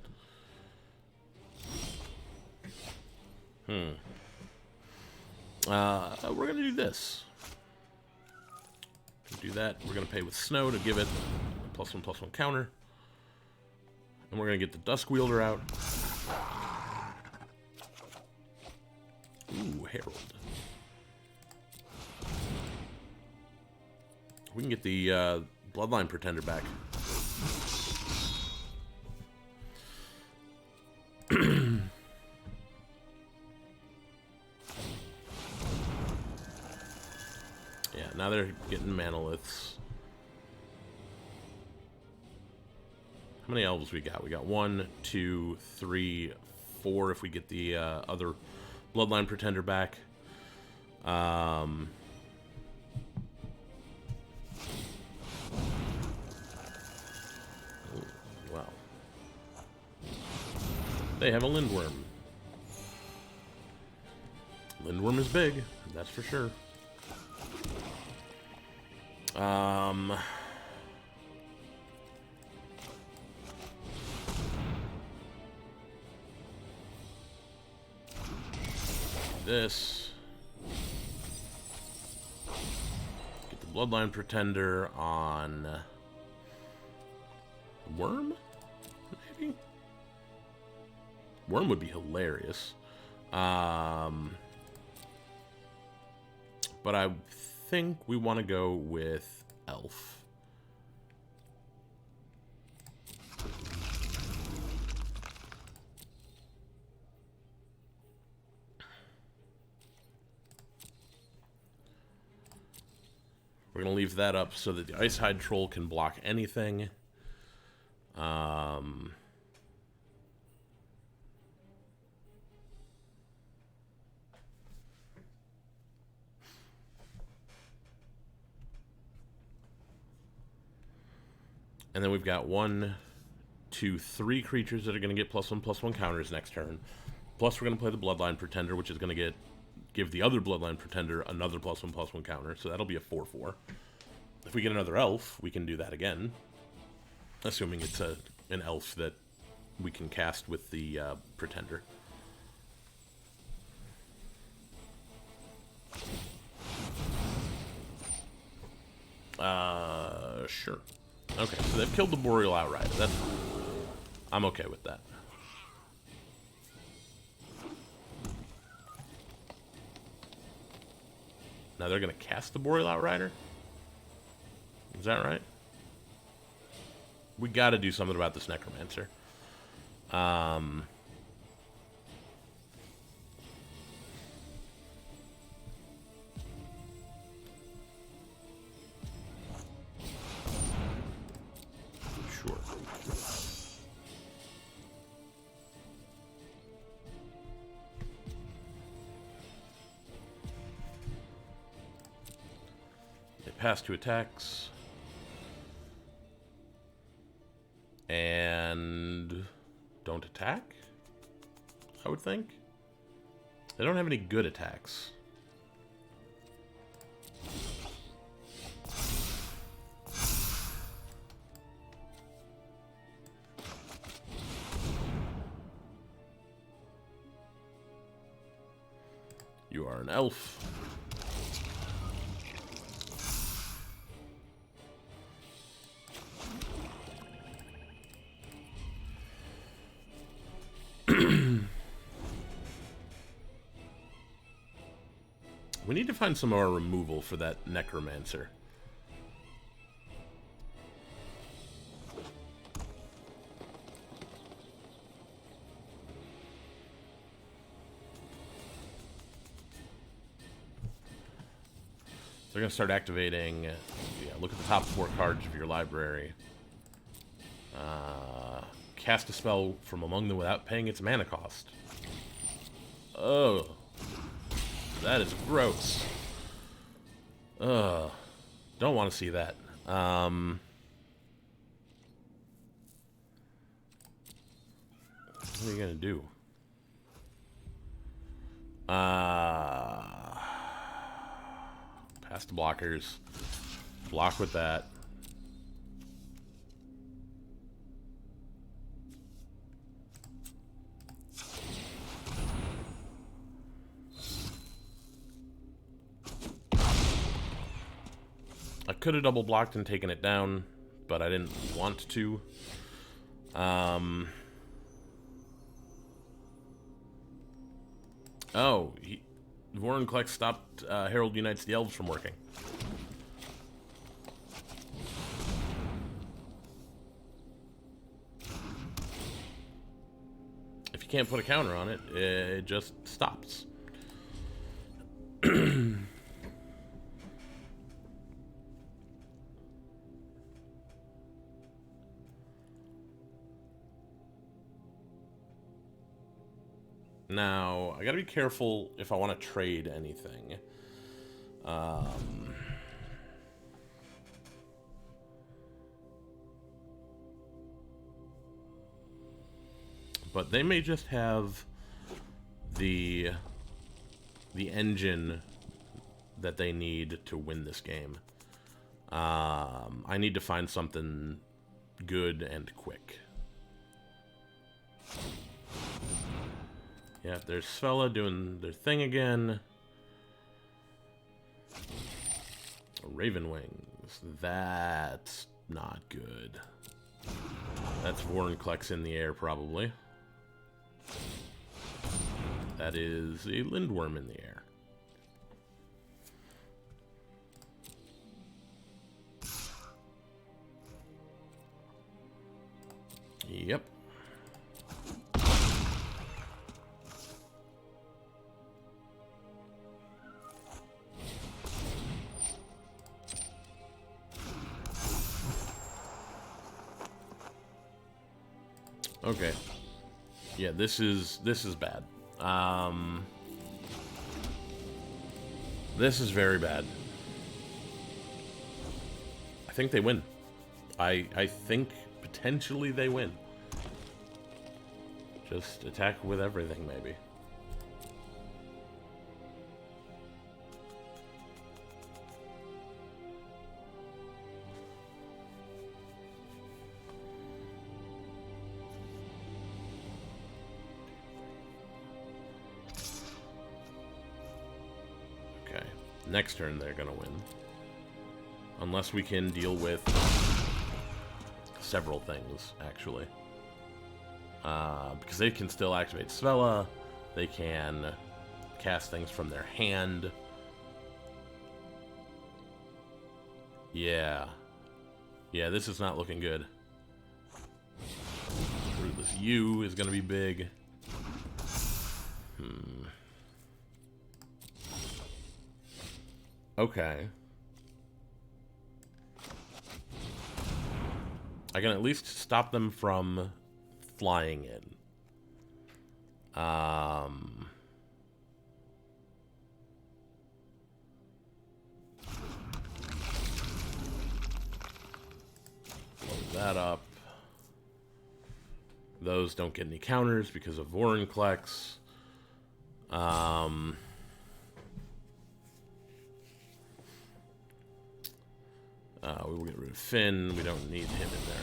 We're gonna do this. Do that. We're gonna pay with snow to give it a +1/+1 counter. And we're gonna get the Duskwielder out. Ooh, Herald. We can get the Bloodline Pretender back. Yeah, now they're getting Manoliths. How many elves we got? We got 1, 2, 3, 4 if we get the other Bloodline Pretender back. Well, they have a Lindworm. Lindworm is big, that's for sure. Um... This. Get the Bloodline Pretender on Worm? Maybe? Worm would be hilarious. But I think we want to go with Elf. We're going to leave that up so that the Ice Hide Troll can block anything. And then we've got 1, 2, 3 creatures that are going to get +1/+1 counters next turn. Plus we're going to play the Bloodline Pretender, which is going to give the other Bloodline Pretender another +1/+1 counter. So that'll be a 4/4. If we get another elf, we can do that again. Assuming it's an elf that we can cast with the Pretender. Sure. Okay, so they've killed the Boreal outright. That's fine. I'm okay with that. Now they're going to cast the Boreal Outrider? Is that right? We got to do something about this Necromancer. Sure. They pass 2 attacks. And don't attack, I would think. They don't have any good attacks. You are an elf. We need to find some more removal for that Necromancer. They're going to start activating. Yeah, look at the top 4 cards of your library. Cast a spell from among them without paying its mana cost. Oh. That is gross. Ugh. Don't want to see that. What are you going to do? Past the blockers. Block with that. I could have double blocked and taken it down, but I didn't want to. Oh, Vorinclex stopped Herald Unites the Elves from working. If you can't put a counter on it, it just stops. Now, I gotta be careful if I want to trade anything. But they may just have the engine that they need to win this game. I need to find something good and quick. Yeah, there's Svella doing their thing again. Raven Wings. That's not good. That's Vorinclex in the air, probably. That is a Lindworm in the air. Yep. Okay. Yeah, this is bad. This is very bad. I think they win. I think potentially they win. Just attack with everything, maybe. Okay. Next turn, they're gonna win. Unless we can deal with several things, actually. Because they can still activate Svella. They can cast things from their hand. Yeah. Yeah, this is not looking good. This U is going to be big. Okay. I can at least stop them from flying in. Load that up. Those don't get any counters because of Vorinclex. We will get rid of Finn. We don't need him in there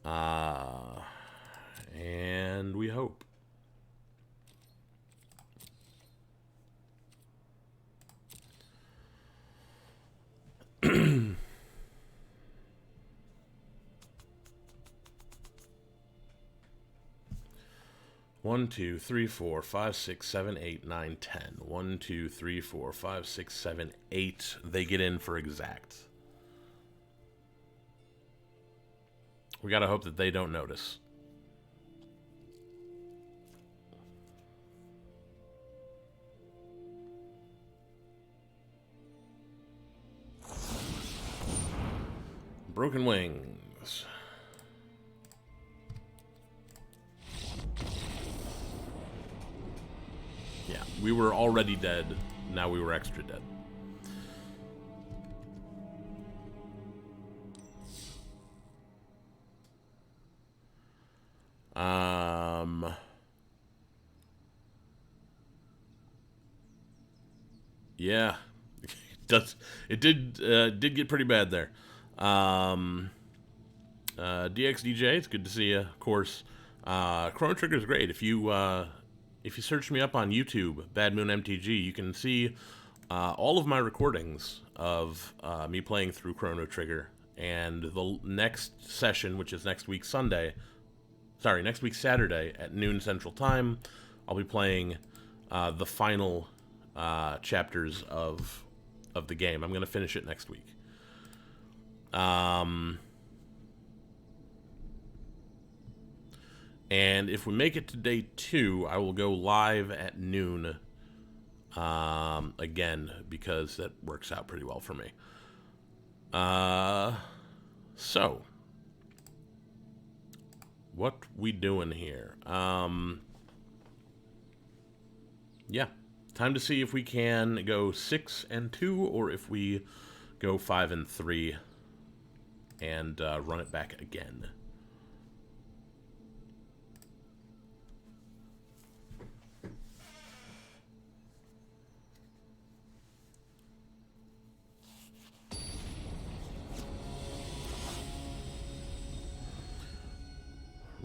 anymore. And we hope. One, two, three, four, five, six, seven, eight, nine, 10. 1, 2, 3, 4, 5, 6, 7, 8. They get in for exact. We gotta hope that they don't notice. Broken Wings. Yeah, we were already dead. Now we were extra dead. Yeah, it did get pretty bad there. DXDJ, it's good to see you. Of course, Chrono Trigger is great. If you search me up on YouTube, Bad Moon MTG, you can see all of my recordings of me playing through Chrono Trigger. And the next session, which is next week Saturday at noon Central Time, I'll be playing the final chapters of the game. I'm going to finish it next week. And if we make it to day 2, I will go live at noon again, because that works out pretty well for me. So, what we doing here? Yeah, time to see if we can go 6-2 or if we go 5-3 and run it back again.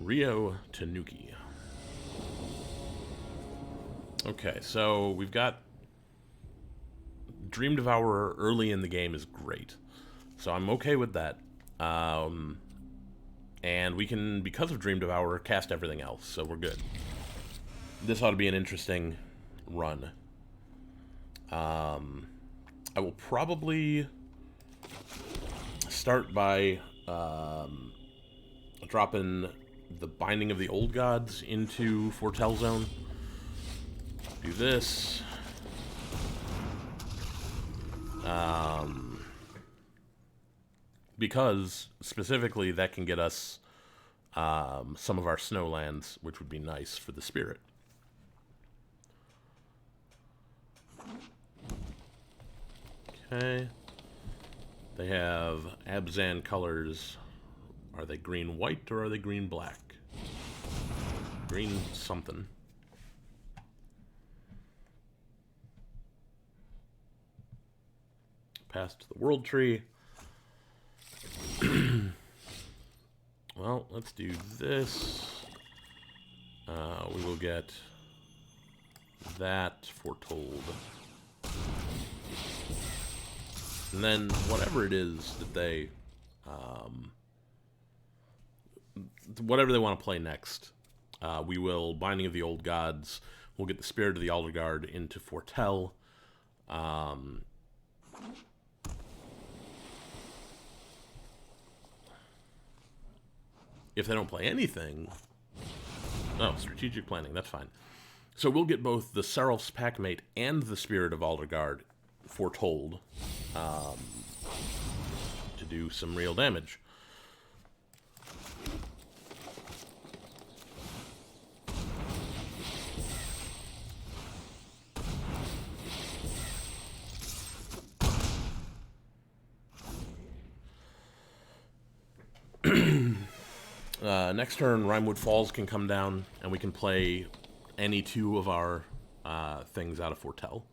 Rio Tanuki. Okay, so we've got Dream Devourer early in the game is great. So I'm okay with that. And we can, because of Dream Devourer, cast everything else, so we're good. This ought to be an interesting run. I will probably start by dropping the Binding of the Old Gods into Foretell Zone. Do this. Because, specifically, that can get us some of our snowlands, which would be nice for the spirit. Okay. They have Abzan colors. Are they green-white or are they green-black? Green something. Past the World Tree. Well, let's do this. We will get that foretold. And then whatever it is that they... whatever they want to play next, we will Binding of the Old Gods. We'll get the Spirit of the Alder Guard into Foretell. If they don't play anything... Oh, strategic planning, that's fine. So we'll get both the Serap's Packmate and the Spirit of Aldergard foretold to do some real damage. Next turn, Rimewood Falls can come down, and we can play any two of our things out of Foretell.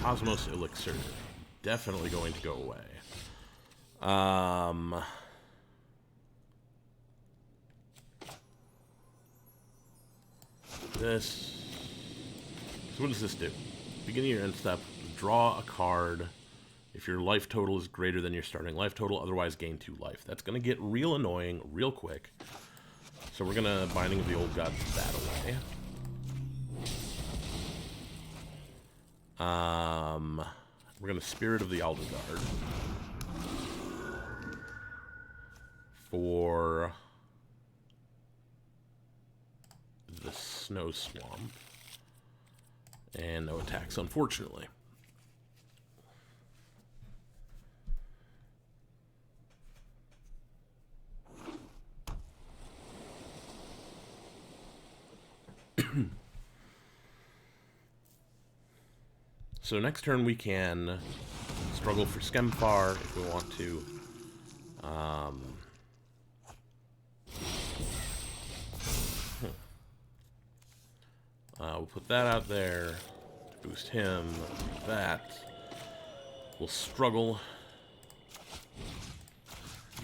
Cosmos Elixir. Definitely going to go away. This... So what does this do? Beginning your end step, draw a card... If your life total is greater than your starting life total, otherwise gain 2 life. That's going to get real annoying real quick. So we're going to Binding of the Old Gods that away. We're going to Spirit of the Alder Guard. For the Snow Swamp. And no attacks, unfortunately. So next turn we can struggle for Skemfar if we want to. We'll put that out there to boost him. That. We'll struggle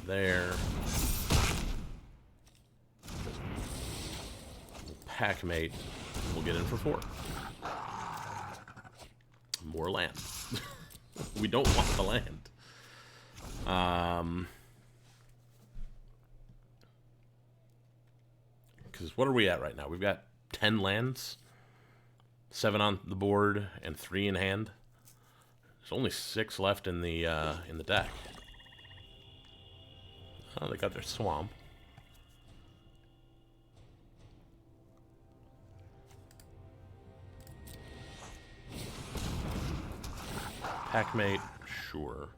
there. Packmate. We'll get in for 4. More land. We don't want the land. Because what are we at right now? We've got 10 lands, 7 on the board, and 3 in hand. There's only 6 left in the deck. Oh, they got their swamp. Packmate, sure.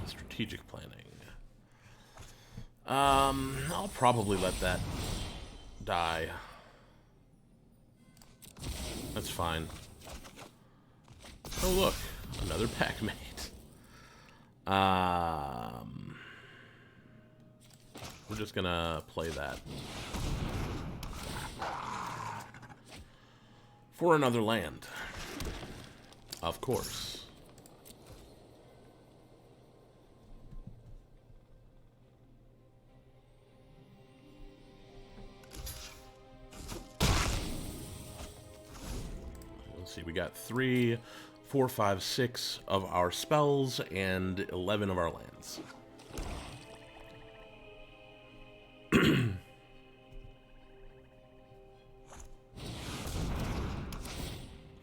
Strategic planning. I'll probably let that die. That's fine. Oh, look. Another Packmate. We're just gonna play that. For another land. Of course. Let's see, we got 3, 4, 5, 6 of our spells and 11 of our lands.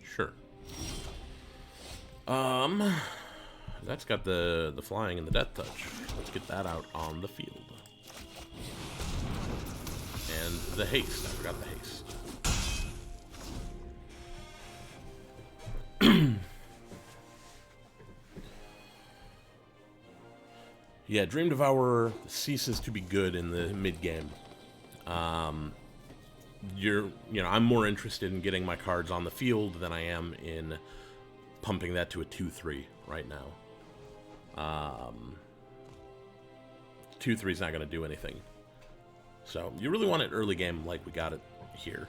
Sure. That's got the flying and the death touch. Let's get that out on the field. And the haste. I forgot the haste. Yeah, Dream Devourer ceases to be good in the mid-game. I'm more interested in getting my cards on the field than I am in pumping that to a 2-3 right now. 2-3 is not going to do anything. So, you really want it early game like we got it here.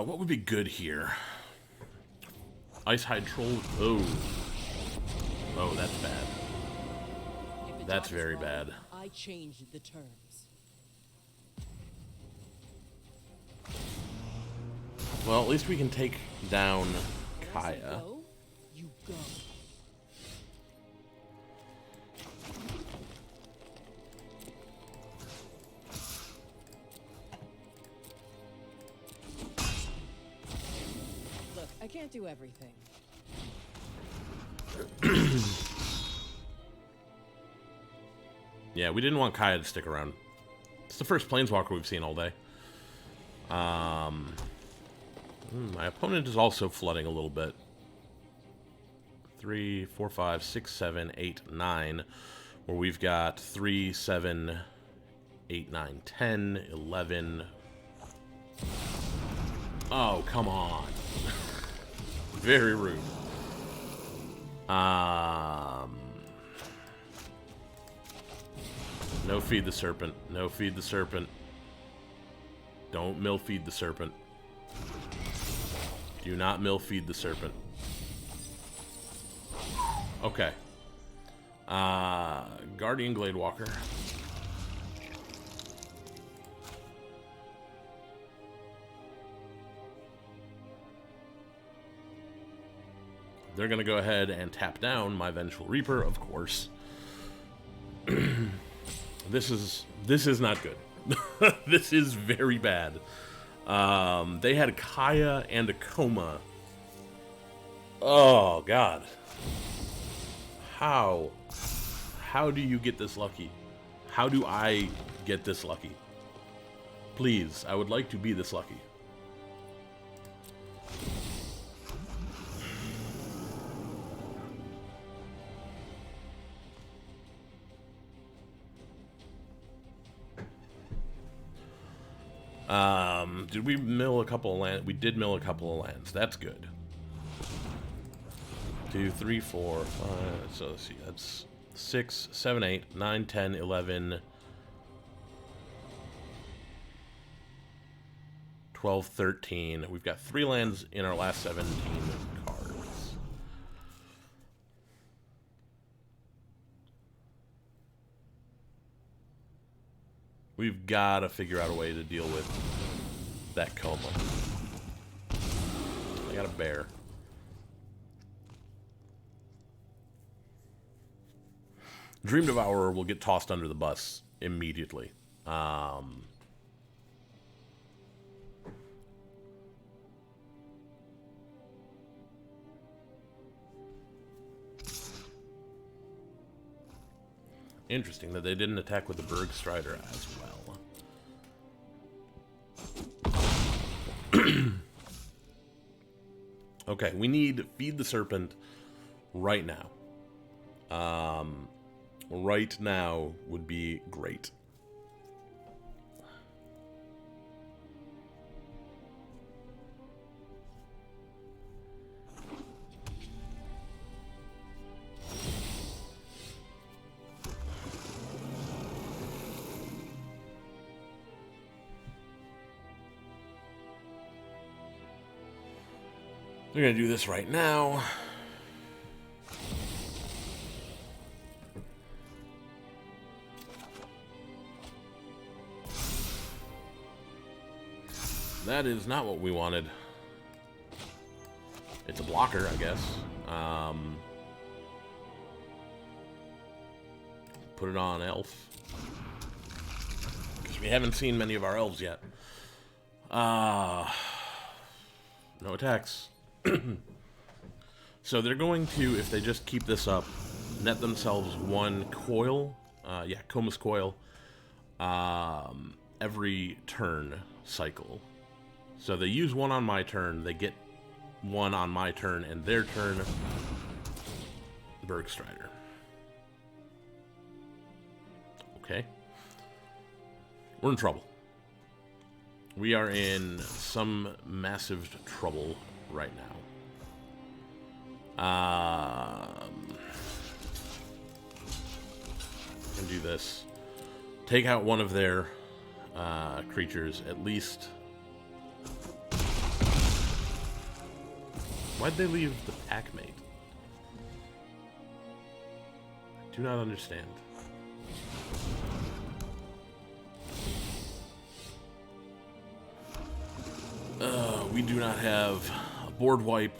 What would be good here? Ice Hide Troll. Oh. Oh, that's bad. That's very bad. I changed the terms. Well, at least we can take down Kaya. You go. Look, I can't do everything. Yeah, we didn't want Kaya to stick around. It's the first Planeswalker we've seen all day. My opponent is also flooding a little bit. 3, 4, 5, 6, 7, 8, 9. Where we've got 3, 7, 8, 9, 10, 11. Oh, come on. Very rude. No feed the serpent. No feed the serpent. Don't mill feed the serpent. Do not mill feed the serpent. Okay. Guardian Gladewalker. They're gonna go ahead and tap down my Vengeful Reaper, of course. This is not good. This is very bad. They had Kaya and a Coma. Oh, God. How? How do you get this lucky? How do I get this lucky? Please, I would like to be this lucky. Did we mill a couple of lands? We did mill a couple of lands. That's good. 2, 3, 4, 5. So let's see. That's 6, 7, 8, 9, 10, 11, 12, 13. We've got 3 lands in our last 17 cards. We've got to figure out a way to deal with that Coma. I got a bear. Dream Devourer will get tossed under the bus immediately. Interesting that they didn't attack with the Berg Strider as well. Okay, we need Feed the Serpent right now. Right now would be great. We're going to do this right now. That is not what we wanted. It's a blocker, I guess. Put it on elf. Because we haven't seen many of our elves yet. No attacks. So they're going to, if they just keep this up, net themselves one coil. Yeah, Comus Coil. Every turn cycle. So they use one on my turn, they get one on my turn, and their turn, Bergstrider. Okay. We're in trouble. We are in some massive trouble right now. Can do this. Take out one of their creatures, at least. Why'd they leave the Packmate? I do not understand. We do not have a board wipe.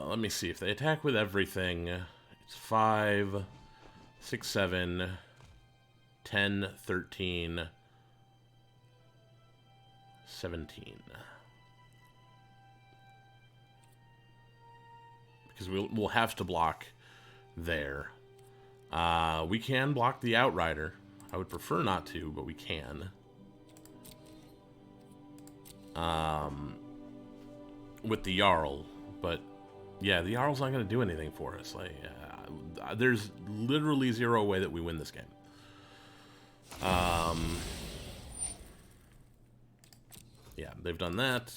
Let me see. If they attack with everything, it's 5, 6, 7, 10, 13, 17. Because we'll have to block there. We can block the Outrider. I would prefer not to, but we can. With the Jarl, but yeah, the Jarl's not going to do anything for us. Like, there's literally zero way that we win this game. Yeah, they've done that.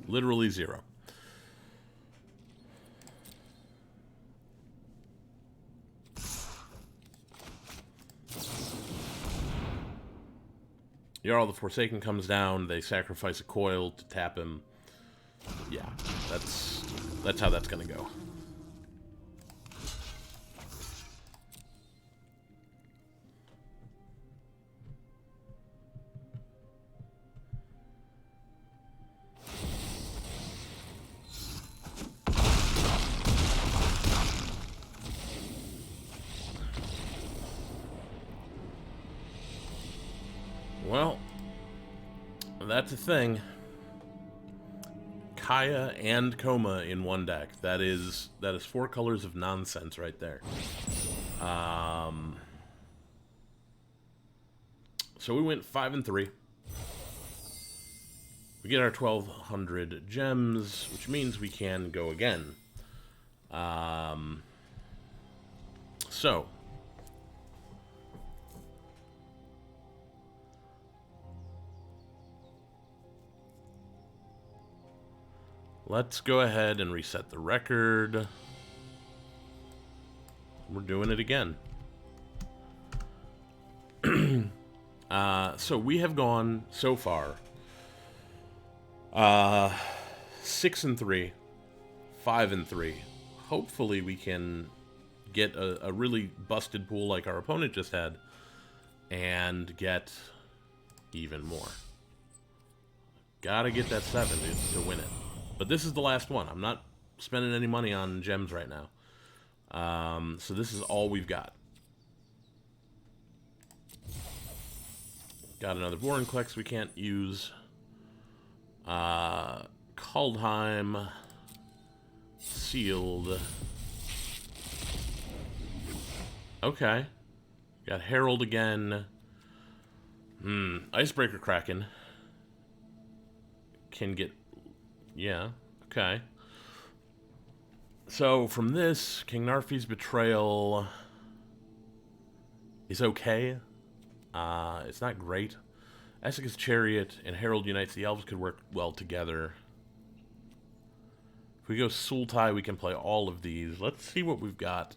Literally zero. Jarl the Forsaken comes down, they sacrifice a coil to tap him. Yeah, that's how that's gonna go. Well, that's a thing. Kaya and Coma in one deck. That is 4 colors of nonsense right there. So we went 5 and 3. We get our 1,200 gems, which means we can go again. So let's go ahead and reset the record. We're doing it again. So we have gone so far 6 and 3, 5 and 3. Hopefully we can get a really busted pool like our opponent just had and get even more. Gotta get that 7, dude, to win it. But this is the last one. I'm not spending any money on gems right now. So this is all we've got. Got another Vorinclex we can't use. Kaldheim. Sealed. Okay. Got Herald again. Icebreaker Kraken. Can get... Yeah, okay. So, from this, King Narfi's Betrayal is okay. It's not great. Essica's Chariot and Herald Unites the Elves could work well together. If we go Sultai, we can play all of these. Let's see what we've got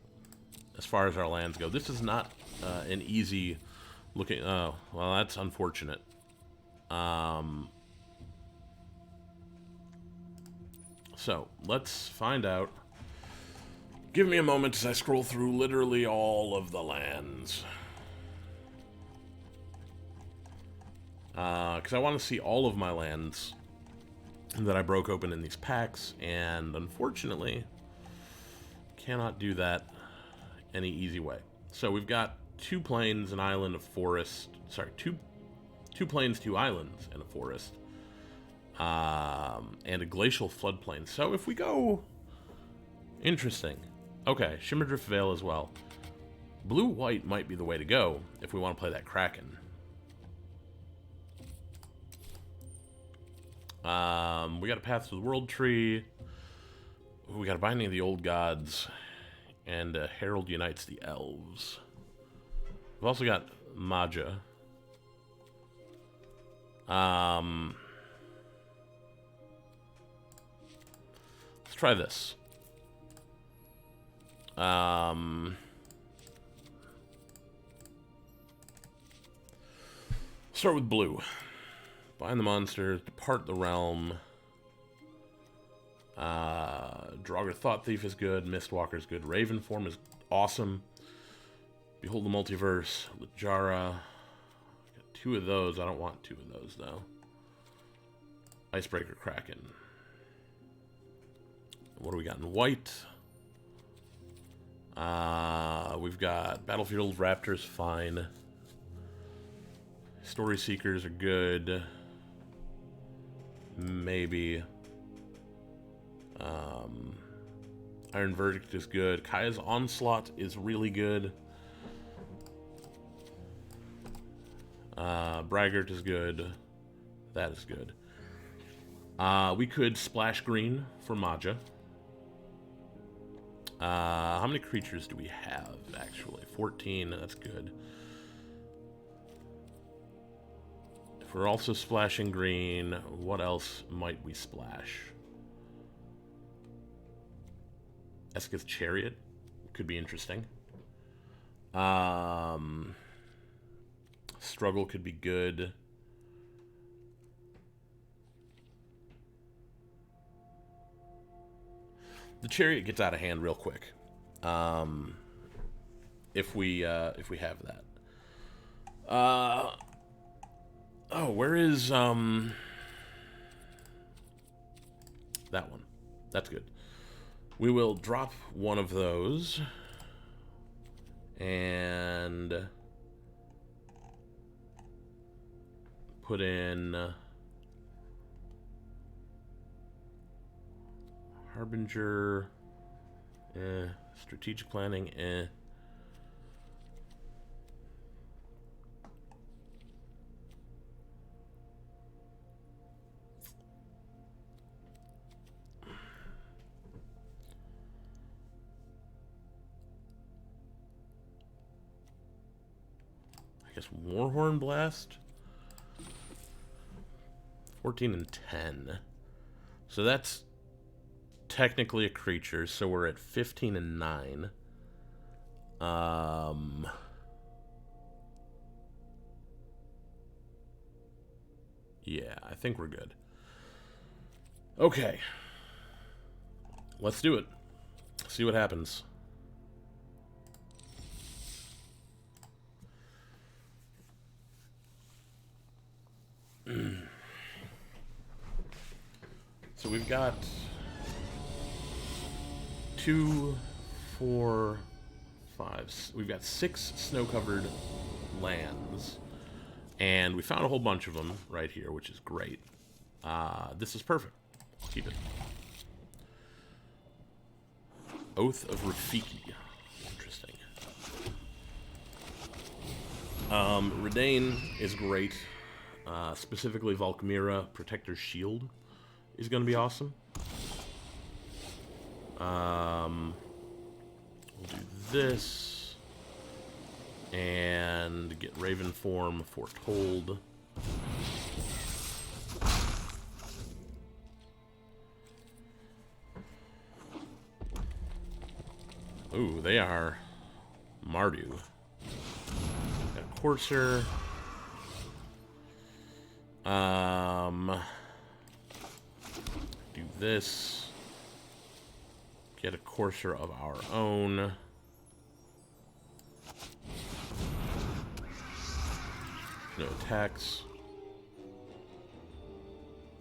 as far as our lands go. This is not an easy looking... Oh, well, that's unfortunate. So, let's find out. Give me a moment as I scroll through literally all of the lands. Because I want to see all of my lands that I broke open in these packs, and unfortunately, cannot do that any easy way. So we've got 2 plains, an island, a forest. Sorry, two plains, 2 islands, and a forest. And a glacial floodplain. So if we go... Interesting. Okay, Shimmerdrift Vale as well. Blue-white might be the way to go if we want to play that Kraken. We got a Path to the World Tree. We got a Binding of the Old Gods. And Herald Unites the Elves. We've also got Maja. Let's try this. Start with blue. Bind the monsters, depart the realm. Draugr Thought Thief is good, Mistwalker is good, Raven Form is awesome. Behold the Multiverse, Littjara. Got 2 of those. I don't want 2 of those though. Icebreaker Kraken. What do we got in white? We've got Battlefield Raptors, fine. Story Seekers are good. Maybe. Iron Verdict is good. Kaya's Onslaught is really good. Braggart is good. That is good. We could splash green for Maja. How many creatures do we have, actually? 14, that's good. If we're also splashing green, what else might we splash? Essica's Chariot could be interesting. Struggle could be good. The Chariot gets out of hand real quick. If we have that. Oh, where is that one? That's good. We will drop one of those and put in Harbinger, strategic planning, I guess Warhorn Blast. 14 and 10. So that's technically a creature, so we're at 15 and 9. Yeah, I think we're good. Okay. Let's do it. See what happens. So we've got 2, 4, 5. We've got 6 snow-covered lands, and we found a whole bunch of them right here, which is great. This is perfect. Keep it. Oath of Rafiki. Interesting. Redain is great. Specifically, Valkmira Protector's Shield is going to be awesome. We'll do this. And get Raven Form Foretold. Ooh, they are Mardu. Got a Courser. Do this. Get a Courser of our own. No attacks.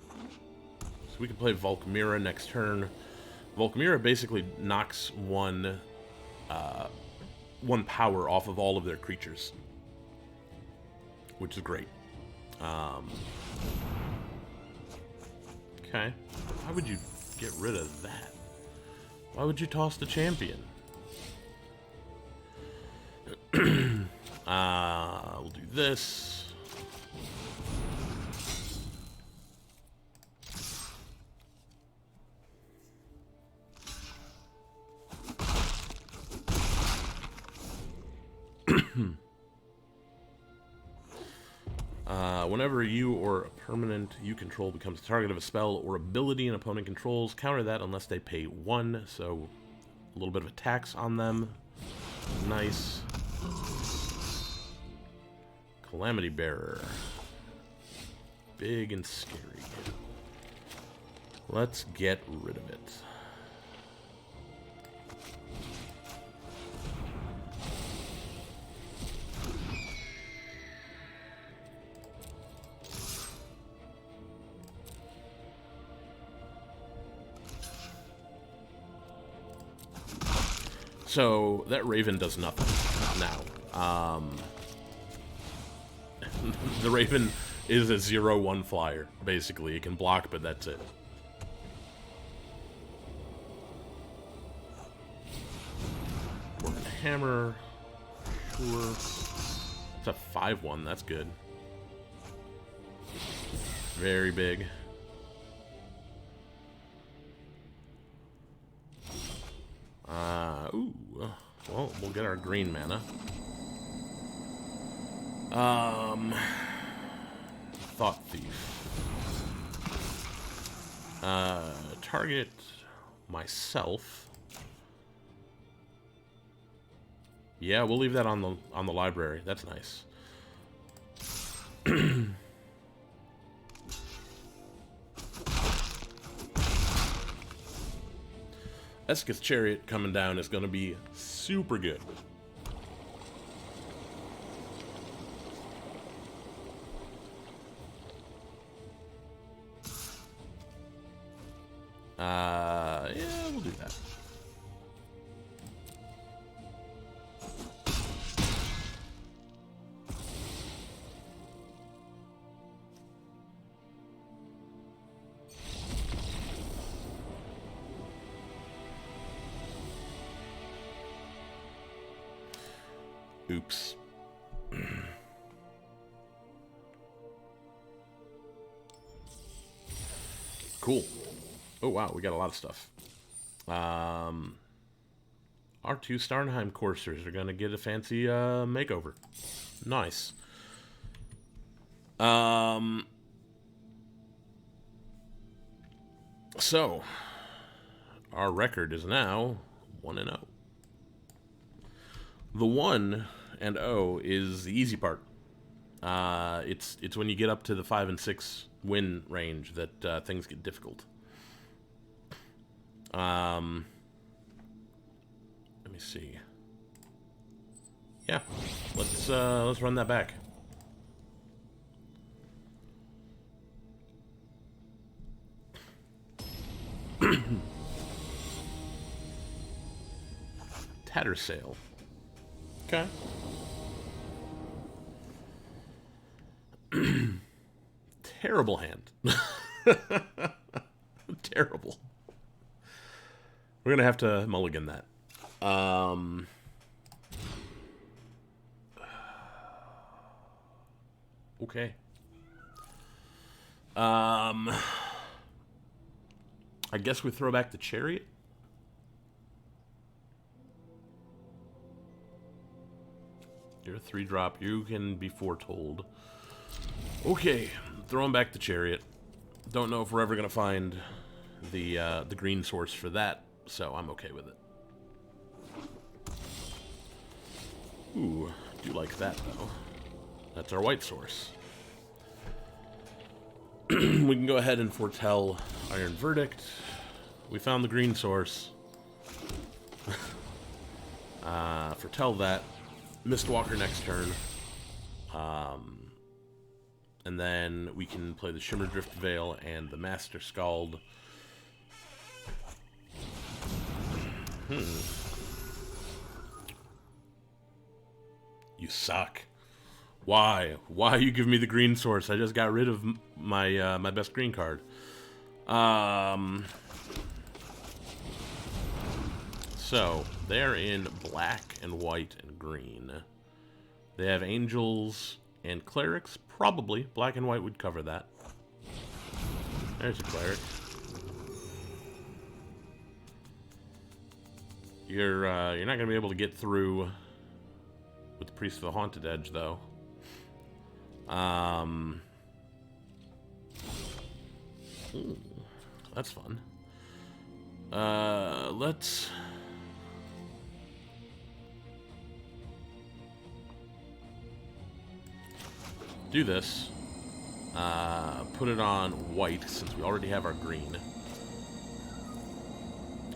So we can play Valkmira next turn. Valkmira basically knocks one power off of all of their creatures, which is great. Okay. Why would you get rid of that? Why would you toss the champion? We'll do this. Whenever you or a permanent you control becomes the target of a spell or ability an opponent controls, counter that unless they pay 1. So a little bit of a tax on them. Nice. Calamity Bearer. Big and scary. Let's get rid of it. So that Raven does nothing now. The Raven is a 0/1 flyer, basically. It can block, but that's it. Working a hammer. Sure. It's a 5/1. That's good. Very big. Ooh. Well, we'll get our green mana. Thought Thief. Target myself. Yeah, we'll leave that on the library. That's nice. Eska's Chariot coming down is going to be super good. Yeah, we'll do that. Oops. Cool. Oh, wow, we got a lot of stuff. Our 2 Starnheim coursers are going to get a fancy makeover. Nice. So, our record is now 1-0. The 1-0 is the easy part. It's when you get up to the 5 and 6 win range that things get difficult. Let me see. Yeah, let's run that back. Tattersail. Okay. Terrible hand. Terrible. We're gonna have to mulligan that. Okay. I guess we throw back the Chariot. You're a 3-drop. You can be foretold. Okay, throwing back the Chariot. Don't know if we're ever gonna find the green source for that, so I'm okay with it. Ooh, do like that though. That's our white source. We can go ahead and foretell Iron Verdict. We found the green source. Foretell that. Mistwalker next turn. And then we can play the Shimmerdrift Veil and the Master Scald. You suck. Why? Why you give me the green source? I just got rid of my my best green card. So they're in black and white and green. They have angels and clerics. Probably black and white would cover that. There's a cleric. You're not gonna be able to get through with the Priest of the Haunted Edge, though. Ooh, that's fun. Let's do this. Put it on white, since we already have our green.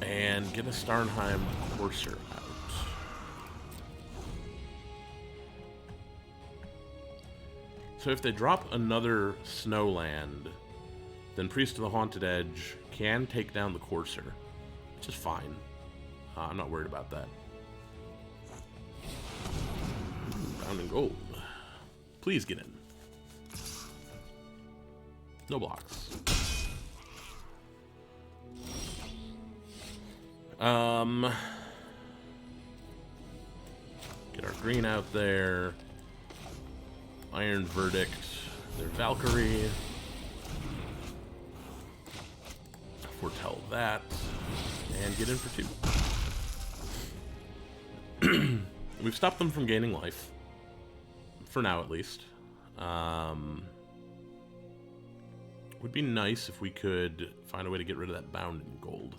And get a Starnheim Courser out. So if they drop another Snowland, then Priest of the Haunted Edge can take down the Courser, which is fine. I'm not worried about that. Bound in gold. Please get in. No blocks. Get our green out there. Iron Verdict. Their Valkyrie. Foretell that. And get in for 2. We've stopped them from gaining life. For now, at least. Would be nice if we could find a way to get rid of that bound in gold.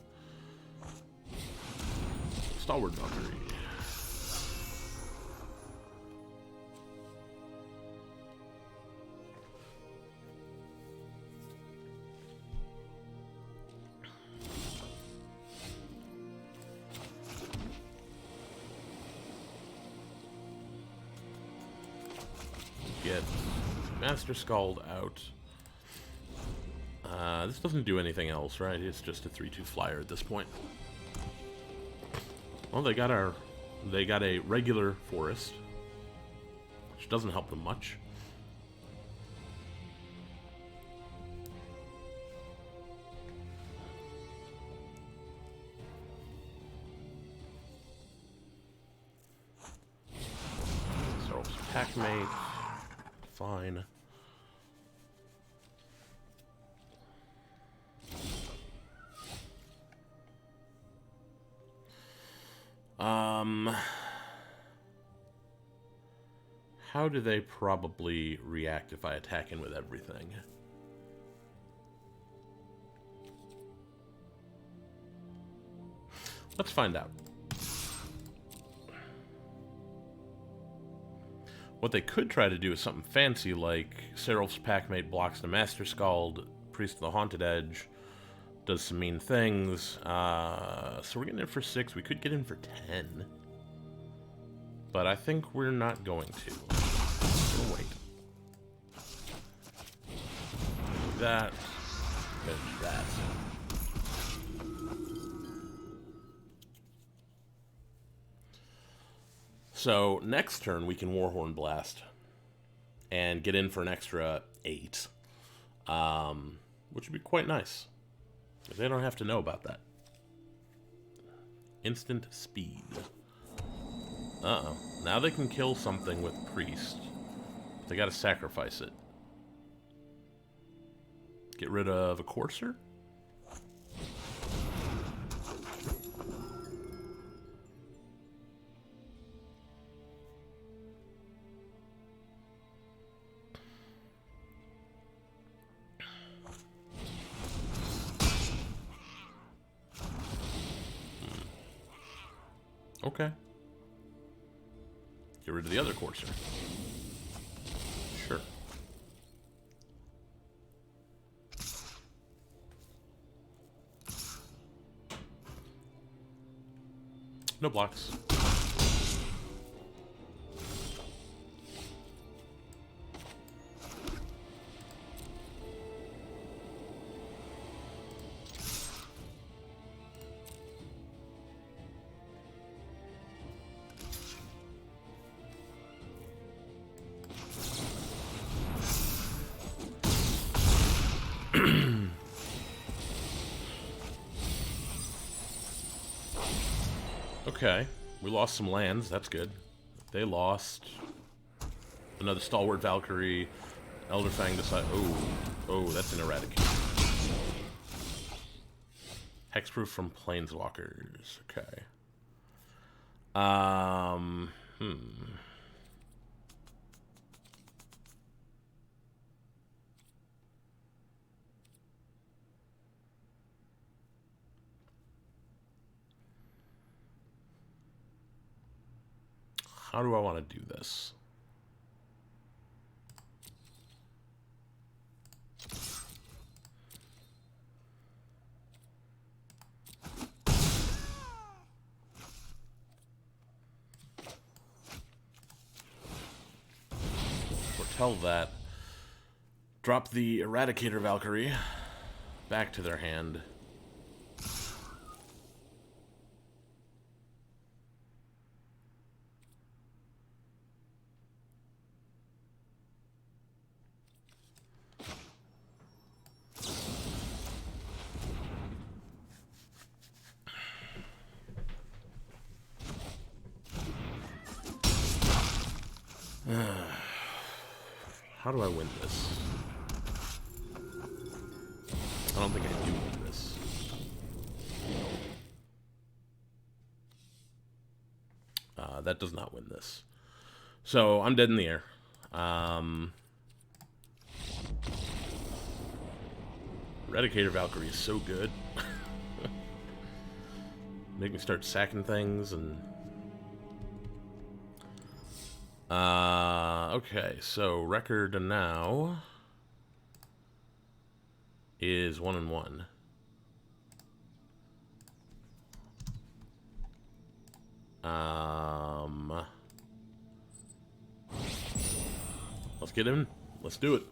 Stalwart Valkyrie. Get Master Scald out. This doesn't do anything else, right? It's just a 3/2 flyer at this point. Well, they got a regular forest, which doesn't help them much. So Packmate, fine. How do they probably react if I attack in with everything? Let's find out. What they could try to do is something fancy like Seraph's Packmate blocks the Master Scald, Priest of the Haunted Edge, does some mean things. So we're getting in for 6. We could get in for 10. But I think we're not going to. We'll wait. That. And that. So next turn we can Warhorn Blast and get in for an extra 8, which would be quite nice. They don't have to know about that. Instant speed. Uh-oh. Now they can kill something with Priest. They gotta sacrifice it. Get rid of a Courser? Okay. Get rid of the other Courser. Sure. No blocks. Okay, we lost some lands, that's good. They lost another Stalwart Valkyrie, Elderfang decide. Oh, that's an Eradicator. Hexproof from Planeswalkers. Okay. How do I want to do this? Foretell that. Drop the Eradicator Valkyrie back to their hand. How do I win this? I don't think I do win this. That does not win this. So I'm dead in the air. Eradicator Valkyrie is so good. Make me start sacking things and... okay, so record now is 1-1. Let's get in. Let's do it.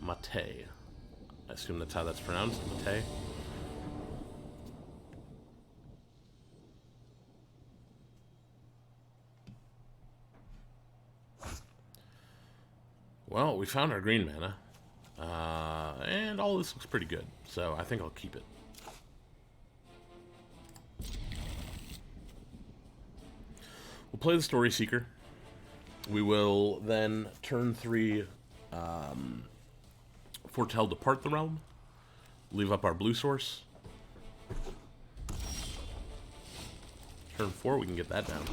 Mate. I assume that's how that's pronounced. Mate. Well, we found our green mana. And all this looks pretty good. So I think I'll keep it. We'll play the Story Seeker. We will then turn 3 foretell Depart the Realm. Leave up our blue source. Turn 4 we can get that down.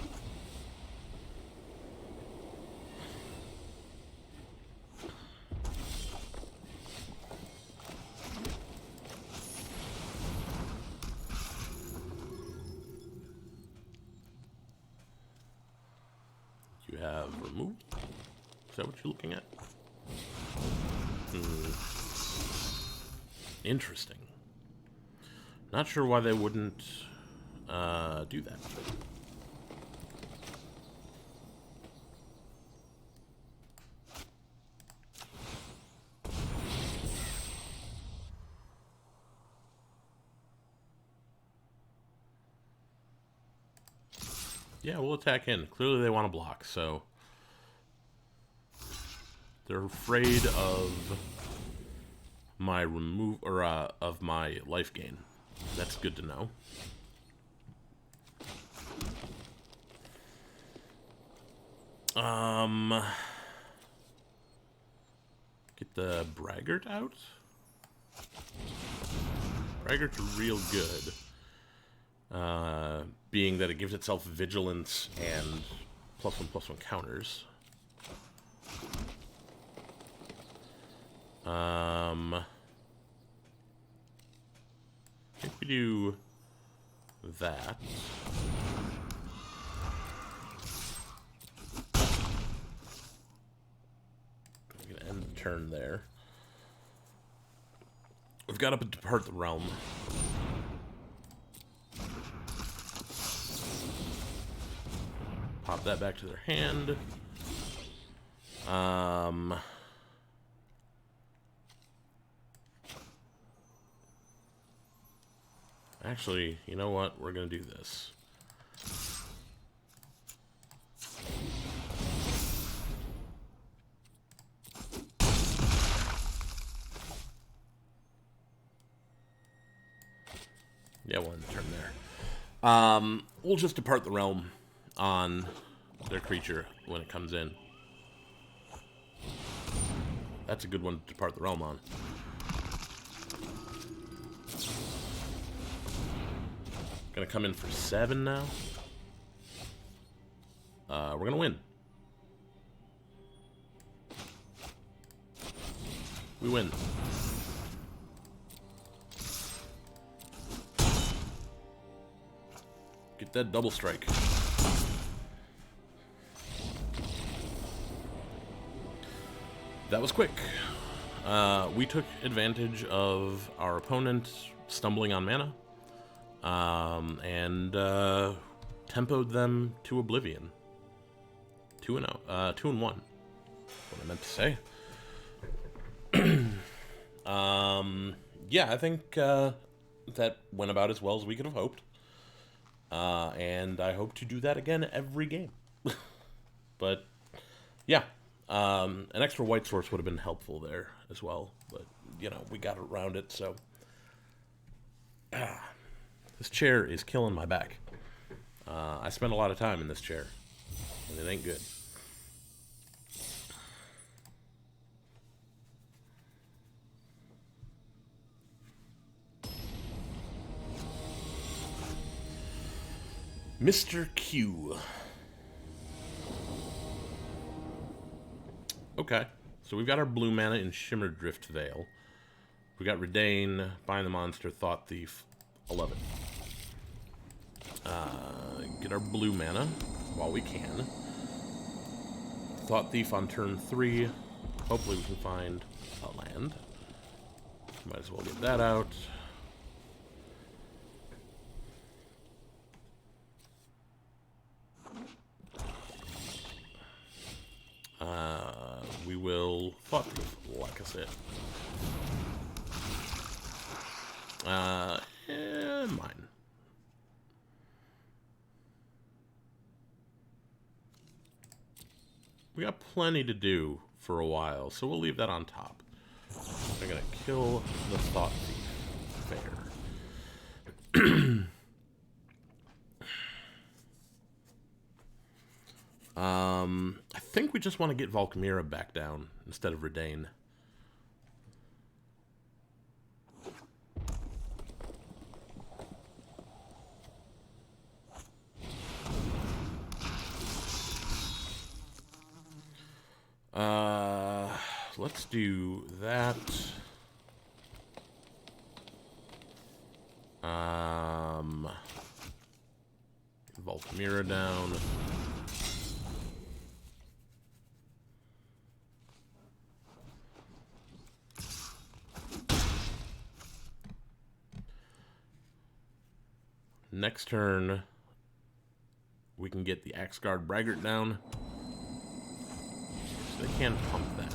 You have removed? Is that what you're looking at? Interesting. Not sure why they wouldn't do that. Yeah, we'll attack in. Clearly they want to block, so... They're afraid of my of my life gain. That's good to know. Get the Braggart out. Braggart's real good. Being that it gives itself vigilance and +1/+1 counters. I think we do that. I'm gonna end the turn there. We've got to depart the realm. Pop that back to their hand. Actually, you know what? We're gonna do this. Yeah, we'll end the turn there. We'll just depart the realm on their creature when it comes in. That's a good one to depart the realm on. Gonna come in for 7 now. We're gonna win. We win. Get that double strike. That was quick. We took advantage of our opponent stumbling on mana. And tempoed them to oblivion. 2-0. 2-1. What I meant to say. Yeah, I think that went about as well as we could have hoped. And I hope to do that again every game. But yeah, an extra white source would have been helpful there as well. But you know, we got around it. So this chair is killing my back. I spent a lot of time in this chair, and it ain't good. Mr. Q. Okay, so we've got our blue mana in Shimmer Drift Veil. We got Redain, Bind the Monster, Thought Thief, 11. Get our blue mana while we can. Thought Thief on turn 3. Hopefully we can find a land. Might as well get that out. We will Thought Thief, like I said. Mine. We got plenty to do for a while, so we'll leave that on top. I'm gonna kill the Thought Thief. Fair. I think we just want to get Valkmira back down instead of Redain. Let's do that. Valkmira down. Next turn, we can get the Axeguard Braggart down. So they can pump that.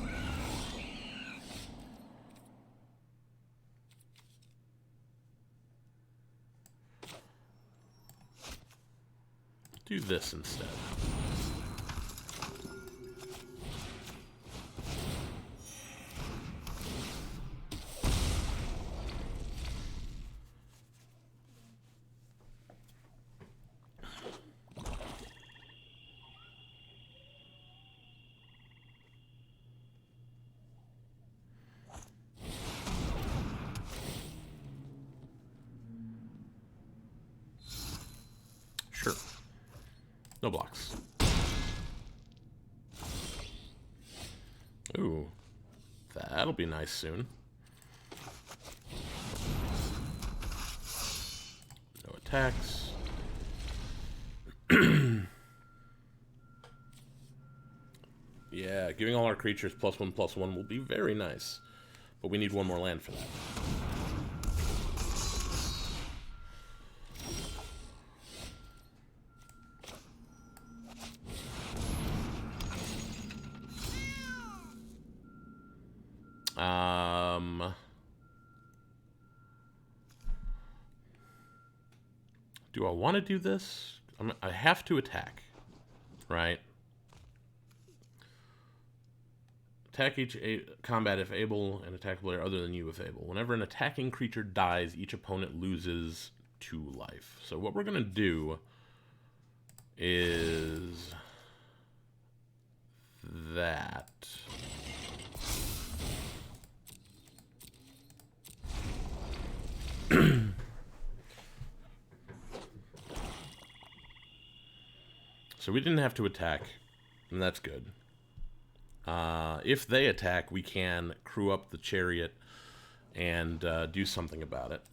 do this instead. Sure. No blocks. Ooh. That'll be nice soon. No attacks. Yeah, giving all our creatures +1/+1 will be very nice. But we need one more land for that. Do I want to do this? I have to attack, right? Attack each combat if able, and attack a player other than you if able. Whenever an attacking creature dies, each opponent loses 2 life. So what we're going to do is that. So we didn't have to attack, and that's good. If they attack, we can crew up the chariot and do something about it.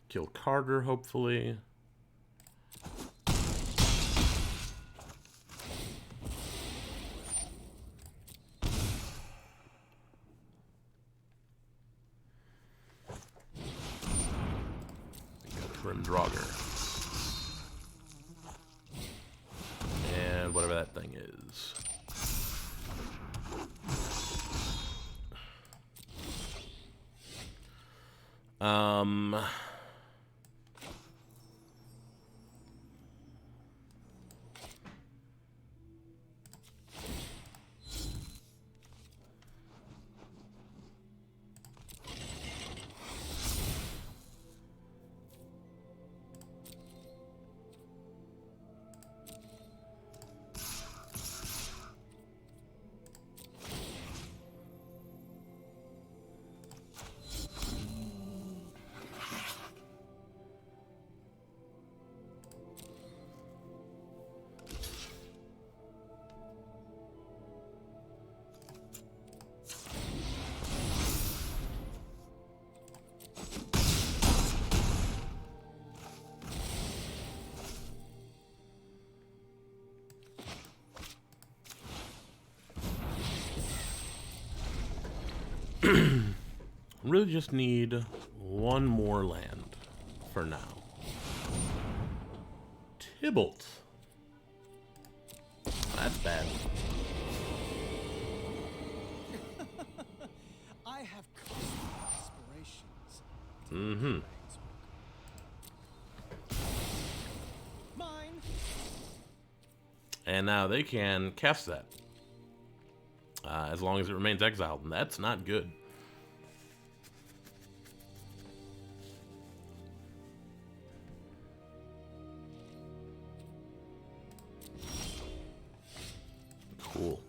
Kill Carter, hopefully. Draugr. And whatever that thing is. Really just need one more land for now. Tybalt. That's bad. I have constant aspirations. Mm-hmm. Mine. And now they can cast that. As long as it remains exiled, and that's not good. Cool.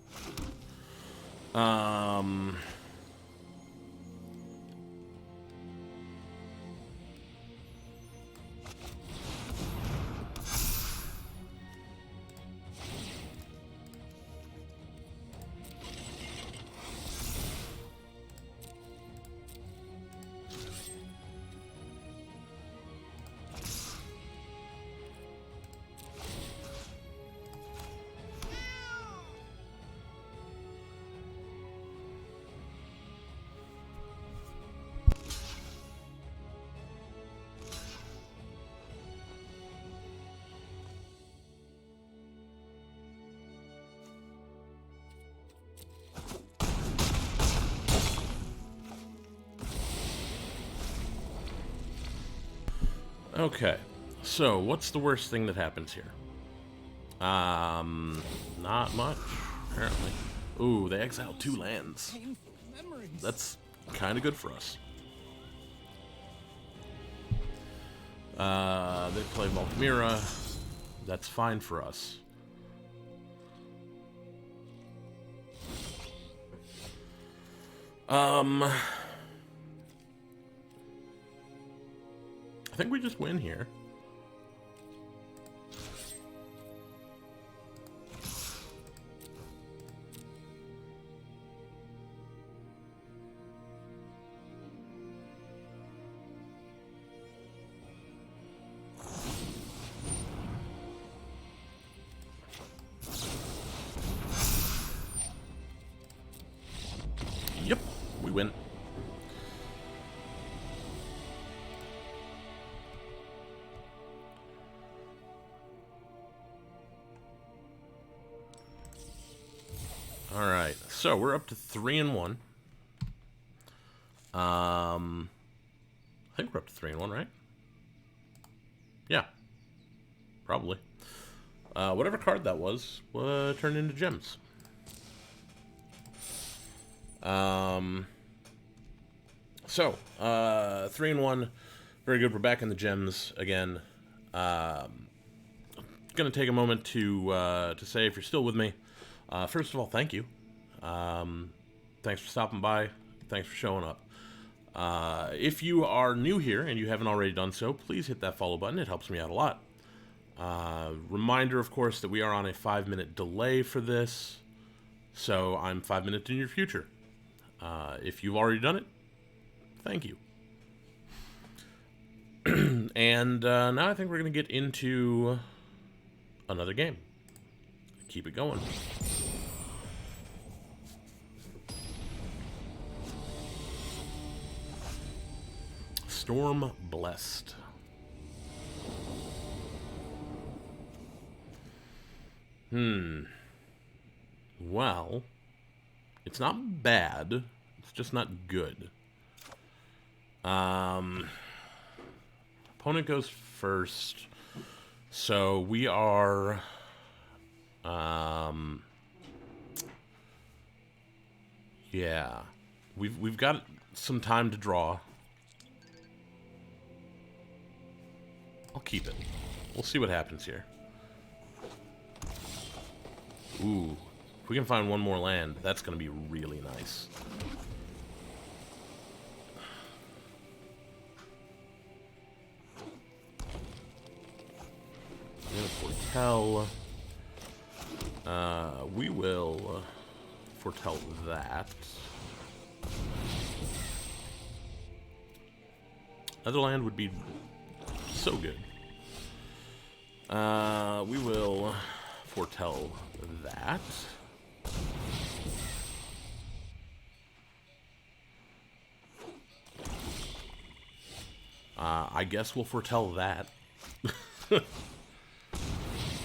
Okay, so what's the worst thing that happens here? Not much, apparently. Ooh, they exiled 2 lands. Painful memories. That's kind of good for us. They play Malkamira. That's fine for us. I think we just win here. Yep, we win. All right, so we're up to 3-1. I think we're up to 3-1, right? Yeah, probably. Whatever card that was turned into gems. So 3-1, very good. We're back in the gems again. Gonna take a moment to say, if you're still with me, first of all, thank you. Thanks for stopping by. Thanks for showing up. If you are new here and you haven't already done so, please hit that follow button. It helps me out a lot. Reminder, of course, that we are on a 5-minute delay for this, so I'm 5 minutes in your future. If you've already done it, thank you. And now I think we're going to get into another game. Keep it going. Storm Blessed. Well, it's not bad. It's just not good. Opponent goes first. So we are... yeah. We've got some time to draw. I'll keep it. We'll see what happens here. Ooh. If we can find one more land, that's going to be really nice. I'm going to foretell. We will foretell that. Another land would be so good. We will foretell that. I guess we'll foretell that. We're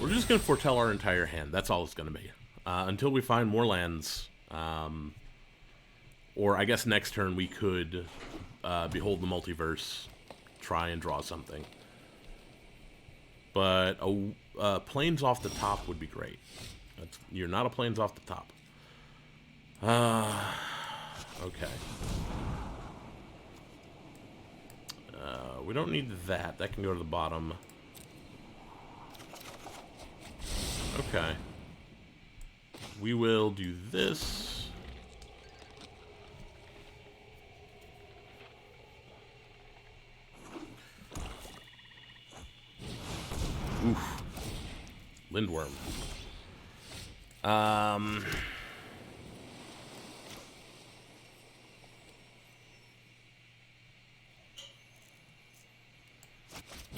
just going to foretell our entire hand. That's all it's going to be. Until we find more lands. Or I guess next turn we could behold the multiverse. Try and draw something. But planes off the top would be great. You're not a planes off the top. Okay. We don't need that. That can go to the bottom. Okay. We will do this. Oof. Lindworm.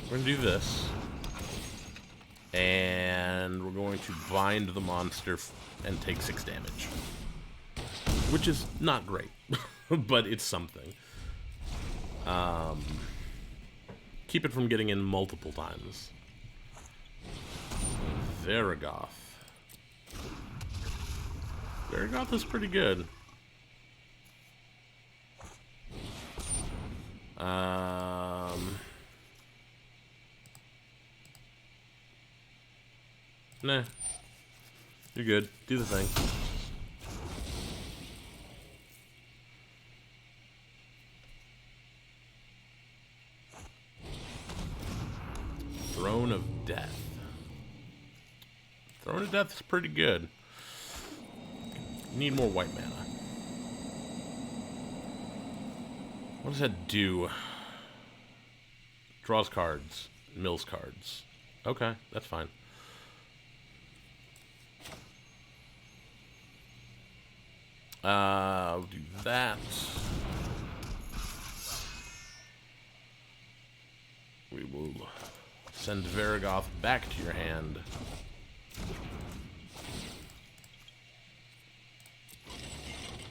We're going to do this. And we're going to bind the monster and take 6 damage. Which is not great, but it's something. Keep it from getting in multiple times. Varigoth. Varigoth is pretty good. Nah. You're good. Do the thing. Throne of Death. Throne of Death is pretty good. Need more white mana. What does that do? Draws cards. Mills cards. Okay, that's fine. I'll do that. We will send Varigoth back to your hand.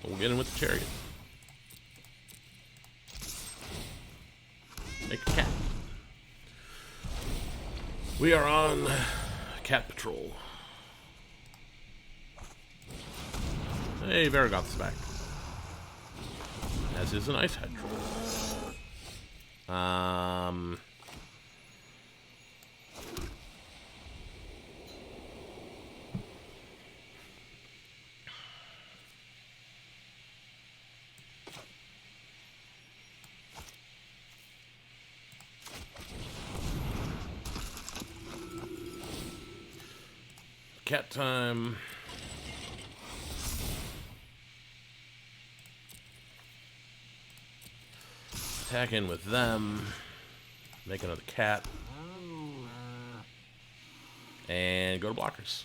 We'll get in with the chariot. Make a cat. We are on cat patrol. Hey, Varigoth's back. As is an ice head troll. Cat time. Attack in with them. Make another cat. And go to blockers.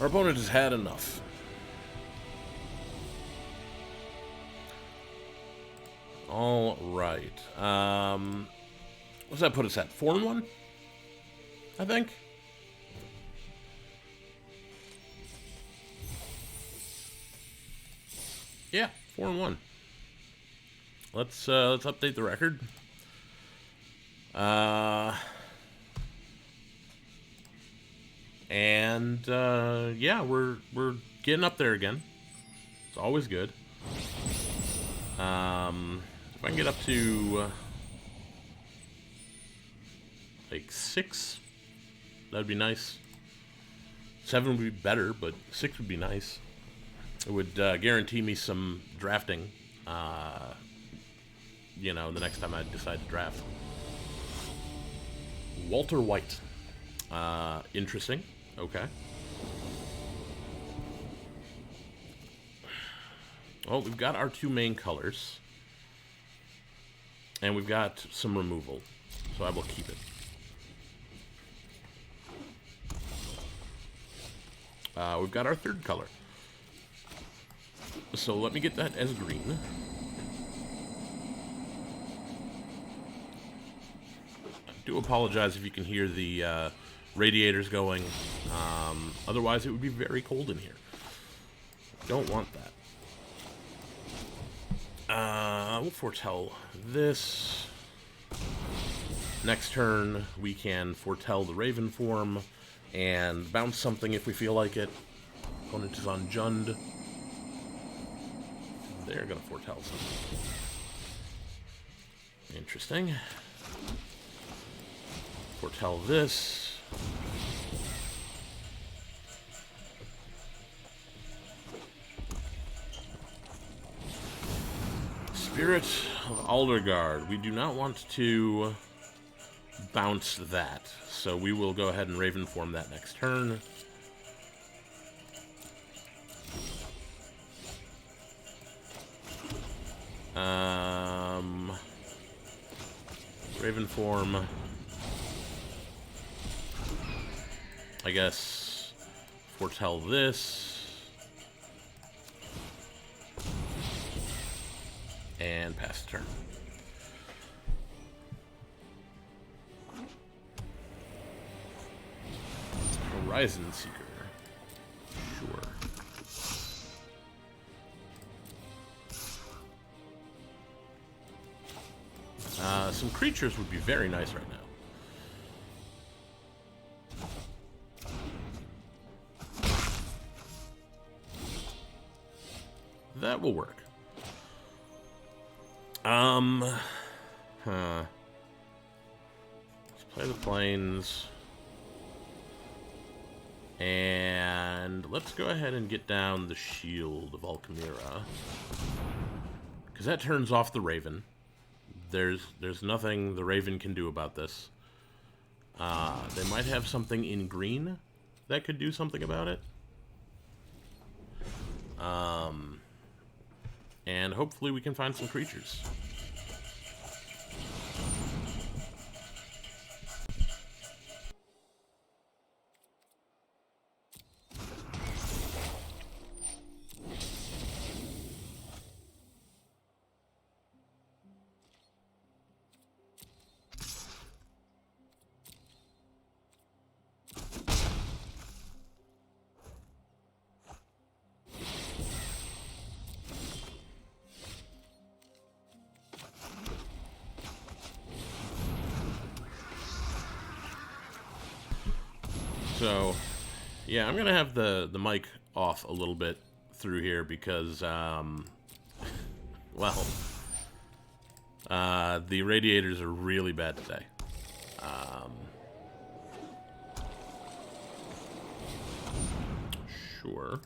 Our opponent has had enough. All right. What's that put us at? 4-1? I think. Yeah, 4-1. Let's update the record. Yeah, we're getting up there again. It's always good. If I can get up to like 6, that'd be nice. 7 would be better, but 6 would be nice. It would guarantee me some drafting, you know, the next time I decide to draft. Walter White. Interesting. Okay. Well, we've got our 2 main colors. And we've got some removal. So I will keep it. We've got our 3rd color. So let me get that as green. I do apologize if you can hear the radiators going. Otherwise, it would be very cold in here. Don't want that. We'll foretell this. Next turn, we can foretell the Raven form and bounce something if we feel like it. Opponent is on Jund. They're going to foretell something. Interesting. Foretell this. Spirit of Aldergard. We do not want to bounce that, so we will go ahead and Raven form that next turn. Raven form. I guess foretell this. And pass the turn. Horizon Seeker. Sure. Some creatures would be very nice right now. that will work. Let's play the plains. And let's go ahead and get down the Shield of Alchemira. Because that turns off the Raven. There's nothing the Raven can do about this. They might have something in green that could do something about it. And hopefully we can find some creatures. So, yeah, I'm going to have the mic off a little bit through here because, well, the radiators are really bad today. Sure.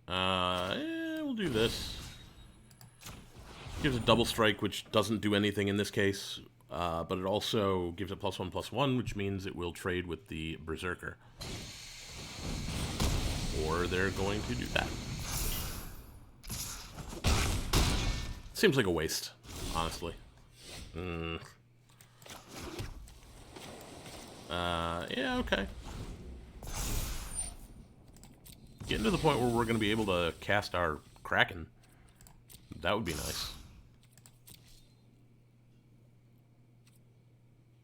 Yeah, we'll do this. Gives a double strike, which doesn't do anything in this case, but it also gives a +1/+1, which means it will trade with the Berserker. Or they're going to do that. Seems like a waste, honestly. Yeah, okay. Getting to the point where we're going to be able to cast our Kraken. That would be nice.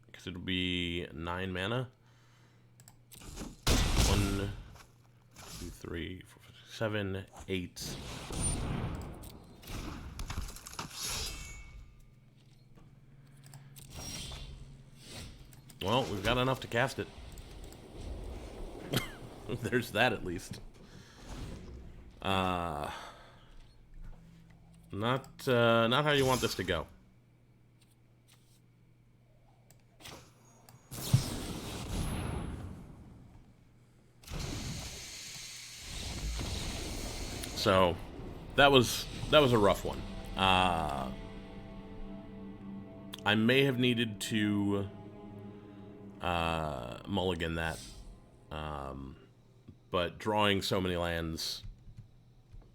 Because it'll be 9 mana. 1, 2, 3, 4, 5, 6, 7, 8. Well, we've got enough to cast it. There's that at least. Not how you want this to go. So, that was a rough one. I may have needed to mulligan that, but drawing so many lands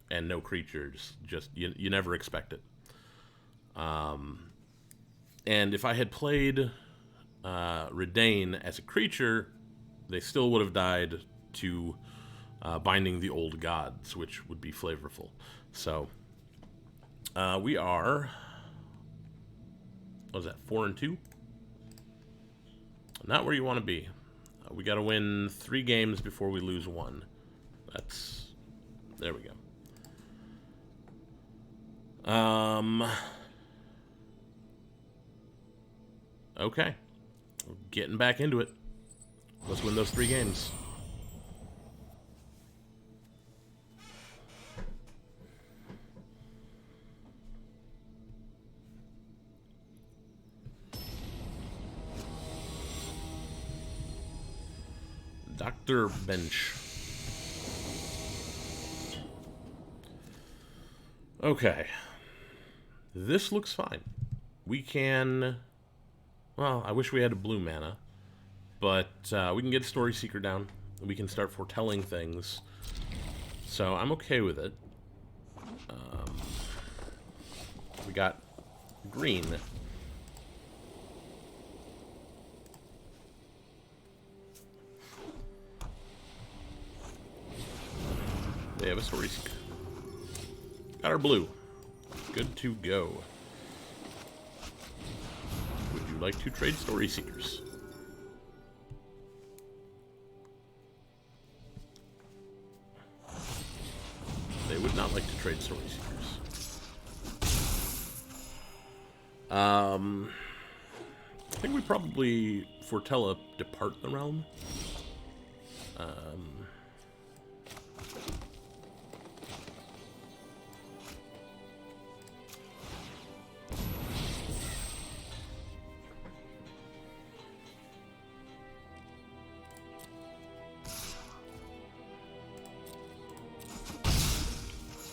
and no creatures, just you never expect it. And if I had played Redain as a creature, they still would have died to Binding the Old Gods, which would be flavorful. So we are, what was that, 4-2? Not where you want to be. We got to win 3 games before we lose 1. There we go. Okay. Getting back into it. Let's win those 3 games. Dr. Bench. Okay. This looks fine. We can... Well, I wish we had a blue mana. But we can get a Story Seeker down. We can start foretelling things. So I'm okay with it. We got green. They have a Story Seeker. Got our blue. Good to go. Would you like to trade Story Seekers? They would not like to trade Story Seekers. I think we probably foretell a depart the realm.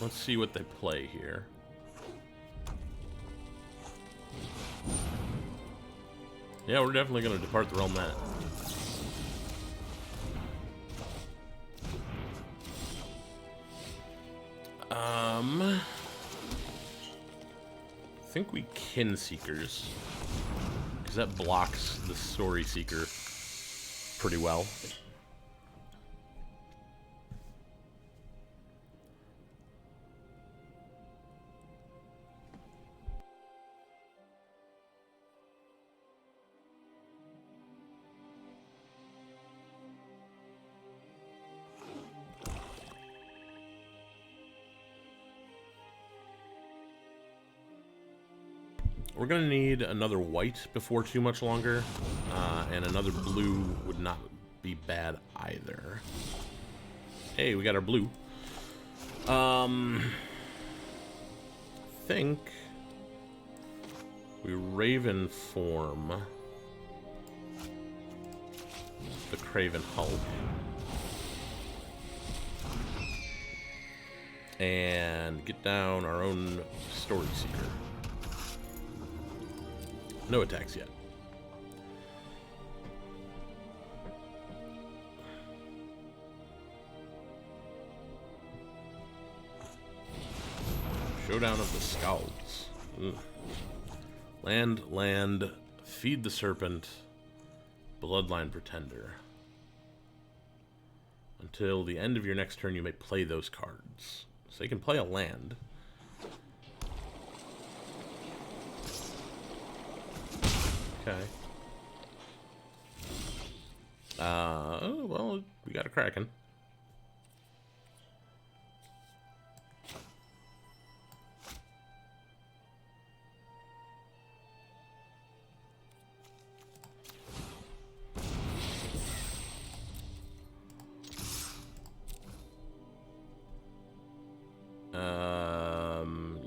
Let's see what they play here. Yeah, we're definitely going to depart the realm that. I think we kin seekers, because that blocks the story seeker pretty well. We're going to need another white before too much longer, and another blue would not be bad either. Hey, we got our blue. Think we Raven form the Craven Hulk and get down our own Story Seeker. No attacks yet. Showdown of the Scalds. Land, feed the serpent, bloodline pretender. Until the end of your next turn, you may play those cards. So you can play a land. Okay. Well, we got a Kraken.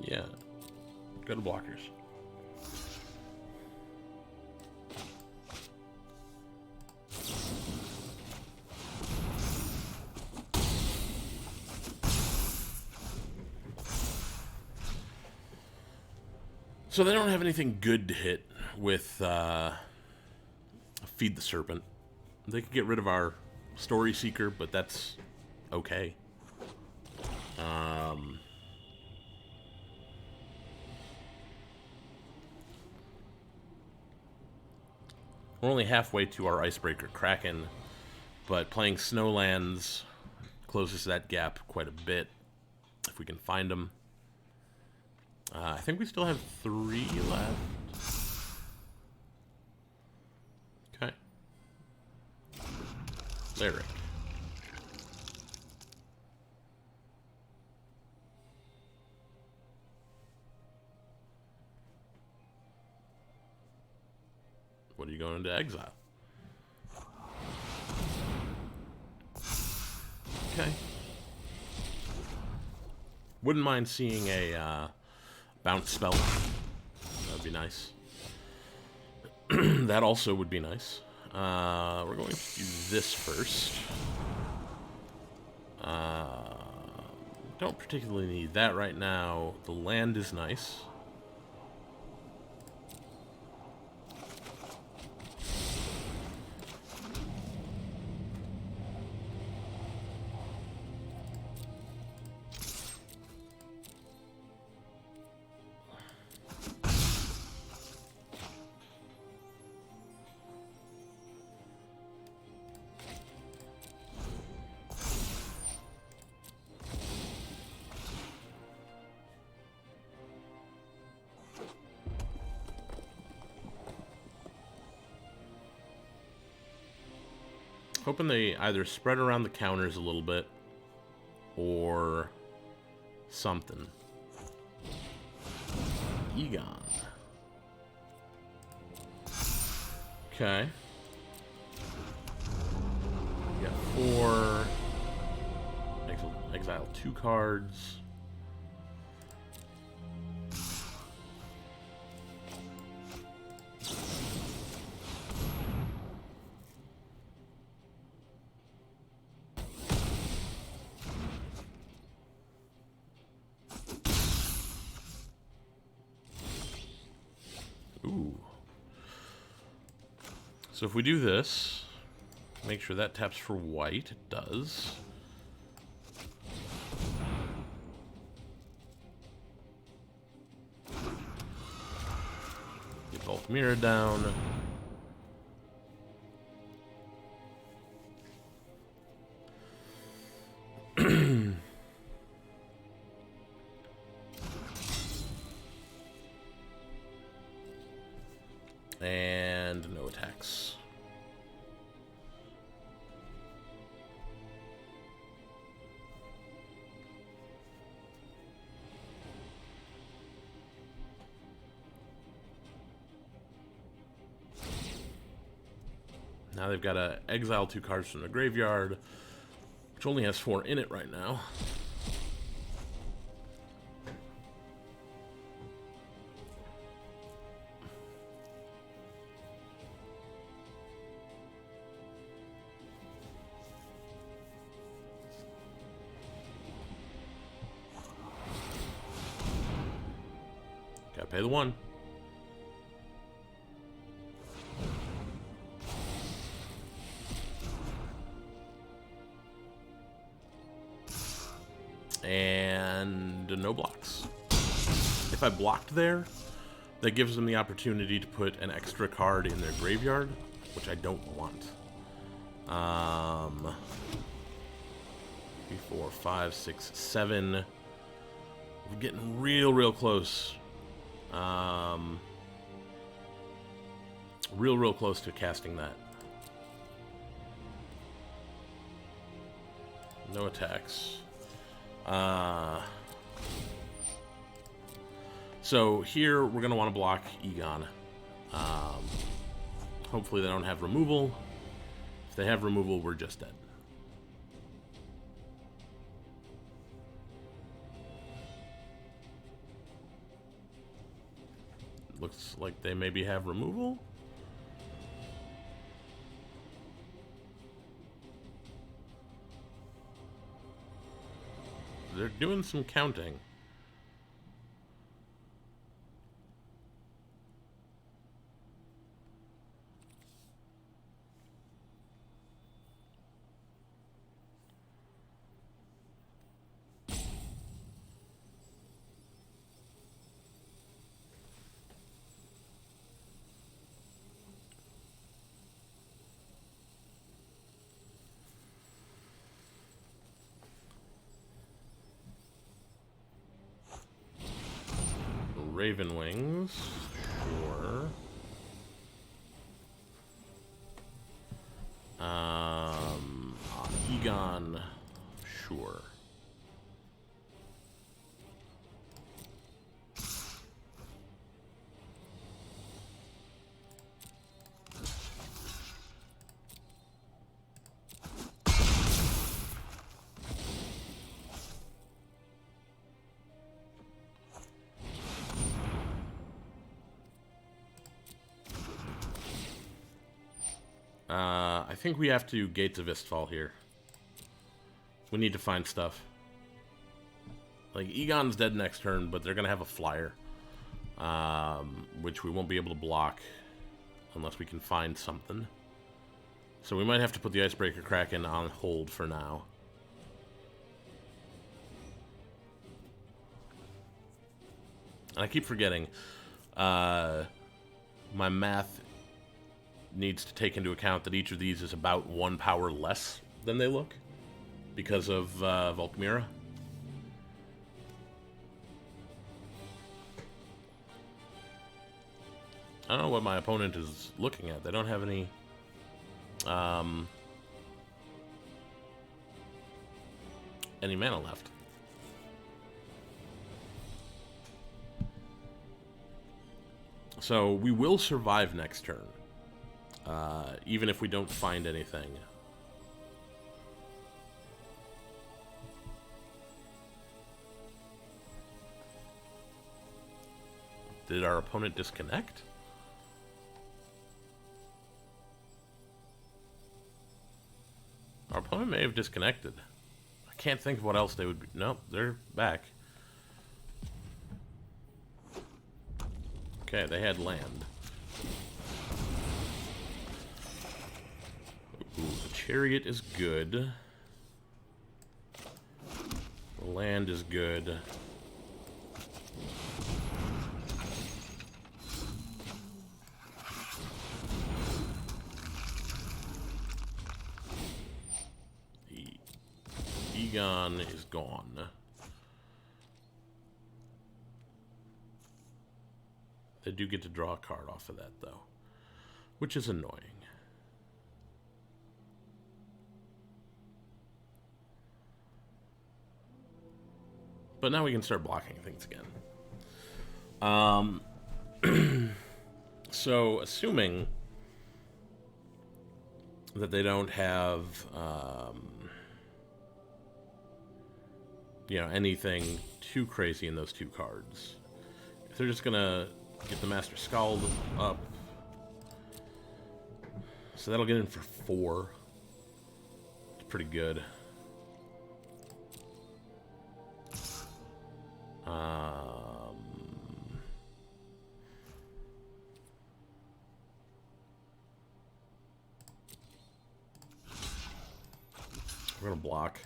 Yeah. Go to blockers. So they don't have anything good to hit with Feed the Serpent. They could get rid of our Story Seeker, but that's okay. We're only halfway to our Icebreaker Kraken, but playing Snowlands closes that gap quite a bit, if we can find them. I think we still have 3 left. Okay. Lyric. What are you going into exile? Okay. Wouldn't mind seeing a bounce spell. That'd be nice. That also would be nice. We're going to do this first. Don't particularly need that right now. The land is nice. Hoping they either spread around the counters a little bit or something. Egon. Okay. We got 4. Exile 2 cards. Ooh. So if we do this, make sure that taps for white. It does. Get Volkmira down. And no attacks. Now they've got to exile 2 cards from the graveyard, which only has 4 in it right now. Gotta pay the 1. And no blocks. If I blocked there, that gives them the opportunity to put an extra card in their graveyard, which I don't want. 3, 4, 5, 6, 7. We're getting real close. Real close to casting that. No attacks. So here we're going to want to block Egon. Hopefully they don't have removal. If they have removal, we're just dead. Looks like they maybe have removal. They're doing some counting. Raven Wings, sure. Egon, sure. I think we have to Gates of Istfall here. We need to find stuff. Like, Egon's dead next turn, but they're going to have a flyer. Which we won't be able to block unless we can find something. So we might have to put the Icebreaker Kraken on hold for now. And I keep forgetting. My math needs to take into account that each of these is about 1 power less than they look because of Volkmira. I don't know what my opponent is looking at. They don't have any mana left. So we will survive next turn. even if we don't find anything. Did our opponent disconnect? Our opponent may have disconnected. I can't think of what else they would be. Nope, they're back. Okay, they had land. Ooh, the chariot is good. The land is good. Egon is gone. They do get to draw a card off of that, though, which is annoying. But now we can start blocking things again. So, assuming that they don't have, you know, anything too crazy in those two cards. If they're just gonna get the Master Scald up, so that'll get in for 4. It's pretty good. We're gonna block.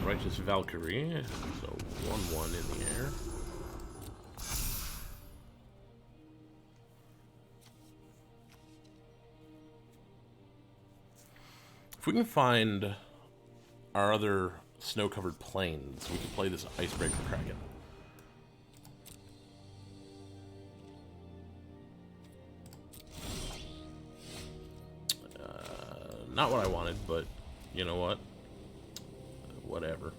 Righteous Valkyrie, so 1/1 in the air. If we can find our other snow-covered plains, we can play this Icebreaker Kraken. Not what I wanted, but you know what? Whatever.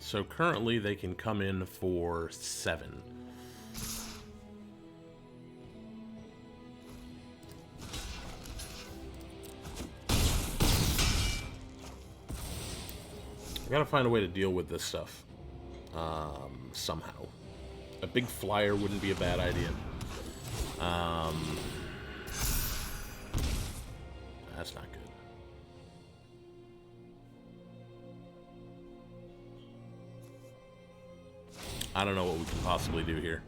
So currently they can come in for 7. I gotta find a way to deal with this stuff. Somehow. A big flyer wouldn't be a bad idea. That's not good. I don't know what we can possibly do here.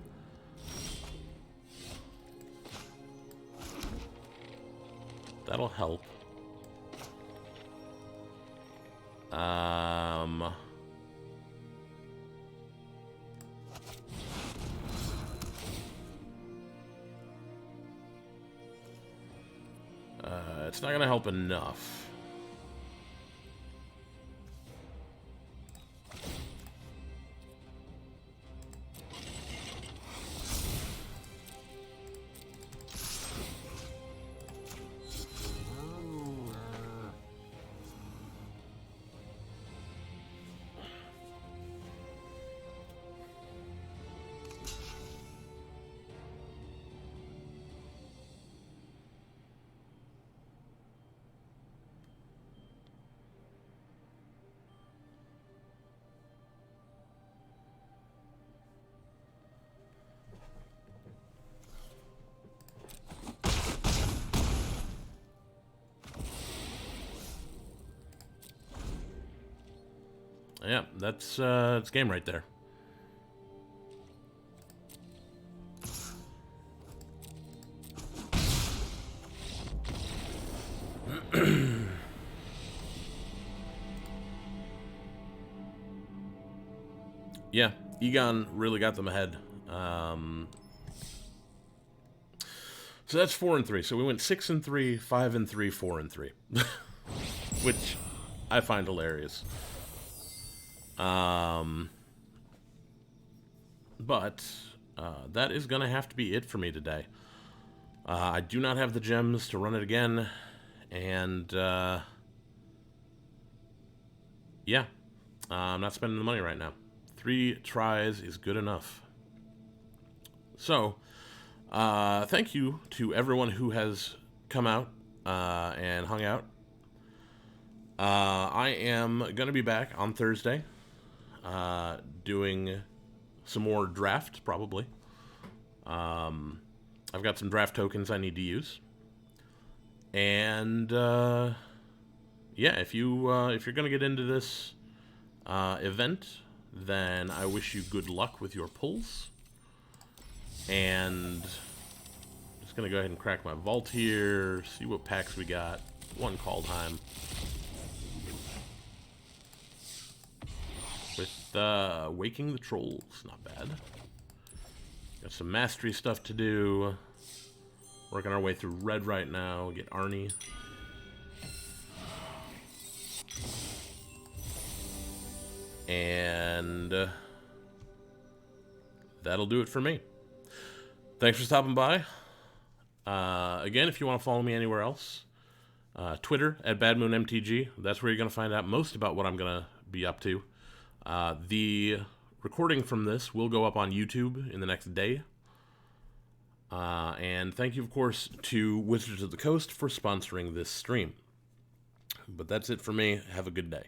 That'll help. It's not gonna help enough. Yeah, that's game right there. Yeah, Egon really got them ahead. So that's 4-3. So we went 6-3, 5-3, 4-3, which I find hilarious. But that is gonna have to be it for me today. I do not have the gems to run it again, and yeah, I'm not spending the money right now. 3 tries is good enough. So, thank you to everyone who has come out and hung out. I am going to be back on Thursday doing some more draft, probably. I've got some draft tokens I need to use. And, yeah, if you're going to get into this event, then I wish you good luck with your pulls. And just gonna go ahead and crack my vault here, see what packs we got. 1 Kaldheim. With Waking the Trolls, not bad. Got some mastery stuff to do. Working our way through red right now. Get Arnie. And that'll do it for me. Thanks for stopping by. Again, if you want to follow me anywhere else, Twitter at BadMoonMTG. That's where you're going to find out most about what I'm going to be up to. The recording from this will go up on YouTube in the next day. And thank you, of course, to Wizards of the Coast for sponsoring this stream. But that's it for me. Have a good day.